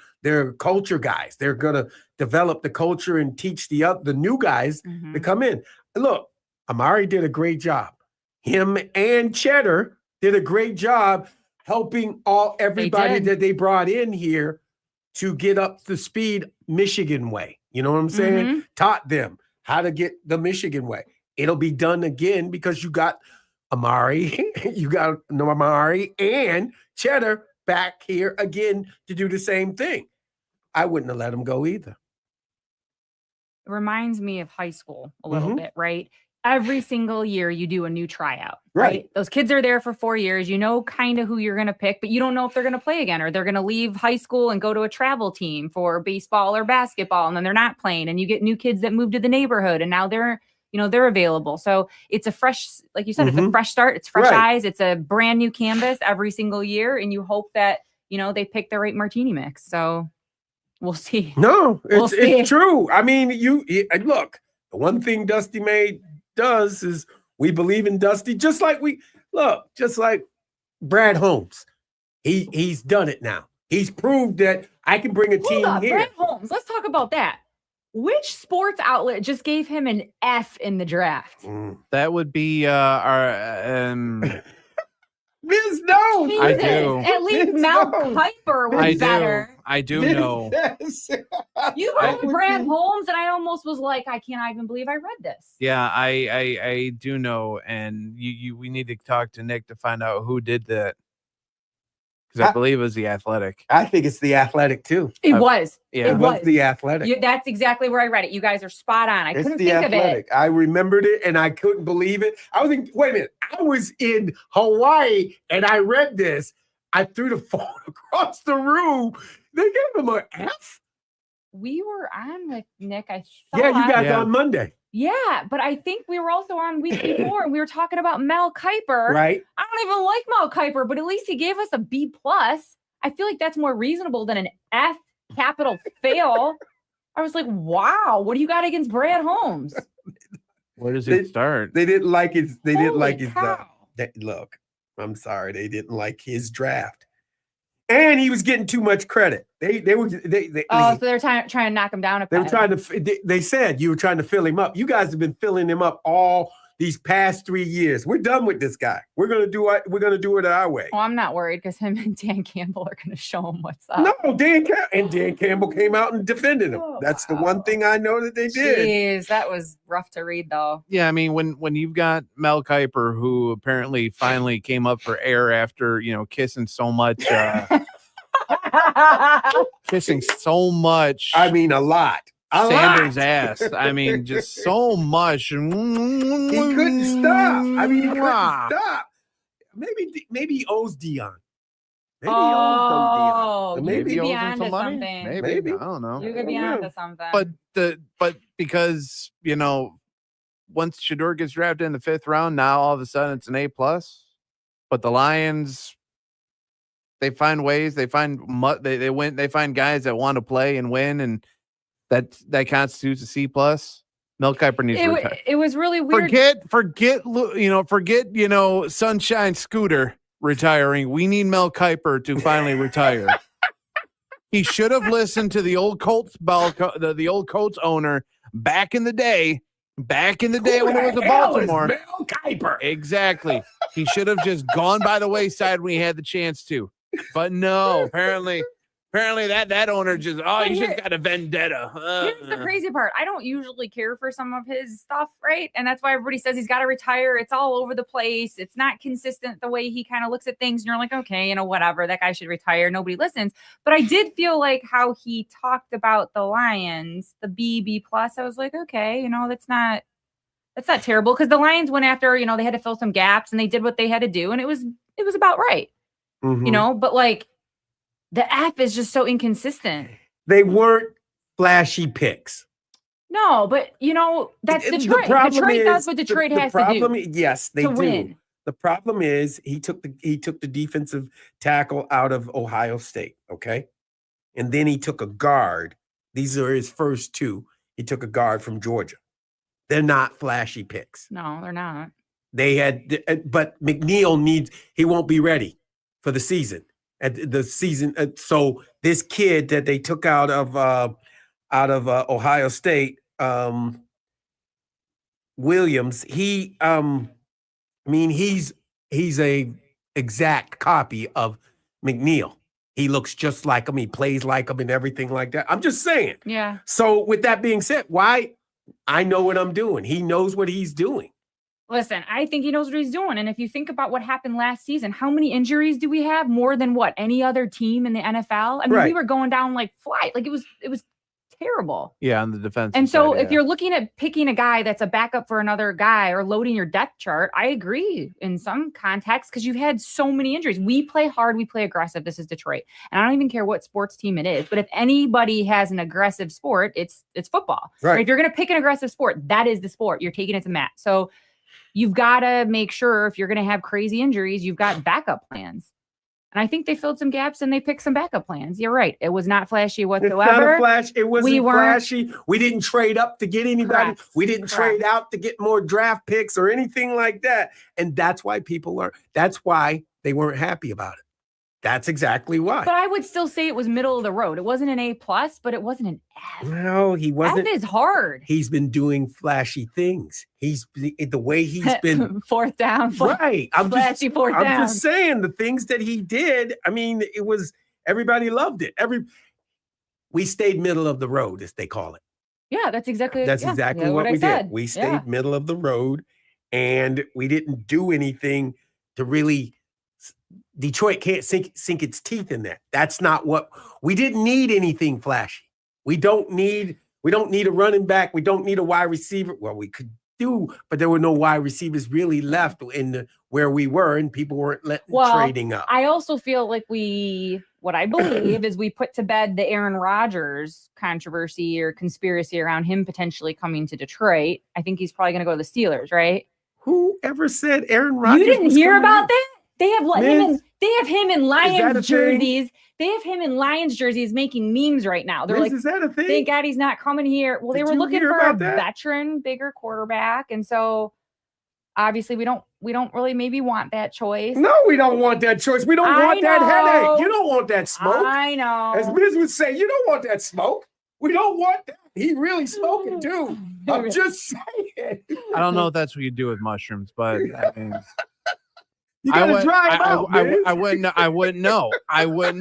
culture guys. They're going to develop the culture and teach the new guys to come in. Look, Amari did a great job. Him and Cheddar did a great job helping everybody that they brought in here to get up to speed Michigan way. You know what I'm saying? Taught them how to get the Michigan way. It'll be done again because you got Amari, and Cheddar back here again to do the same thing. I wouldn't have let him go either. It reminds me of high school a little bit, right? Every single year you do a new tryout, right? Those kids are there for 4 years. You know kind of who you're going to pick, but you don't know if they're going to play again or they're going to leave high school and go to a travel team for baseball or basketball, and then they're not playing. And you get new kids that move to the neighborhood, and now they're available. So it's a fresh, like you said, it's a fresh start. It's fresh eyes. It's a brand new canvas every single year, and you hope that they pick the right martini mix. So we'll see. No, it's true. I mean, look. The one thing Dusty May does is we believe in Dusty, just like Brad Holmes. He's done it now. He's proved that I can bring a team here. Brad Holmes. Let's talk about that. Which sports outlet just gave him an F in the draft? That would be our Biz knows. I Jesus, do. At least Vince Mel knows. Kiper was I do. better. I do know. Yes. You brought Brad Holmes, and I almost was like, I can't even believe I read this. Yeah, I do know, and we need to talk to Nick to find out who did that. Because I believe it was the Athletic. I think it's the Athletic too. It I've- was. Yeah. It It was was. the Athletic. That's exactly where I read it. You guys are spot on. I It's couldn't the think of it. Athletic. I remembered it and I couldn't believe it. I was in, wait a minute. I was in Hawaii and I read this. I threw the phone across the room. They gave him an F. We were on with Nick. I Yeah, you thought. guys Yeah. on Monday, Yeah, but I think we were also on week before, and we were talking about Mel Kiper. right? I don't even like Mel Kiper, but at least he gave us a B plus. I feel like that's more reasonable than an F capital fail. I was like, wow, what do you got against Brad Holmes? Where does They- it start? They didn't like his. They didn't Holy like his. cow. Look, I'm sorry, they didn't like his draft, and he was getting too much credit. They Oh, so they're trying to knock him down a They were peg. trying to. They said you were trying to fill him up. You guys have been filling him up all these past 3 years. We're done with this guy. We're gonna do it. We're gonna do it our way. Oh, I'm not worried because him and Dan Campbell are going to show him what's up. No, Dan Campbell came out and defended him. Oh, That's the one thing I know that they did. Jeez, that was rough to read, though. Yeah, I mean, when you've got Mel Kiper, who apparently finally came up for air after kissing so much, kissing so much. I mean, a lot. Sanders' ass. I mean, just so much. He couldn't stop. I mean, he couldn't stop. Maybe he owes Dion. Maybe he owes Oh, Dion. you Maybe could he be owes him onto some money. something. Maybe. Maybe. I don't know. You could be Yeah. onto something. But because once Shador gets drafted in the 5th round, now all of a sudden it's an A plus. But the Lions, they find ways. They find they win. They find guys that want to play and win, and that constitutes a C plus. Mel Kiper needs to retire. it was really weird. Forget Sunshine Scooter retiring. We need Mel Kiper to finally retire. He should have listened to the old Colts the old Colts owner back in the day when it was a Baltimore. Mel Kiper. Exactly. He should have just gone by the wayside when he had the chance to. But no, apparently that owner just he's just got a vendetta. Here's the crazy part. I don't usually care for some of his stuff, right? And that's why everybody says he's got to retire. It's all over the place. It's not consistent the way he kind of looks at things. And you're like, okay, whatever. That guy should retire. Nobody listens. But I did feel like how he talked about the Lions, the B plus. I was like, okay, that's not terrible because the Lions went after, they had to fill some gaps and they did what they had to do. And it was about right, Mhm. but like the F is just so inconsistent. They weren't flashy picks. No, but that's The Detroit. problem Detroit does is- what Detroit the has problem to do. Yes, they to do. win. The problem is he took the defensive tackle out of Ohio State, okay? And then he took a guard. These are his first two. He took a guard from Georgia. They're not flashy picks. No, they're not. They had, but McNeil he won't be ready for the season. So this kid that they took out of Ohio State, Williams, he's a exact copy of McNeil. He looks just like him. He plays like him and everything like that. I'm just saying. Yeah. So with that being said, why? I know what I'm doing. He knows what he's doing. Listen, I think he knows what he's doing. And if you think about what happened last season, how many injuries do we have? More than what? Any other team in the NFL? I mean, we Right. were going down like fly. Like it was terrible. Yeah, on the defense. And so if you're looking at picking a guy that's a backup for another guy or loading your depth chart, I agree in some context because you've had so many injuries. We play hard, we play aggressive. This is Detroit. And I don't even care what sports team it is, but if anybody has an aggressive sport, it's football. Right. If you're going to pick an aggressive sport, that is the sport. You're taking it to mat. So you've got to make sure if you're going to have crazy injuries, you've got backup plans. And I think they filled some gaps and they picked some backup plans. You're right. It was not flashy It's whatsoever. not a flash. It wasn't We weren't- flashy. We didn't trade up to get anybody. Correct. We didn't trade out to get more draft picks or anything like that. And that's why that's why they weren't happy about it. That's exactly why. But I would still say it was middle of the road. It wasn't an A+, but it wasn't an F. No, he wasn't. F is hard. He's been doing flashy things. The way he's been Fourth down. right. Flashy fourth down. I'm just saying the things that he did. I mean, it was everybody loved it. We stayed middle of the road, as they call it. Yeah, that's exactly what we said. did. We stayed middle of the road, and we didn't do anything to really. Detroit can't sink its teeth in that. That's not what we didn't need anything flashy. We don't need a running back. We don't need a wide receiver. Well, we could do, but there were no wide receivers really left in where we were, and people weren't trading up. I also feel like what I believe is we put to bed the Aaron Rodgers controversy or conspiracy around him potentially coming to Detroit. I think he's probably going to go to the Steelers, right? Who ever said Aaron Rodgers? You didn't hear about that? They have him in Lions jerseys. They have him in Lions jerseys making memes right now. They're like, is that a thing? Thank God he's not coming here. Well, they were looking for a veteran, bigger quarterback, and so obviously we don't really maybe want that choice. No, we don't want that choice. We don't want that headache. You don't want that smoke. I know. As Miz would say, you don't want that smoke. We don't want that. He really smoking too. I'm just saying. I don't know if that's what you do with mushrooms, but I mean. You gotta try it out. I wouldn't know. I wouldn't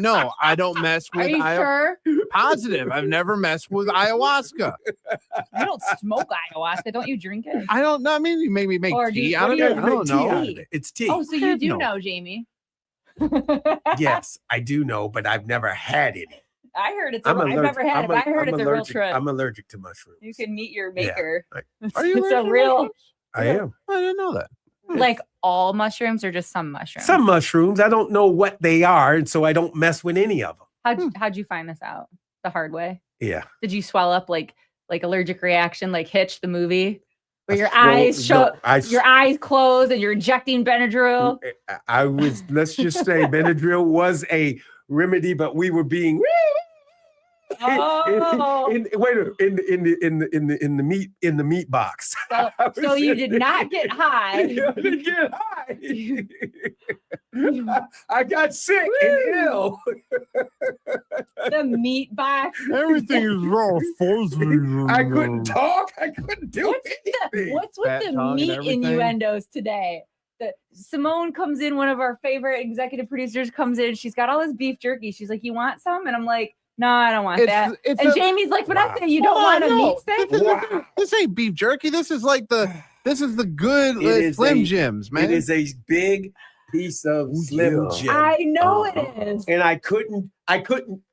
know. I don't mess with. Are you sure? Positive. I've never messed with ayahuasca. You don't smoke ayahuasca, don't you drink it? I don't know. I mean, you maybe make tea out of it. I don't know. It's tea. Oh, so you do know, Jamie? Yes, I do know, but I've never had any. I heard it's. I've never had it. But I heard it's a real trip. I'm allergic to mushrooms. You can meet your maker. Yeah. Are you it's a real? I am. I didn't know that. Like all mushrooms or just some mushrooms? Some mushrooms. I don't know what they are, and so I don't mess with any of them. How'd you find this out? The hard way? Yeah. Did you swell up like allergic reaction, like Hitch the movie, where your eyes your eyes close and you're injecting Benadryl? I was. Let's just say Benadryl was a remedy, but we were being. In the meat box. So you did not get high. I didn't get high. I got sick and ill. The meat box. Everything is raw. I couldn't talk. I couldn't do anything. What's with the meat innuendos today? Simone comes in, one of our favorite executive producers comes in. She's got all this beef jerky. She's like, "You want some?" And I'm like, "No, I don't want that." And Jamie's like, "But I said you don't want a meat stick." This ain't beef jerky. This is the good Slim Jims, man. It is a big piece of Slim Jim. I know it is. And I couldn't.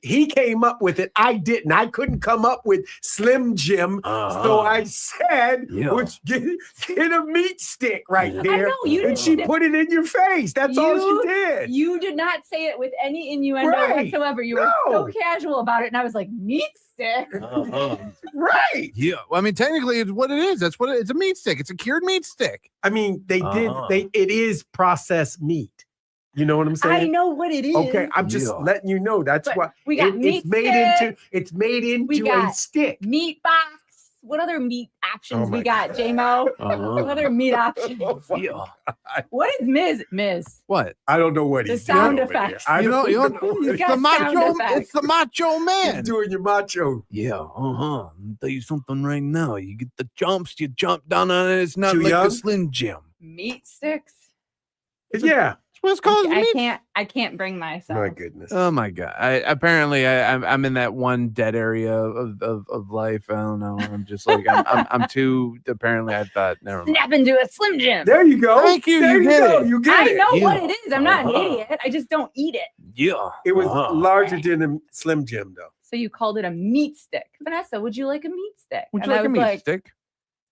He came up with it. I didn't. I couldn't come up with Slim Jim. So I said, get a meat stick right there. I know, you didn't. And she put it in your face. That's all she did. You did not say it with any innuendo whatsoever. You were so casual about it. And I was like, meat stick? Right. Yeah. Well, I mean, technically, it's what it is. That's what it's a meat stick. It's a cured meat stick. I mean, it is processed meat. You know what I'm saying? I know what it is. Okay, I'm just letting you know. That's what we got. It's made into a stick. Meat box. What other meat options we got, J-Mo? What other meat options? What is Miz? What? I don't know what he's doing. The sound effects. It's the macho man. He's doing your macho. Yeah. I'll tell you something right now. You get the jumps, you jump down on it. It's not Too like young? a Slim Jim. Meat sticks. Yeah. What's called I can't bring myself. My goodness. Oh my god! I'm in that one dead area of life. I don't know. I'm just like I'm too. Apparently, I thought never mind. Snap into a Slim Jim. There you go. Thank you. There you get go. it. You get it. I know what it is. I'm not an idiot. I just don't eat it. Yeah. It was larger than a Slim Jim, though. So you called it a meat stick, Vanessa? Would you like a meat stick? Would you like a meat stick?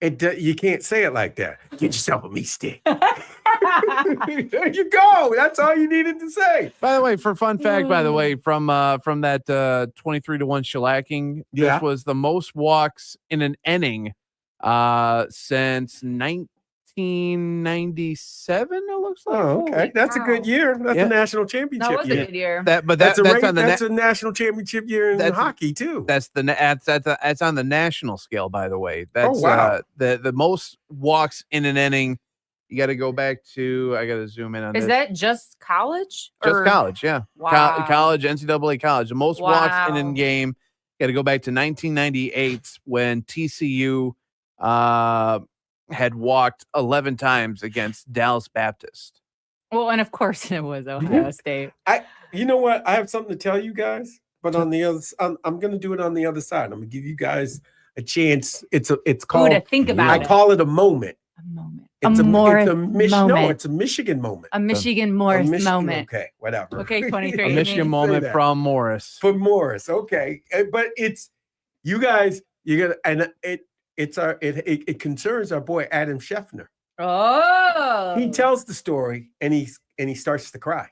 You can't say it like that. Get yourself a meat stick. There you go. That's all you needed to say. By the way, for fun fact, from that 23-1 shellacking, this was the most walks in an inning since 1997. It looks like. Oh, okay. That's a good year. That's a national championship year. That was a good year. That's a national championship year in hockey too. That's on the national scale, by the way. That's wow. The most walks in an inning You got to go back to. I got to zoom in on Is this. that just college? Just Or- college? Yeah, Wow. college, NCAA college. The most walks in a Wow. game. Got to go back to 1998 when TCU had walked 11 times against Dallas Baptist. Well, and of course it was Ohio State. You know what? I have something to tell you guys, but on the other, I'm going to do it on the other side. I'm going to give you guys a chance. It's Ooh, called. to think about I it. call it a moment. A moment. It's Morris No, moment. it's a Michigan moment. A Michigan A Morris Michigan- moment. Okay, whatever. Okay, 23. A You Michigan mean- moment that. from Morris. For Morris. Okay, but it's you guys. You're gonna and it concerns our boy Adam Scheffner. Oh. He tells the story and he starts to cry.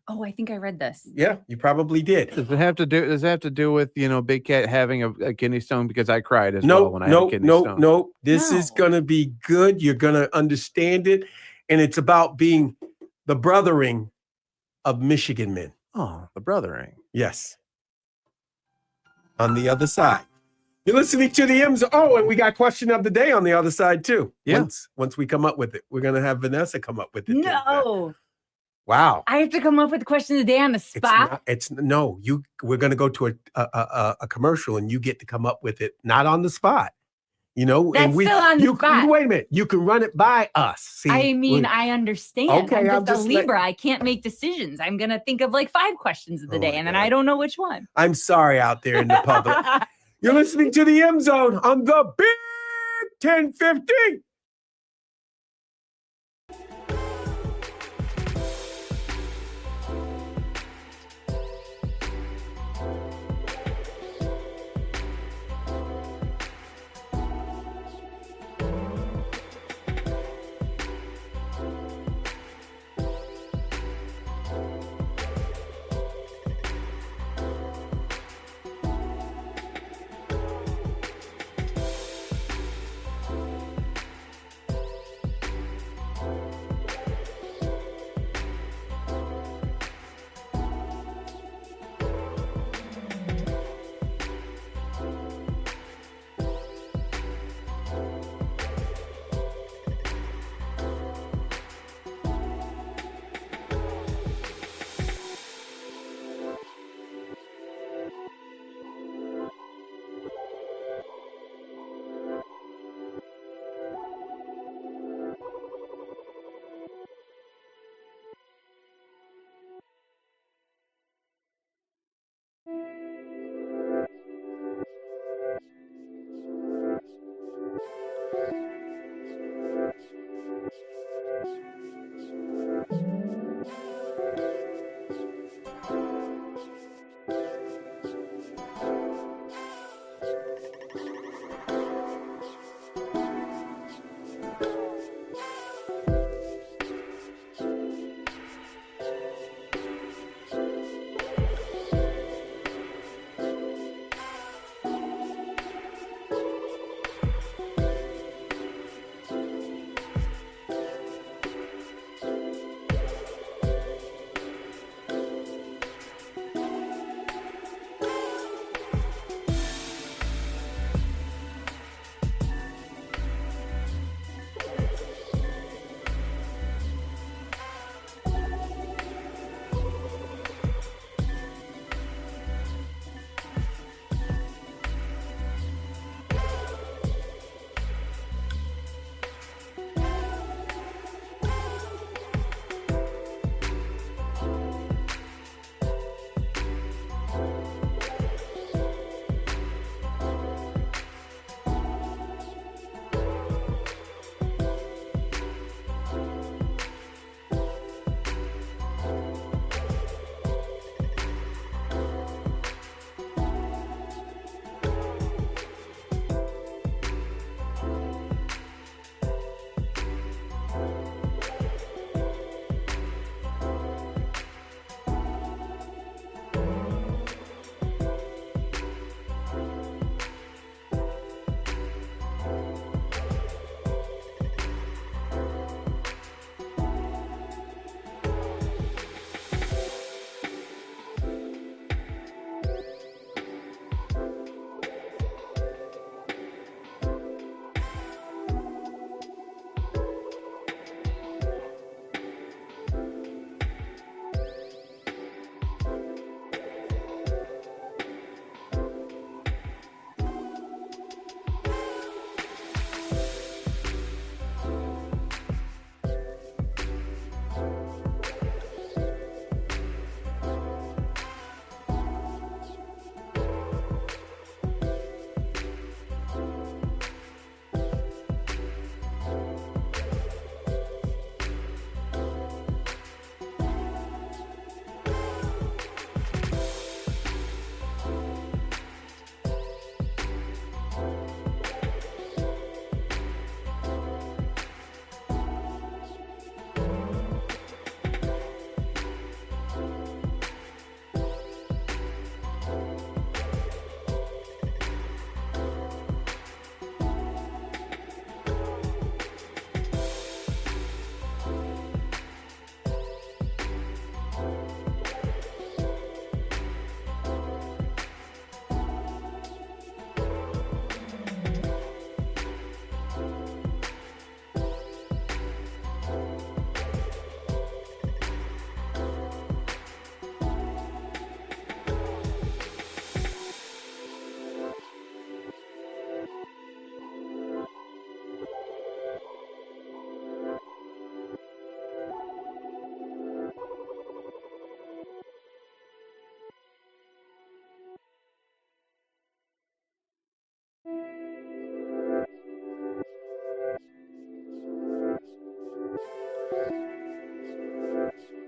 Oh, I think I read this. Yeah, you probably did. Does it have to do with Big Cat having a kidney stone? Because I cried as No, well when I had a kidney stone. no. This is No. gonna be good. You're gonna understand it, and it's about being the brothering of Michigan men. Oh, the brothering. Yes. On the other side. You're listening to the M's. Oh, and we got question of the day on the other side too. Yeah. Once we come up with it, we're gonna have Vanessa come up with it. too. No. Wow. I have to come up with the question of the day on the spot. We're gonna go to a commercial and you get to come up with it, not on the spot. And That's still on the spot. Wait a minute. You can run it by us. See, I mean, I understand. Okay, I'm I'm just a just Libra. I can't make decisions. I'm going to think of like 5 questions of the Oh day, my and then God. I don't know which one. I'm sorry out there in the public. You're listening to the M Zone on the Big 1050.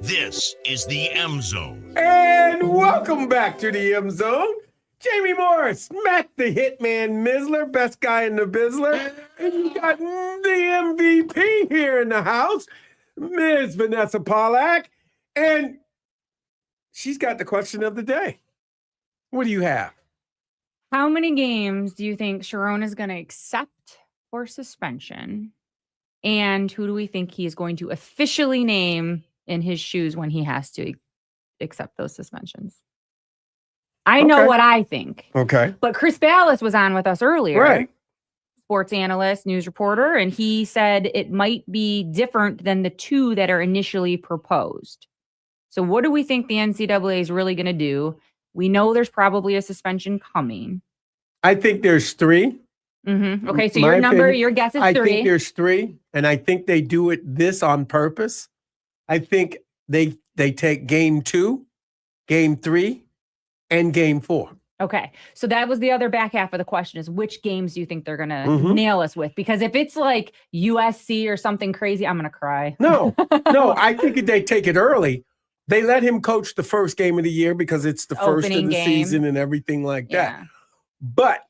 This is the M Zone. And welcome back to the M Zone. Jamie Morris, Matt the Hitman Misler, best guy in the Bizzler. And you got the MVP here in the house, Ms. Vanessa Pollack. And she's got the question of the day. What do you have? How many games do you think Sharon is going to accept for suspension? And who do we think he is going to officially name in his shoes when he has to accept those suspensions? I know what I think. Okay. But Chris Ballas was on with us earlier. Right. Sports analyst, news reporter, and he said it might be different than the two that are initially proposed. So what do we think the NCAA is really going to do? We know there's probably a suspension coming. I think there's 3. Mm-hmm. Okay, so My your number, opinion, your guess is I 3. think there's 3, and I think they do it this on purpose. I think they take game 2, game 3, and game 4. Okay, so that was the other back half of the question is which games do you think they're going to Mhm. nail us with? Because if it's like USC or something crazy, I'm going to cry. No, I think if they take it early, they let him coach the first game of the year because it's the first of Opening the game. season and everything like that. Yeah. But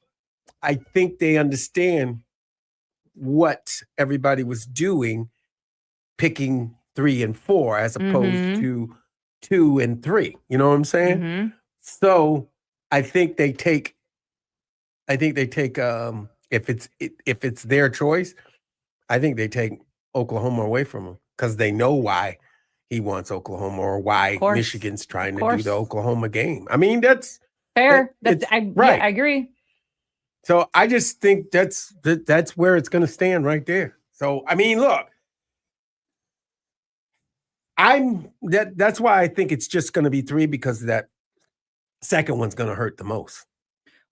I think they understand what everybody was doing, picking 3 and 4 as opposed Mhm. to 2 and 3. You know what I'm saying? Mhm. So I think they take if it's their choice, I think they take Oklahoma away from him because they know why he wants Oklahoma or why course. Michigan's trying to do course. the Oklahoma game. I mean, that's Fair. It's- Yeah, right. I agree. so I just think that's where it's going to stand right there. So I mean, look, that's why I think it's just going to be 3 because that second one's going to hurt the most.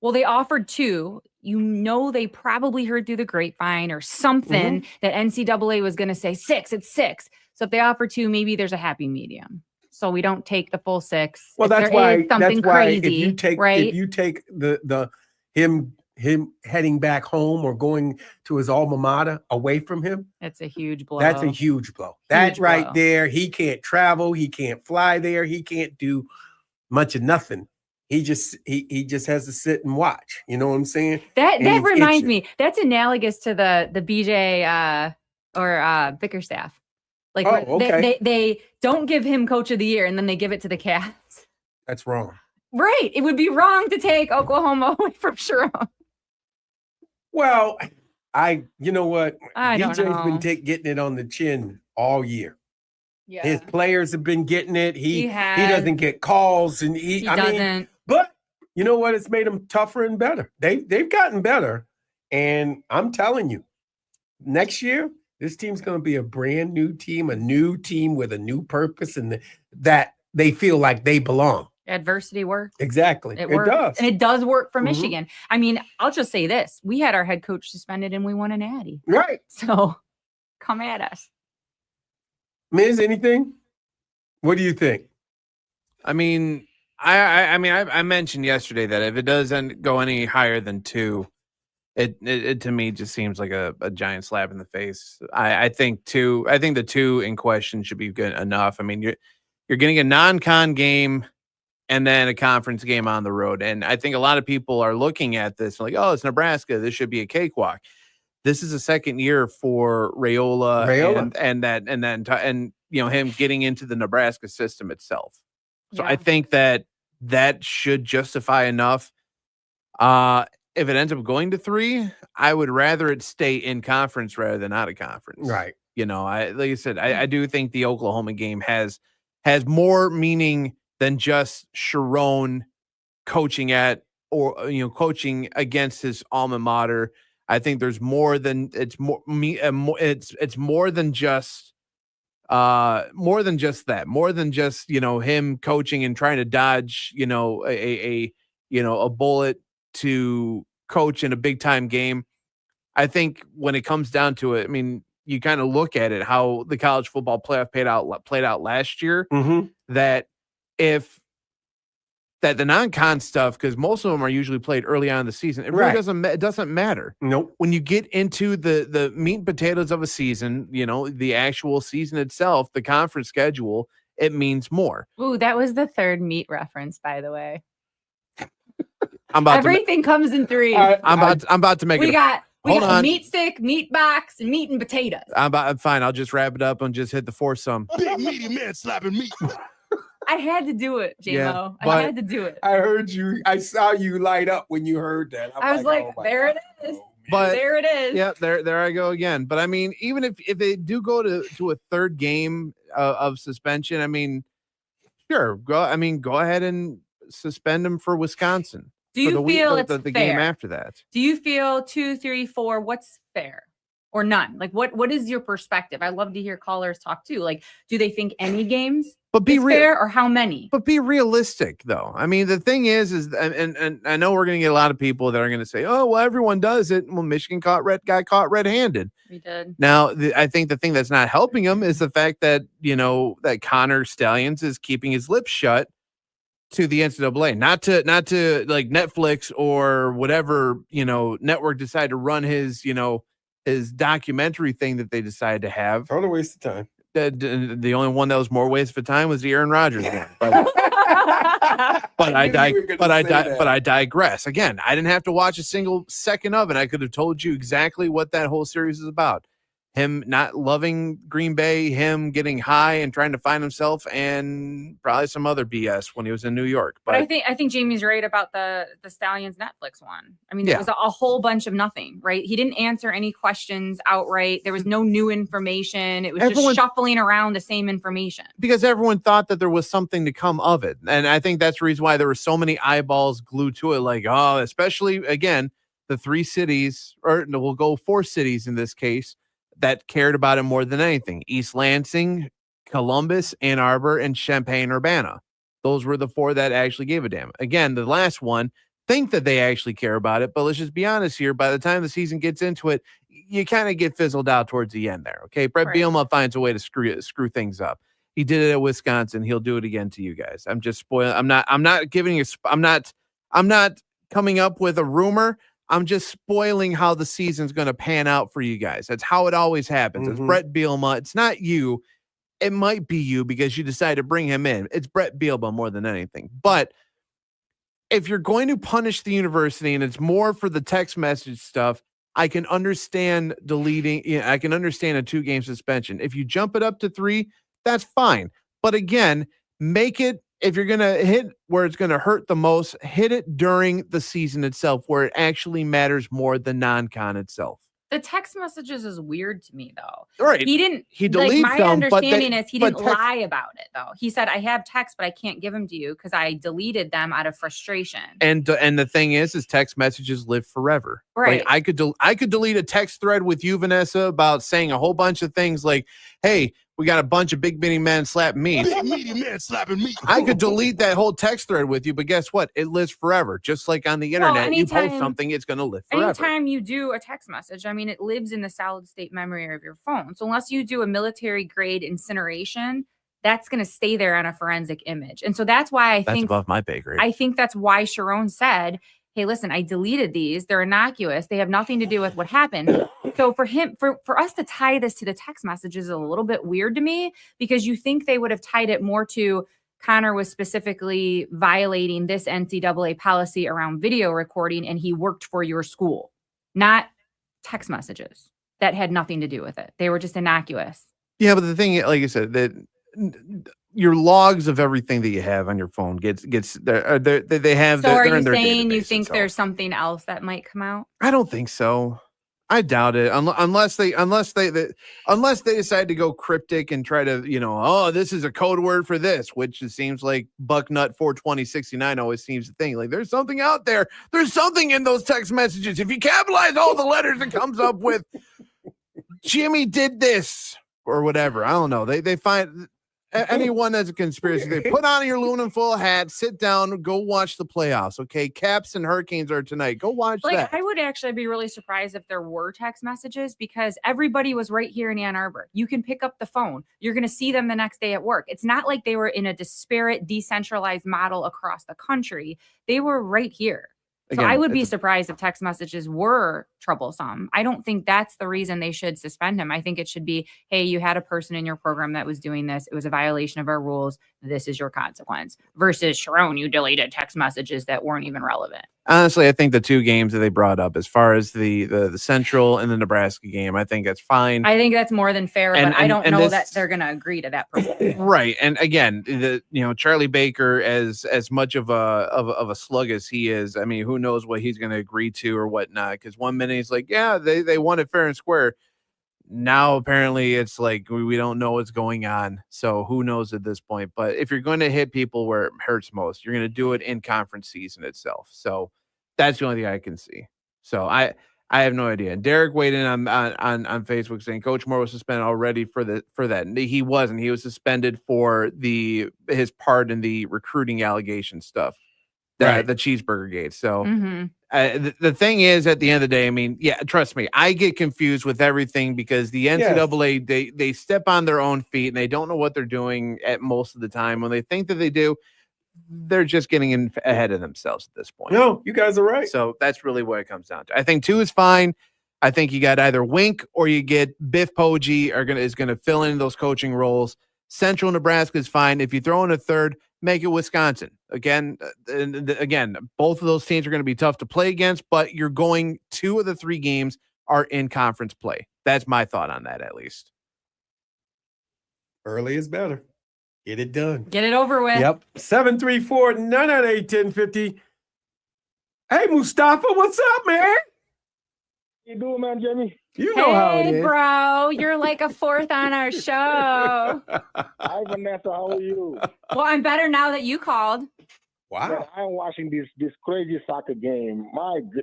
Well, they offered 2. You know, they probably heard through the grapevine or something that NCAA was going to say 6. It's 6. So if they offer 2, maybe there's a happy medium. So we don't take the full 6. Well, If that's there why. is something That's why crazy, if you take the him heading back home or going to his alma mater away from him, it's a huge blow. that's a huge blow. That Huge right blow. there, he can't travel, he can't fly there, he can't do much of nothing. He just has to sit and watch. You know what I'm saying? That and that he's reminds itching. me. That's analogous to the BJ or Bickerstaff. Like Oh, okay. they don't give him coach of the year and then they give it to the Cats. That's wrong. Right. It would be wrong to take Oklahoma away from Sharon. Well, you know what? I don't BJ's know. been getting it on the chin all year. Yeah. His players have been getting it. He has. doesn't get calls, and He I doesn't. mean, but you know what? It's made them tougher and better. They've gotten better, and I'm telling you, next year this team's going to be a brand new team, a new team with a new purpose, and that they feel like they belong. Adversity works. Exactly, It it works. does. And it does work for Mhm. Michigan. I mean, I'll just say this. We had our head coach suspended and we won a natty. Right, So come at us. Miz? Anything? What do you think? I mean, I mentioned yesterday that if it doesn't go any higher than 2, it to me just seems like a giant slap in the face. I think the 2 in question should be good enough. I mean, you're getting a non-con game and then a conference game on the road, and I think a lot of people are looking at this like, oh, it's Nebraska, this should be a cakewalk. This is the second year for Raiola. and you know him getting into the Nebraska system itself. So I Yeah. think that should justify enough. If it ends up going to 3, I would rather it stay in conference rather than out of conference. Right. You know, like I said, I do think the Oklahoma game has more meaning than just Sharon coaching at or coaching against his alma mater. I think there's more than it's more than just that, more than just him coaching and trying to dodge a bullet to coach in a big time game. I think when it comes down to it, I mean, you kind of look at it how the college football playoff played out last year. Mm-hmm. That the non-con stuff, because most of them are usually played early on in the season, it really Right. doesn't matter. Nope. When you get into the meat and potatoes of a season, the actual season itself, the conference schedule, it means more. Ooh, that was the third meat reference, by the way. I'm about Everything comes in three. I'm about to make we it. got Hold on. meat stick, meat box, and meat and potatoes. I'm fine. I'll just wrap it up and just hit the foursome. Big meaty man slapping meat. I had to do it, JMO. Yeah, I had to do it. I heard you. I saw you light up when you heard that. I was like, oh my there God. it is. But There it is. yeah, there I go again. But I mean, even if they do go to a third game of suspension, I mean, sure, go ahead and suspend them for Wisconsin. Do you feel it's the fair? game after that? Do you feel 2, 3, 4? What's fair or none? Like, what is your perspective? I love to hear callers talk too. Like, do they think any games But be is real. fair or how many? But be realistic, though. I mean, the thing is and I know we're going to get a lot of people that are going to say, "Oh, well, everyone does it." Well, Michigan got caught red-handed. We did. Now, I think the thing that's not helping him is the fact that that Connor Stallions is keeping his lips shut to the NCAA, not to like Netflix or whatever network decide to run his his documentary thing that they decided to have. Total waste of time. The only one that was more waste of time was the Aaron Rodgers one. But I digress. Again, I didn't have to watch a single second of it. I could have told you exactly what that whole series is about. Him not loving Green Bay, him getting high and trying to find himself, and probably some other BS when he was in New York. But I think Jamie's right about the Stallions Netflix one. I mean, Yeah. it was a whole bunch of nothing, right? He didn't answer any questions outright. There was no new information. It was just shuffling around the same information. Because everyone thought that there was something to come of it. And I think that's the reason why there were so many eyeballs glued to it. Like, oh, especially, again, the 3 cities, or we'll go 4 cities in this case, that cared about it more than anything. East Lansing, Columbus, Ann Arbor, and Champaign-Urbana. Those were the 4 that actually gave a damn. Again, the last one, think that they actually care about it, but let's just be honest here. By the time the season gets into it, you kind of get fizzled out towards the end there, okay? Brett Bielema finds a way to screw things up. He did it at Wisconsin. He'll do it again to you guys. I'm just spoiling. I'm not giving you. I'm not coming up with a rumor. I'm just spoiling how the season's going to pan out for you guys. That's how it always happens. It's Brett Bielema. It's not you. It might be you because you decide to bring him in. It's Brett Bielema more than anything. But if you're going to punish the university and it's more for the text message stuff, I can understand deleting. I can understand a 2-game suspension. If you jump it up to 3, that's fine. But again, make it. If you're going to hit where it's going to hurt the most, hit it during the season itself where it actually matters more than non-con itself. The text messages is weird to me, though. Right. He deletes my them, but understanding is he didn't lie about it, though. He said, I have text, but I can't give them to you because I deleted them out of frustration. And the thing is text messages live forever. Right. Like I could delete a text thread with you, Vanessa, about saying a whole bunch of things like, hey, we got a bunch of big meaty men slapping me. Big meaty man slapping me. I could delete that whole text thread with you, but guess what? It lives forever. Just like on the internet, you post something, it's going to live forever. Anytime you do a text message, I mean, it lives in the solid state memory of your phone. So unless you do a military grade incineration, that's going to stay there on a forensic image. And so that's why that's above my pay grade. I think that's why Sharon said, hey, listen, I deleted these. They're innocuous. They have nothing to do with what happened. So for us to tie this to the text messages is a little bit weird to me because you think they would have tied it more to Connor was specifically violating this NCAA policy around video recording and he worked for your school, not text messages that had nothing to do with it. They were just innocuous. Yeah, but the thing, like I said, that your logs of everything that you have on your phone they have. So are you saying you think there's something else that might come out? I don't think so. I doubt it. Unless they decide to go cryptic and try to, oh, this is a code word for this, which it seems like Bucknut 42069 always seems to think like there's something out there. There's something in those text messages. If you capitalize all the letters, it comes up with Jimmy did this or whatever. I don't know. They find anyone that's a conspiracy. They put on your aluminum foil hat, sit down, go watch the playoffs. Okay, Caps and Hurricanes are tonight. Go watch that. I would actually be really surprised if there were text messages because everybody was right here in Ann Arbor. You can pick up the phone. You're going to see them the next day at work. It's not like they were in a disparate, decentralized model across the country. They were right here. So I would be surprised if text messages were troublesome. I don't think that's the reason they should suspend him. I think it should be, hey, you had a person in your program that was doing this. It was a violation of our rules. This is your consequence. Versus Sharon, you deleted text messages that weren't even relevant. Honestly, I think the two games that they brought up, as far as the Central and the Nebraska game, I think that's fine. I think that's more than fair, but I don't know that they're going to agree to that. Right, and again, Charlie Baker, as much of a slug as he is, I mean, who knows what he's going to agree to or whatnot? Because one minute he's like, yeah, they won it fair and square. Now apparently it's like we don't know what's going on, so who knows at this point. But if you're going to hit people where it hurts most, you're going to do it in conference season itself. So that's the only thing I can see. So I have no idea. And Derek weighed in on Facebook saying Coach Moore was suspended already for that. He wasn't. He was suspended for his part in the recruiting allegation stuff, the Cheeseburger Gate. So the thing is, at the end of the day, I mean, yeah, trust me, I get confused with everything because the NCAA, they step on their own feet and they don't know what they're doing at most of the time. When they think that they do, they're just getting ahead of themselves at this point. No, you guys are right. So that's really what it comes down to. I think 2 is fine. I think you got either Wink or you get Biff Poggi is going to fill in those coaching roles. Central Nebraska is fine. If you throw in a third, make it Wisconsin. Again, both of those teams are going to be tough to play against, but you're going 2 of the 3 games are in conference play. That's my thought on that, at least. Early is better. Get it done. Get it over with. Yep. 734-998-1050. Hey, Mustafa, what's up, man? How you doing, man, Jimmy? You know how it is. Hey, bro. You're like a fourth on our show. Hi, Vanessa. How are you? Well, I'm better now that you called. Wow. Man, I'm watching this crazy soccer game.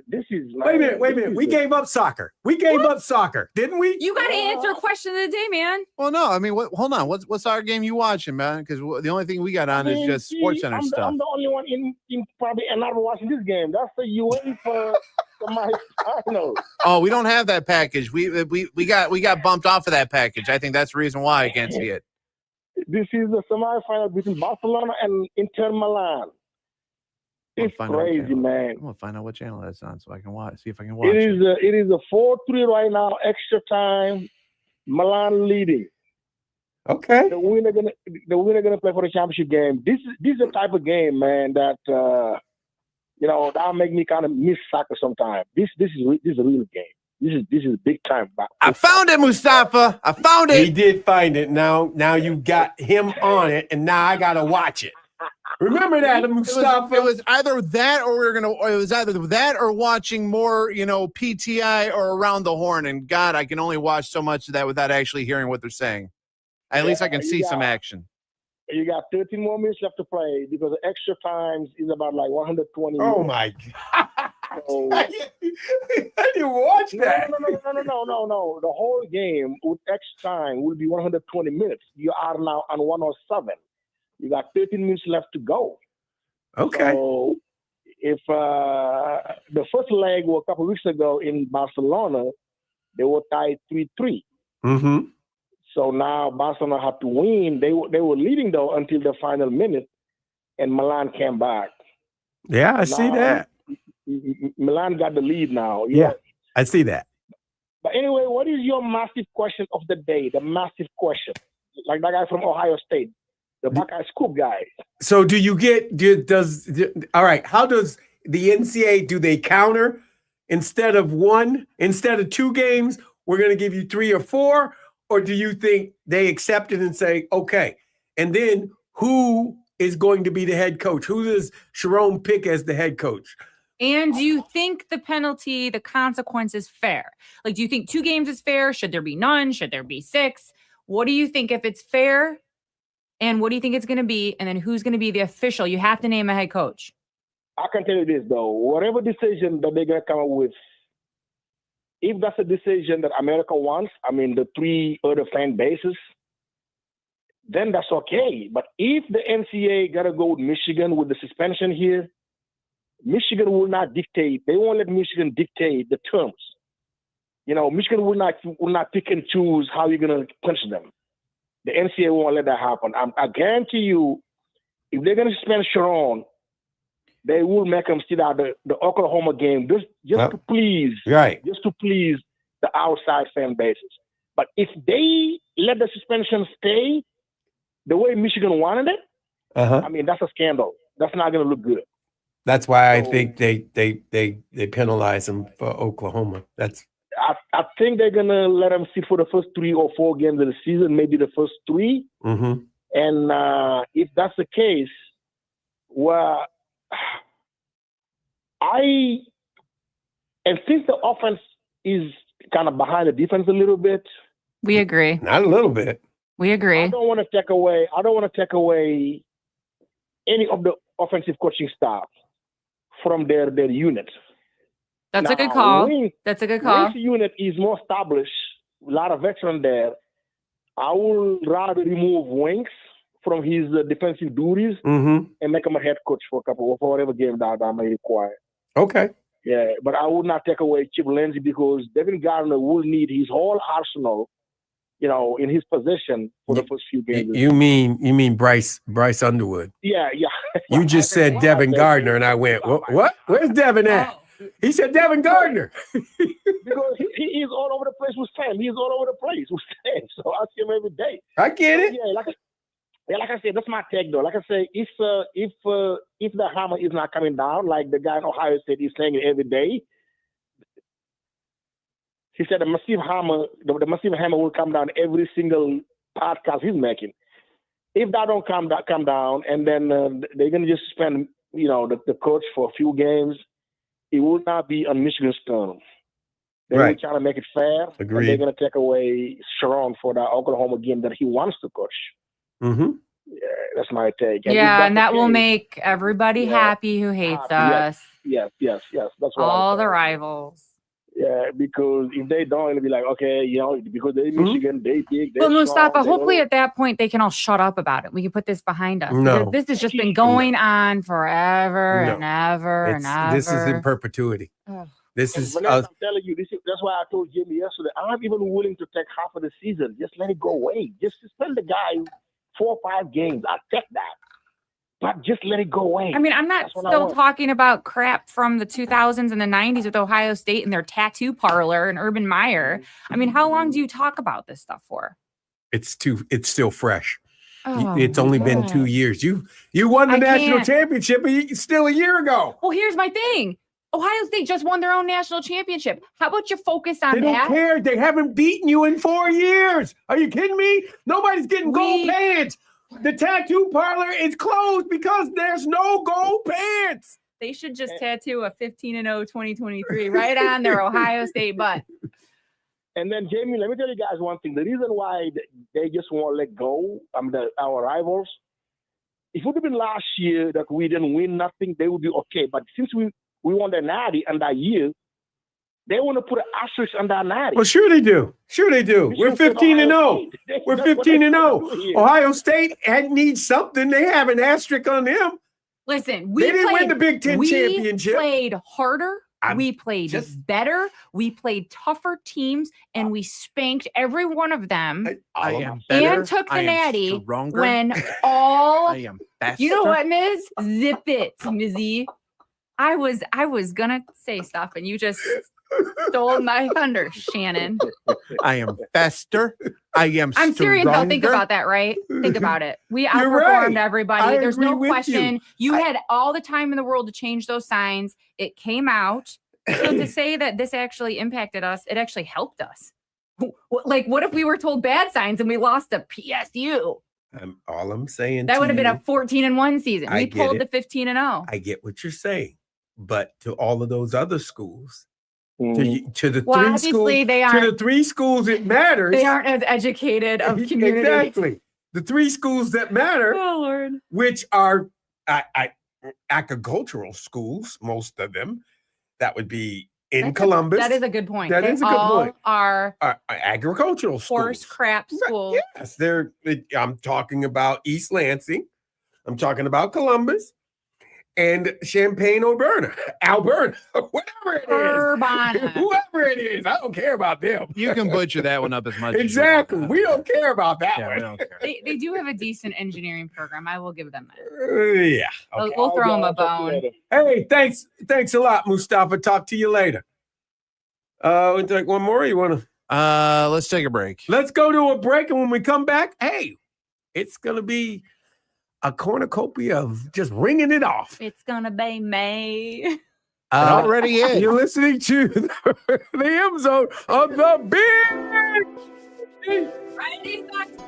This is... Wait a minute. We gave up soccer. We gave up soccer, didn't we? You got to answer a question of the day, man. Well, no. I mean, hold on. What's our game you watching, man? Because the only thing we got on is just SportsCenter stuff. I'm the only one in probably Ann Arbor watching this game. That's the UEFA semifinals. Oh, we don't have that package. We got bumped off of that package. I think that's the reason why I can't see it. This is the semifinal between Barcelona and Inter Milan. It's crazy, man. I'm gonna find out what channel that's on so I can watch. See if I can watch. It is a 4-3 right now. Extra time. Milan leading. Okay. The winner gonna play for the championship game. This is the type of game, man, that that'll make me kind of miss soccer sometimes. This is a real game. This is big time. I found it, Mustafa. I found it. He did find it. Now you got him on it, and now I gotta watch it. Remember that, Mustafa. It was either that or it was either that or watching more, PTI or Around the Horn. And God, I can only watch so much of that without actually hearing what they're saying. At least I can see some action. You got 13 more minutes left to play because the extra times is about like 120 minutes. Oh my God. So, I didn't watch that. No. The whole game with extra time will be 120 minutes. You are now on 107. You got 13 minutes left to go. Okay. So if the first leg a couple of weeks ago in Barcelona, they were tied 3-3. Mm-hmm. So now Barcelona had to win. They were leading though until the final minute, and Milan came back. Yeah, I see that. Milan got the lead now. Yeah, I see that. But anyway, what is your massive question of the day? The massive question, like that guy from Ohio State. The Buckeye Scoop guy. So do you all right, how does the NCAA, do they counter instead of 2 games, we're going to give you 3 or 4? Or do you think they accept it and say, okay, and then who is going to be the head coach? Who does Sharon pick as the head coach? And do you think the penalty, the consequence is fair? Like, do you think 2 games is fair? Should there be none? Should there be 6? What do you think if it's fair? And what do you think it's going to be? And then who's going to be the official? You have to name a head coach. I can tell you this, though. Whatever decision that they're going to come up with, if that's a decision that America wants, I mean, the 3 other fan bases, then that's okay. But if the NCAA got to go with Michigan with the suspension here, Michigan will not dictate. They won't let Michigan dictate the terms. Michigan will not pick and choose how you're going to punish them. The NCAA won't let that happen. I guarantee you, if they're going to suspend Sharon, they will make him sit out the Oklahoma game just Yep. to please Right. the outside fan bases. But if they let the suspension stay the way Michigan wanted it, Uh-huh. I mean, that's a scandal. That's not going to look good. That's why I So- think they penalize him for Oklahoma. That's I think they're going to let him sit for the first 3 or 4 games of the season, maybe the first 3. mm-hmm. And if that's the case, well, since the offense is kind of behind the defense a little bit, We agree. Not a little bit. We agree. I don't want to take away any of the offensive coaching staff from their unit. That's a good Now, call. Wink- That's a good call. Wink's unit is more established, a lot of veteran there. I would rather remove Winks from his defensive duties Mm-hmm. and make him a head coach for whatever game that may require. Okay. Yeah, but I would not take away Chip Lindsey because Devin Gardner will need his whole arsenal, in his possession for the first few games. You mean Bryce Underwood? Yeah. You just said Devin Gardner, and I went, what? Where's Devin at? He said Devin Gardner. Because he is all over the place with Sam. He's all over the place with Sam. So I see him every day. I get it. Yeah, like I said, that's my take though. Like I say, if the hammer is not coming down, like the guy in Ohio State is saying it every day, he said the massive hammer will come down every single podcast he's making. If that don't come down, and then they're gonna just suspend, the coach for a few games, it will not be on Michigan's term. They're Right. trying to make it fair. and Agreed. they're gonna take away Sharon for the Oklahoma game that he wants to coach. Mm-hmm. Yeah, that's my take. if Yeah, that's and the that will case- make everybody Yeah. happy who hates Happy, us. Yes. That's what All I'm the saying. rivals. Yeah, because if they don't, it'll be like, okay, because they're Mhm. Michigan, they big. But they're strong, Mustafa, they hopefully don't- at that point they can all shut up about it. We can put this behind us. No. This has just been going on forever No. and ever and ever. This is in perpetuity. Ugh. This And is Vanessa, I'm telling you, that's why I told Jimmy yesterday. I'm even willing to take half of the season. Just let it go away. Just suspend the guy 4 or 5 games. I'll take that. But just let it go away. I mean, I'm not That's what I still want. talking about crap from the 2000s and the 90s with Ohio State and their tattoo parlor and Urban Meyer. I mean, how long do you talk about this stuff for? it's still fresh. Oh, It's only been God. 2 years. You won the I national can't. championship still a year ago. Well, here's my thing. Ohio State just won their own national championship. How about you focus on They don't that? care. They haven't beaten you in 4 years. Are you kidding me? Nobody's getting gold We- pants. The tattoo parlor is closed because there's no gold pants. They should just tattoo a 15-0 2023 right on their Ohio State butt. And then, Jamie, let me tell you guys one thing. The reason why they just won't let go, our rivals, if it would have been last year that we didn't win nothing, they would be okay. But since we won the natty and that year, they want to put an asterisk on that natty. Well, sure they do. Sure they do. We're 15-0. We're 15-0. Ohio State needs something. They have an asterisk on them. Listen, we They didn't played, win the Big Ten we championship. played harder. We played just- better. We played tougher teams, and we spanked every one of them. I All of am them. better. And took the I am natty stronger. when all I am faster. you know what, Ms. Zip it, Mizzy. I was gonna say stuff, and you just stole my thunder, Shannon. I am faster. I am. I'm serious though. Think stronger. about that, right? Think about it. We You're outperformed right. everybody. I There's agree no with you. question. You had all the time in the world to change those signs. It came out. So to say that this actually impacted us, it actually helped us. Like, what if we were told bad signs and we lost to PSU? All I'm saying That to would have been you, a 14-1 season. I We get pulled it. the 15-0. I get what you're saying, but to all of those other schools, Mhm. to the Well, three obviously schools, they To aren't. the 3 schools it matters. They aren't as educated of community. Exactly. The 3 schools that matter, Oh Lord. which are agricultural schools, most of them, that would be in That's Columbus. That is a good point. That They is a good all point. Are agricultural horse schools. crap Right, schools. Yes, I'm talking about East Lansing. I'm talking about Columbus. and Champaign Alberta, whatever it is. Urbana. Whoever it is, I don't care about them. You can butcher that one up as much. Exactly. As We don't care about that Yeah, we one. don't care. They do have a decent engineering program. I will give them that. Yeah. We'll- Okay. We'll throw them a I'll talk to you bone. later. Hey, thanks a lot, Mustafa. Talk to you later. We take one more. You want to? Let's take a break. Let's go to a break, and when we come back, hey, it's gonna be a cornucopia of just ringing it off. It's gonna be May. It already is. You're listening to the M Zone of the Big. Friday sucks.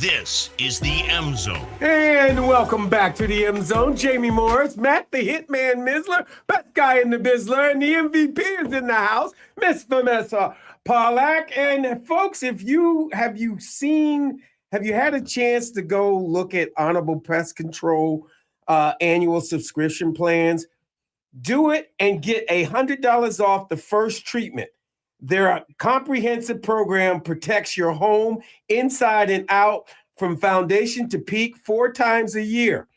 This is the M Zone. And welcome back to the M Zone. Jamie Morris, Matt the Hitman Misler, best guy in the Bizzler, and the MVP is in the house, Miss Vanessa Pollack. And folks, have you had a chance to go look at Honorable Pest Control annual subscription plans? Do it and get $100 off the first treatment. Their comprehensive program protects your home inside and out from foundation to peak 4 times a year.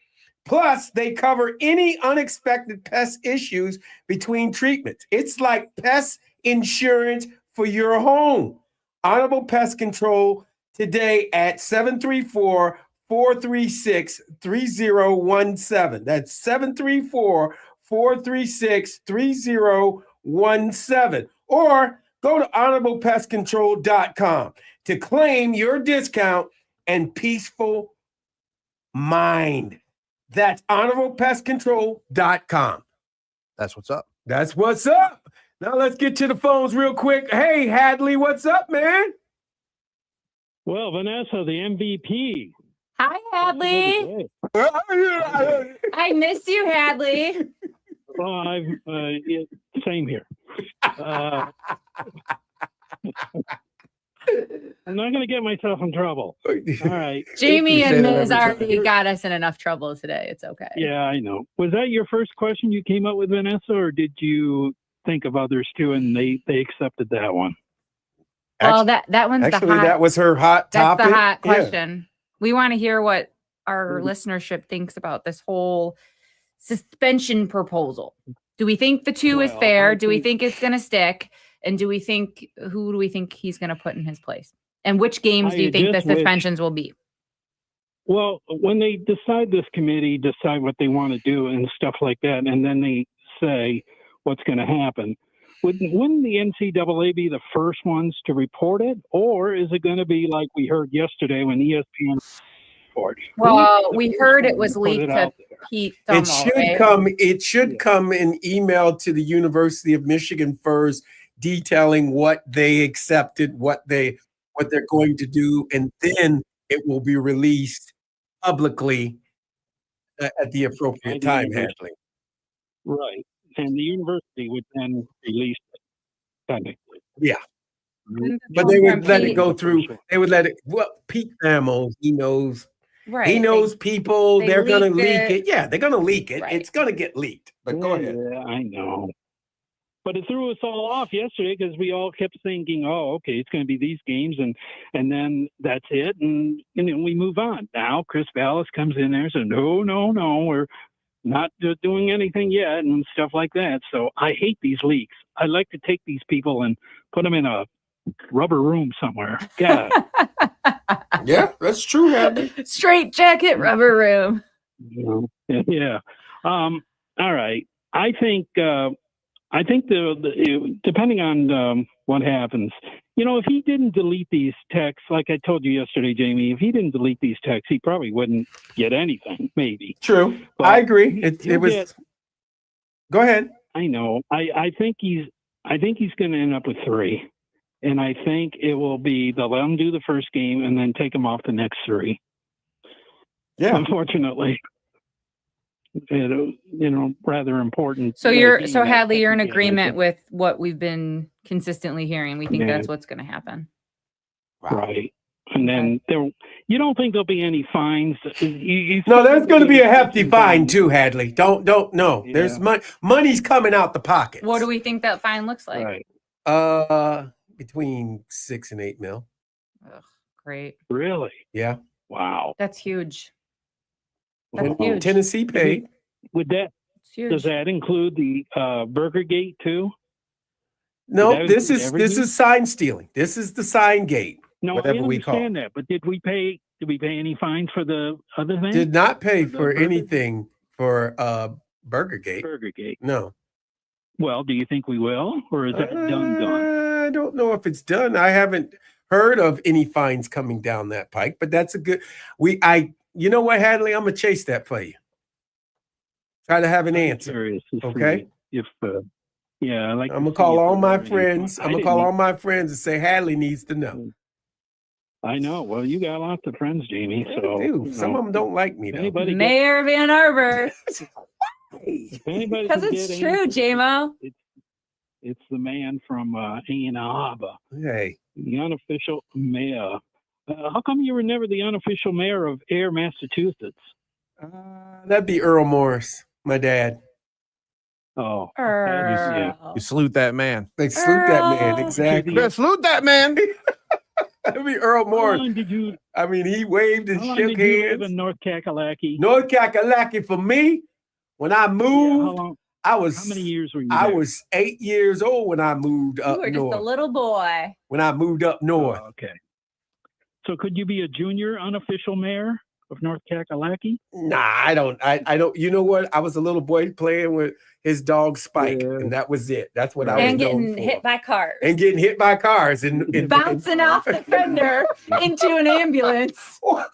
Plus, they cover any unexpected pest issues between treatments. It's like pest insurance for your home. Honorable Pest Control today at 734-436-3017. That's 734-436-3017. Or go to honorablepestcontrol.com to claim your discount and peaceful mind. That's honorablepestcontrol.com. That's what's up. That's what's up. Now let's get to the phones real quick. Hey, Hadley, what's up, man? Well, Vanessa, the MVP. Hi, Hadley. I miss you, Hadley. Well, same here. I'm not going to get myself in trouble. All right. Jamie You say and that Miz every already time. got us in enough trouble today. It's okay. Yeah, I know. Was that your first question you came up with, Vanessa, or did you think of others too and they accepted that one? Well, that one's Actually, the hot. that was her hot That's topic. the hot Yeah. question. We want to hear what our listenership thinks about this whole suspension proposal. Do we think the 2 is Well, fair? I Do we think- think it's going to stick? And who do we think he's going to put in his place? And which games do you I think the just wish- suspensions will be? Well, when they decide what they want to do and stuff like that, and then they say what's going to happen, wouldn't the NCAA be the first ones to report it? Or is it going to be like we heard yesterday when ESPN reported? Well, we heard it was leaked to out Pete Thummel, It should right? come. It should come an email to the University of Michigan first, detailing what they accepted, what they're going to do, and then it will be released publicly at the appropriate time. Hadley. Right. And the university would then release it, technically. Yeah. Wouldn't the But they program would let it Pete- go through. They would let it. Well, Pete Thamel, he knows. Right. He knows people. they They're gonna leaked leak it. it. Yeah, they're gonna leak it. Right. It's gonna get leaked. But go ahead. Yeah, I know. But it threw us all off yesterday because we all kept thinking, "Oh, okay, it's going to be these games," and then that's it, and we move on. Now Chris Vallis comes in there and says, "No, we're not doing anything yet," and stuff like that. So I hate these leaks. I like to take these people and put them in a rubber room somewhere. God. Yeah, that's true, Hadley. Straight jacket, rubber room. Yeah. All right. I think the depending on what happens, if he didn't delete these texts, like I told you yesterday, Jamie, if he didn't delete these texts, he probably wouldn't get anything. Maybe. True. But I agree. It he'll was. get- Go ahead. I know. I think he's going to end up with 3. And I think it will be they'll let him do the first game and then take him off the next 3. Yeah. Unfortunately, rather important. So being that Hadley, you're in second game, I agreement think. with what we've been consistently hearing. We think Yeah. that's what's going to happen. Right. And then you don't think there'll be any fines? No, there's going to be a hefty fine too, Hadley. Don't no. There's money's coming out the pockets. What do we think that fine looks like? Right. Between 6 and 8 mil. Ugh, great. Really? Yeah. Wow. That's huge. That's Well, huge. Tennessee paid. Would that It's huge. does that include the Burger Gate too? No, that this include is everything? sign stealing. This is the sign gate. No, Whatever I we call understand that, but did we pay any fines for the other thing? Did not pay The for Burger- anything for Burger Gate. Burger Gate. No. Well, do you think we will, or is that done? I don't know if it's done. I haven't heard of any fines coming down that pike, but that's a good. You know what, Hadley? I'm gonna chase that for you. Try to have an answer. Curious as to Okay. If yeah, I like. I'm to gonna call see if all there my are any friends. fines. I'm I gonna didn't call even- all my friends and say Hadley needs to know. I know. Well, you got lots of friends, Jamie. So Dude, some of them don't like me, though. anybody get- Mayor of Ann Arbor. if anybody Because can it's get true, answers, J-Mo. it's the man from Ann Arbor, Hey, the unofficial mayor. How come you were never the unofficial mayor of Air, Massachusetts? that'd be Earl Morris, my dad. Oh, Earl. You salute that man. They salute that man, Earl. exactly. Yeah, salute that man. That'd be Earl How Morris. long did you? I mean, he waved and How long shook did you live hands. in North Kakalaki? North Kakalaki for me, when I Yeah, moved, how long? I was How many years were you I there? was 8 years old when I moved You up were just north. a little boy. When I moved up north. Oh, okay. So could you be a junior unofficial mayor of North Kakalaki? Nah, I don't. You know what? I was a little boy playing with his dog Spike, Yeah. and that was it. That's what I was And known getting for. hit by cars. And getting hit by cars and Bouncing off the fender into an ambulance. Why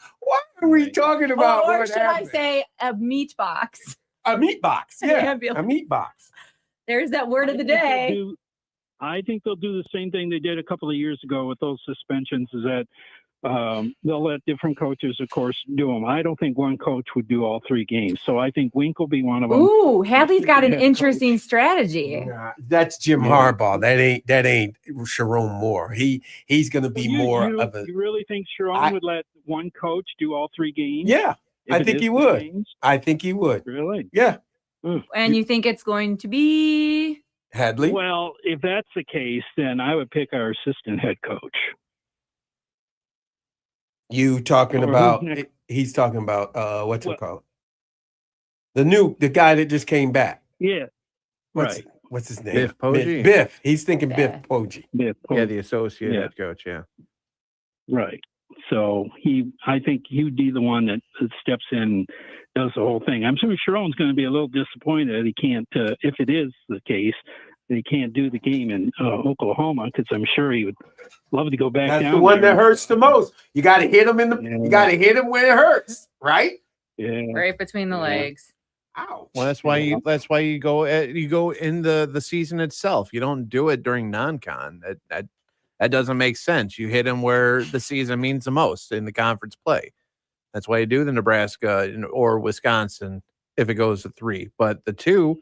are we talking about Or what should I happened? say a meat box? A meat box? An Yeah, ambulance. a meat box. There's that word of the day. I think they'll do the same thing they did a couple of years ago with those suspensions. Is that they'll let different coaches, of course, do them. I don't think one coach would do all 3 games, so I think Wink will be one of them. Ooh, Hadley's got an Head interesting coach. strategy. Nah, that's Jim Yeah. Harbaugh. That ain't Sharon Moore. He's gonna be more of a. You really think Sharon I- would let one coach do all 3 games? Yeah, If I it think is he 3 would. games? I think he would. Really? Yeah, And you think it's going to be Hadley. Well, if that's the case, then I would pick our assistant head coach. You talking Or who's about? next? He's talking about what's it What? called? The guy that just came back. Yeah, What's his name? Biff Poggi? Biff. He's thinking Biff Yeah. Poggi. yeah, Yeah, the associate Yeah. head coach. Yeah. right. So I think he would be the one that steps in, and does the whole thing. I'm sure Sharon's going to be a little disappointed that he can't, if it is the case, that he can't do the game in Oklahoma, because I'm sure he would love to go back That's down the one there. that hurts the most. You got to hit him in the. Yeah. You got to hit him where it hurts, right? Yeah. right between the Yeah. legs? Ouch. Well, that's why you go in the season itself. You don't do it during non-con. That doesn't make sense. You hit them where the season means the most in the conference play. That's why you do the Nebraska or Wisconsin if it goes to 3. But the 2,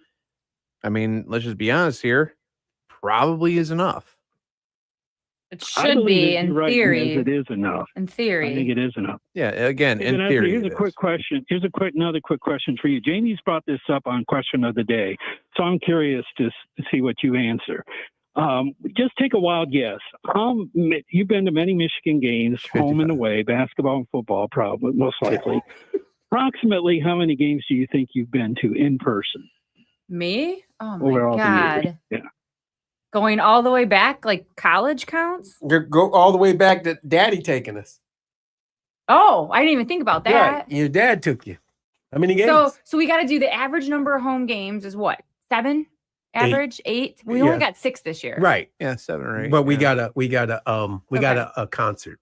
I mean, let's just be honest here, probably is enough. It I should believe be that in you're right, theory. Nez, it is enough. In I think theory. it is enough. Yeah, again, in Vanessa, theory. here's it a quick is. question. Here's another quick question for you. Jamie's brought this up on Question of the Day, so I'm curious to see what you answer. Just take a wild guess. You've been to many Michigan games, home and 55. away, basketball and football, probably most likely. Approximately how many games do you think you've been to in person? Me? Oh Over my all the years. God. Yeah. Going all the way back, like college counts? Go all the way back to Daddy taking us. Oh, I didn't even think about that. Right. Your dad took you. How many games? So we got to do the average number of home games is what? 7? Average 8? We only Yeah. got 6 this year. Right. Yeah, 7 or 8. But we yeah. got a concert.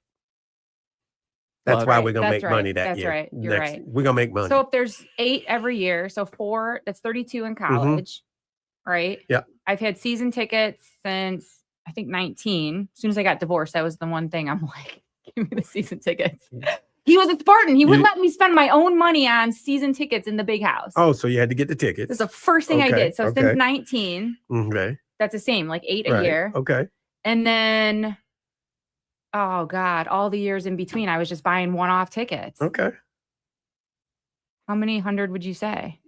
That's Well, why Right, we're gonna that's make right, money that that's year. right, you're right. We're gonna make money. So if there's 8 every year, so 4, that's 32 in college, right? Yeah. I've had season tickets since I think 19. As soon as I got divorced, that was the one thing I'm like, give me the season tickets. He was a Spartan. He wouldn't let me spend my own money on season tickets in the big house. Oh, so you had to get the tickets. This is the first thing I Okay, did. So okay. since 19, Okay. that's the same, like 8 a Right. year. Okay. And then, oh God, all the years in between, I was just buying one-off tickets. Okay. How many hundred would you say?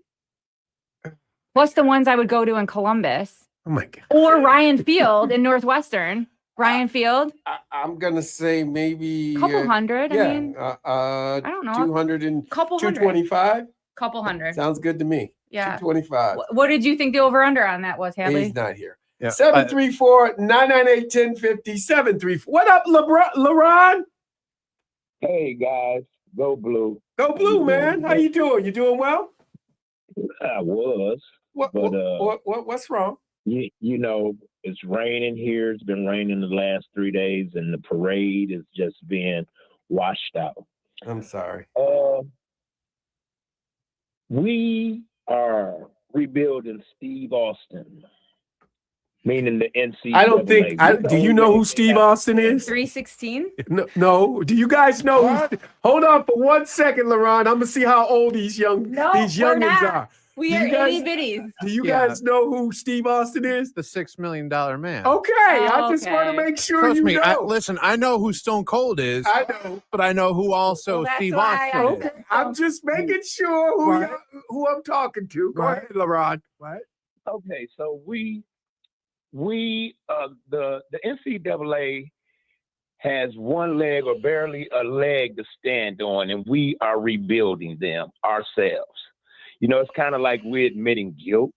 Plus the ones I would go to in Columbus Oh my God. or Ryan Field in Northwestern. Ryan Field, I'm gonna say maybe couple hundred. Yeah. I mean, I don't know. 200 and couple hundred. 225. Couple hundred. Sounds good to me. Yeah. 225. What did you think the over/under on that was, Hadley? He's not here. Yeah. 734-998-1050. What up, LeBron? Hey guys, go blue. Go blue, man. How you doing? You doing well? I was. What, But, what's wrong? You know, it's raining here. It's been raining the last 3 days, and the parade is just being washed out. I'm sorry. We are rebuilding Steve Austin. meaning the NCAA. I don't think. Do you know who Steve Austin is? 316. No. Do you guys know? Hold on for 1 second, LaRon. I'm gonna see how old these youngins are. We Do are you guys- itty bitties. Do you guys know who Steve Austin is? The $6 million man. Okay, I just want to Okay. make sure Trust you me. know. Listen, I know who Stone Cold is, I know. but I know who also Well, that's Steve why Austin is. Okay, I'm just making sure who I'm talking to. Go ahead, LaRon. What? Okay, so the NCAA has one leg or barely a leg to stand on, and we are rebuilding them ourselves. You know, it's kind of like we're admitting guilt,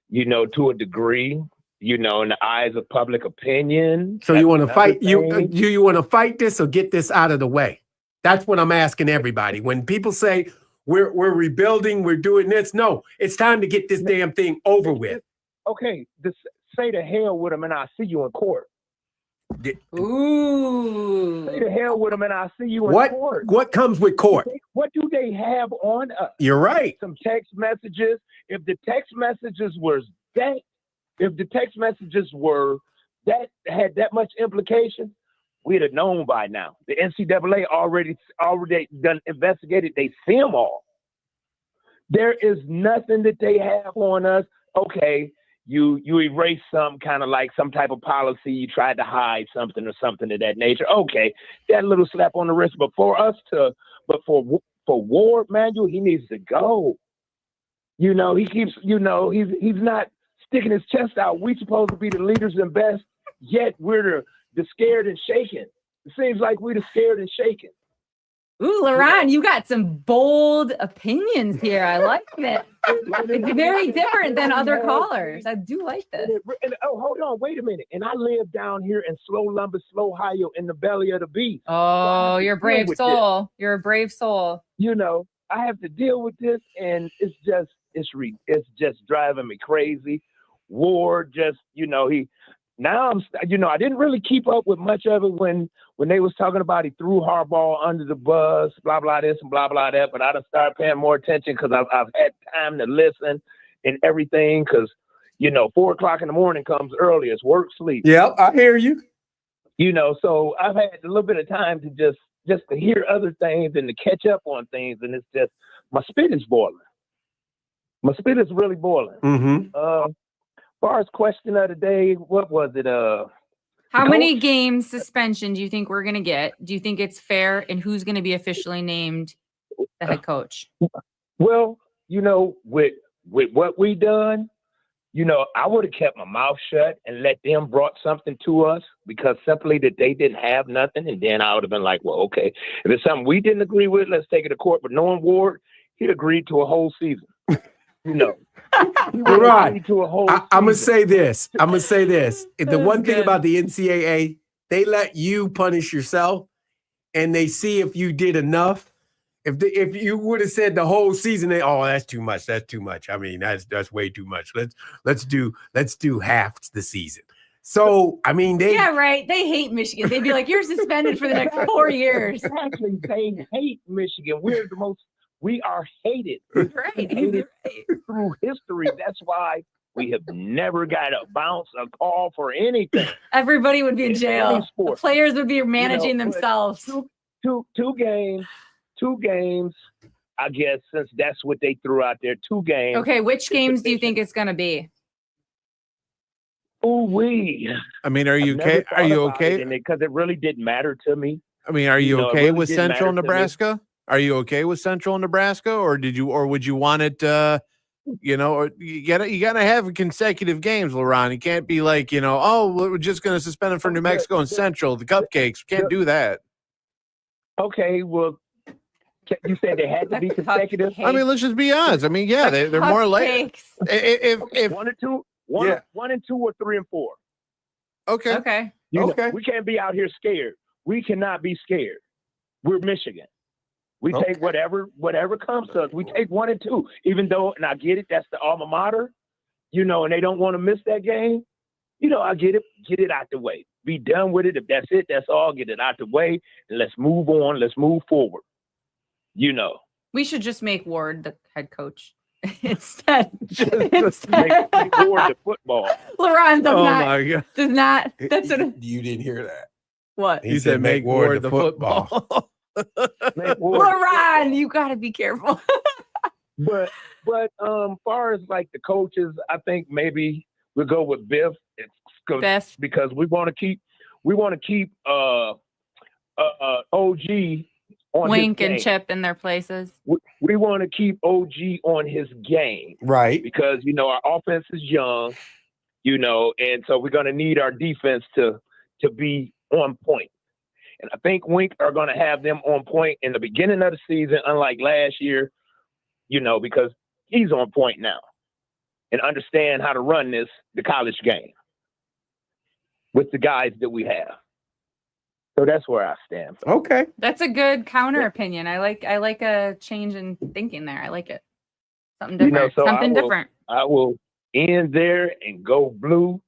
you know, to a degree, you know, in the eyes of public opinion. So you want to That's fight? another thing. You want to fight this or get this out of the way? That's what I'm asking everybody. When people say we're rebuilding, we're doing this, no, it's time to get this damn thing over with. Okay, say the hell with them and I'll see you in court. Ooh. Say the hell with them and I'll see you in court. What comes with court? What do they have on us? You're right. Some text messages. If the text messages were that had that much implication, we'd have known by now. The NCAA already done investigated. They see them all. There is nothing that they have on us. Okay, you erase some kind of like some type of policy. You tried to hide something or something of that nature. Okay, that little slap on the wrist. But for Ward Manuel, he needs to go. You know, he keeps. You know, he's not sticking his chest out. We supposed to be the leaders and best, yet we're the scared and shaken. It seems like we're the scared and shaken. Ooh, LaRon, you got some bold opinions here. I like it. It's very different than other callers. I do like this. And, oh, hold on, wait a minute. And I live down here in Slow, Ohio, in the belly of the beast. Oh, you're a brave soul. You're a brave soul. You know, I have to deal with this, and it's just driving me crazy. Ward just, you know, I didn't really keep up with much of it when they was talking about he threw Harbaugh under the bus, blah, blah, this and blah, blah, that. But I done started paying more attention because I've had time to listen and everything because, you know, 4 o'clock in the morning comes early. It's work, sleep. Yep, I hear you. You know, so I've had a little bit of time to just to hear other things and to catch up on things. And it's just, my spit is boiling. My spit is really boiling. Mm-hmm. Far as question of the day, what was it? How many games suspension do you think we're going to get? Do you think it's fair? And who's going to be officially named the head coach? Well, you know, with what we done, you know, I would have kept my mouth shut and let them brought something to us because simply that they didn't have nothing. And then I would have been like, well, okay, if it's something we didn't agree with, let's take it to court. But knowing Ward, he'd agreed to a whole season. You know, You're right. I'm gonna say this. The That one was thing good. about the NCAA, they let you punish yourself, and they see if you did enough. If you would have said the whole season, that's too much. That's too much. I mean, that's way too much. Let's do half the season. So I mean, Yeah, right. They hate Michigan. They'd be like, you're suspended for the next 4 years. Actually, they hate Michigan. We are hated. Right. Hated through history. That's why we have never got a bounce, a call for anything. Everybody would be in It's jail. any The sport. players would be managing but themselves. Two games. I guess since that's what they threw out there. 2 games. Okay, which games do you think it's going to be? Ooh wee. I mean, are you okay? Are you okay? Because it really didn't matter to me. I mean, are you No, it okay really with didn't Central matter to me. Nebraska? Are you okay with Central Nebraska, or would you want it? You know, or you gotta have consecutive games, LaRon. You can't be like, you know, oh, we're just gonna suspend it for New Mexico and Central, the cupcakes. We can't do that. Okay, well, you said they had to be consecutive. I mean, let's just be honest. I mean, yeah, they're more like if 1 and 2, Yeah. 1 and 2 or 3 and 4. okay. Okay. You know, Okay. we can't be out here scared. We cannot be scared. We're Michigan. We take whatever comes to us. We take 1 and 2, even though, and I get it, that's the alma mater, you know, and they don't want to miss that game. You know, I get it out the way. Be done with it. If that's it, that's all. Get it out the way, and let's move on. Let's move forward. You know. We should just make Ward the head coach. Instead, Make Ward the football. LeBron does Oh not. my god! Does not. That's what. You didn't hear that. What? He said make Ward the football. Make Ward the LeBron, you got to be careful. But far as like the coaches, I think maybe we'll go with Biff. Biff. Because we want to keep OG on Wink his and game. Chip in their places. We want to keep OG on his game Right. because our offense is young, and so we're going to need our defense to be on point. And I think Wink are going to have them on point in the beginning of the season, unlike last year, because he's on point now and understand how to run the college game with the guys that we have. So that's where I stand. Okay. That's a good counter opinion. I like a change in thinking there. I like it. Something different. So Something different. I will end there and go blue.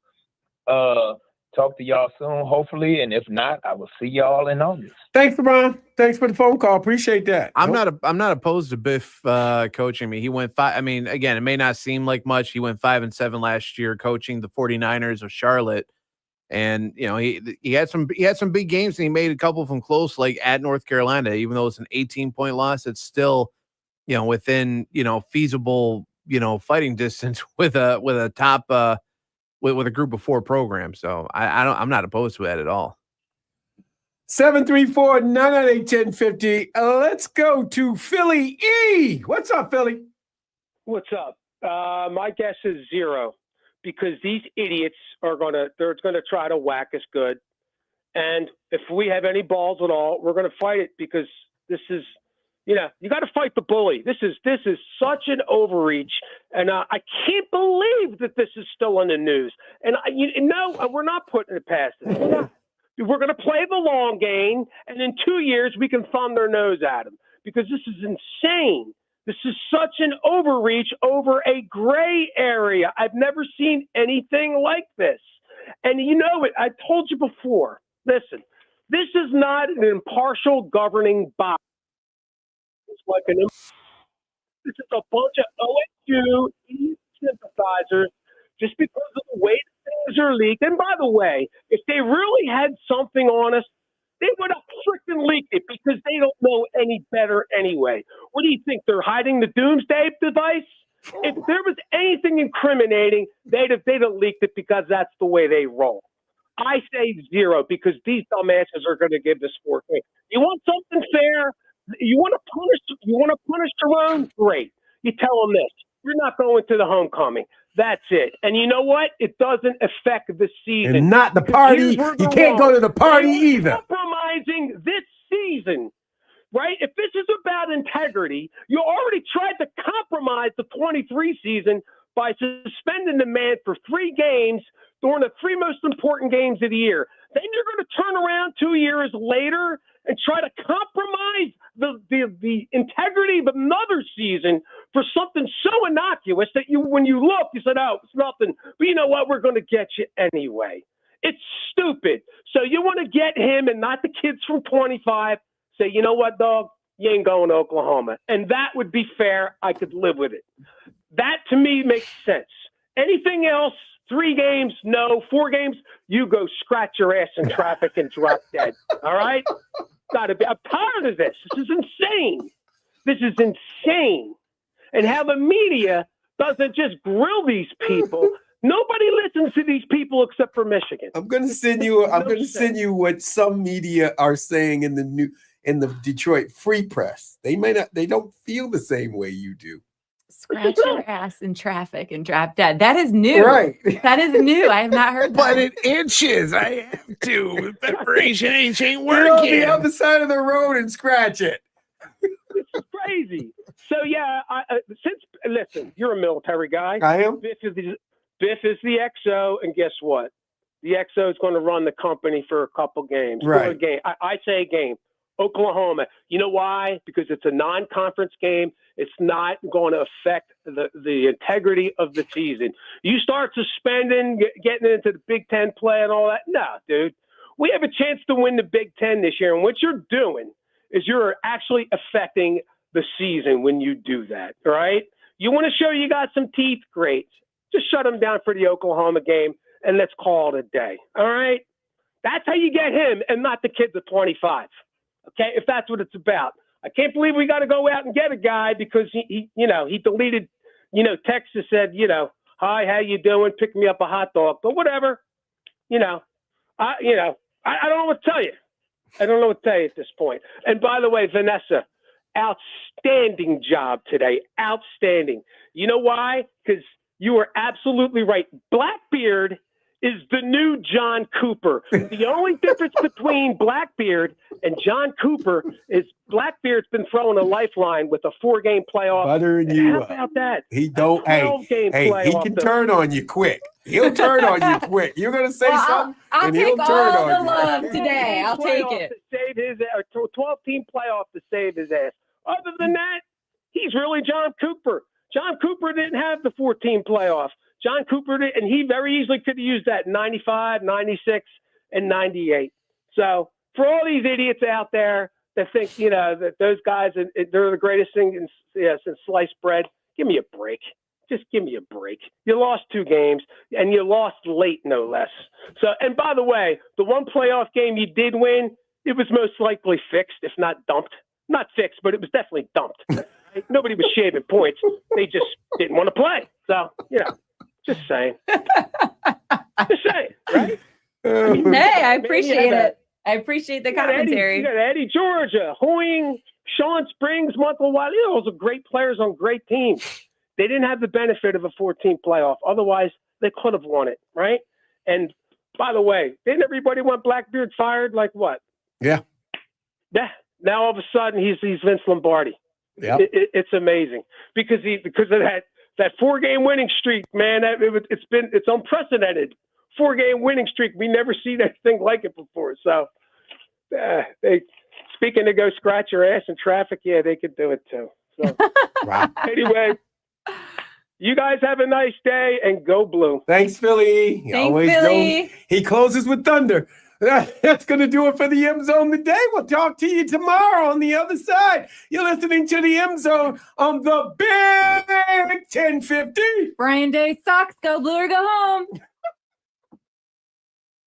Talk to y'all soon, hopefully, and if not, I will see y'all in August. Thanks, LeBron. Thanks for the phone call. Appreciate that. I'm not opposed to Biff coaching me. He went 5. I mean, again, it may not seem like much. He went 5-7 last year coaching the 49ers of Charlotte. And he had some big games and he made a couple of them close, like at North Carolina, even though it's an 18-point loss, it's still, within, feasible, fighting distance with a top with a group of 4 program. So I'm not opposed to that at all. 734-998-1050. Let's go to Philly E. What's up, Philly? What's up? My guess is 0 because these idiots they're going to try to whack us good. And if we have any balls at all, we're going to fight it because this is, you got to fight the bully. This is such an overreach. And I can't believe that this is still in the news. And we're not putting it past it. We're going to play the long game, and in 2 years we can thumb their nose at them because this is insane. This is such an overreach over a gray area. I've never seen anything like this. And I told you before, listen, this is not an impartial governing body. It's like this is a bunch of OSU sympathizers just because of the way things are leaked. And by the way, if they really had something on us, they would have freaking leaked it because they don't know any better anyway. What do you think? They're hiding the doomsday device? If there was anything incriminating, they'd have leaked it because that's the way they roll. I say 0 because these dumbasses are going to give this 4 things. You want something fair? You want to punish Jerome? Great. You tell them this. You're not going to the homecoming. That's it. And you know what? It doesn't affect the season. And not the party. You can't go to the party either. Compromising this season, right? If this is about integrity, you already tried to compromise the 23 season by suspending the man for 3 games during the 3 most important games of the year. Then you're going to turn around 2 years later and try to compromise the integrity of another season for something so innocuous that when you look, you said, oh, it's nothing. But you know what? We're going to get you anyway. It's stupid. So you want to get him and not the kids from 25, say, you know what, dog? You ain't going to Oklahoma. And that would be fair. I could live with it. That, to me, makes sense. Anything else, 3 games, no. 4 games, you go scratch your ass in traffic and drop dead. All right? I'm tired of this. This is insane. This is insane. And how the media doesn't just grill these people. Nobody listens to these people except for Michigan. I'm going to send you what some media are saying in the Detroit Free Press. They don't feel the same way you do. Scratch your ass in traffic and drop dead. That is new. Right. That is new. I have not heard that. But it itches. I have to. Preparation ain't Get working. on the other side of the road and scratch it. It's crazy. So yeah, listen, you're a military guy. I am. Biff is the XO, and guess what? The XO is going to run the company for a couple games. Right. For a game. I say a game. Oklahoma. You know why? Because it's a non-conference game. It's not going to affect the integrity of the season. You start suspending, getting into the Big Ten play and all that. No, dude. We have a chance to win the Big Ten this year, and what you're doing is you're actually affecting the season when you do that, right? You want to show you got some teeth? Great. Just shut him down for the Oklahoma game, and let's call it a day. All right? That's how you get him and not the kids at 25. Okay? If that's what it's about. I can't believe we got to go out and get a guy because he deleted, text that said, hi, how you doing? Pick me up a hot dog. But whatever. I don't know what to tell you. I don't know what to tell you at this point. And by the way, Vanessa, outstanding job today. Outstanding. You know why? Because you are absolutely right. Blackbeard is the new John Cooper. The only difference between Blackbeard and John Cooper is Blackbeard's been throwing a lifeline with a 4-game playoff. Buttering you How up. about that? He don't. A 12-game He playoff can though. turn on you quick. He'll turn on you quick. You're gonna say something, I'll and he'll take turn all the on you. love today. I'll take it. To save his 12-team playoff to save his ass. Other than that, he's really John Cooper. John Cooper didn't have the 14 playoff. John Cooper did, and he very easily could have used that in 95, 96, and 98. So for all these idiots out there that think, that those guys, they're the greatest thing since sliced bread, give me a break. Just give me a break. You lost 2 games, and you lost late, no less. So, and by the way, the one playoff game you did win, it was most likely fixed, if not dumped. Not fixed, but it was definitely dumped. Right? Nobody was shaving points. They just didn't want to play. So, just saying. Just saying, right? Hey, I appreciate it. I appreciate the commentary. You got Eddie Georgia, Hoying, Sean Springs, Michael Wiley. Those are great players on great teams. They didn't have the benefit of a 14 playoff. Otherwise, they could have won it, right? And by the way, didn't everybody want Blackbeard fired? Like what? Yeah. Yeah. Now all of a sudden he's Vince Lombardi. Yeah. It's amazing because of that 4-game winning streak, man. It's unprecedented. 4-game winning streak. We never seen anything like it before. So, speaking to go scratch your ass in traffic, yeah, they could do it too. So, Wow. Anyway, you guys have a nice day and go blue. Thanks, Philly. He Thanks, always Philly. goes. He closes with thunder. That's going to do it for the M Zone today. We'll talk to you tomorrow on the other side. You're listening to the M Zone on the Big 1050. Brian Day sucks. Go blue or go home.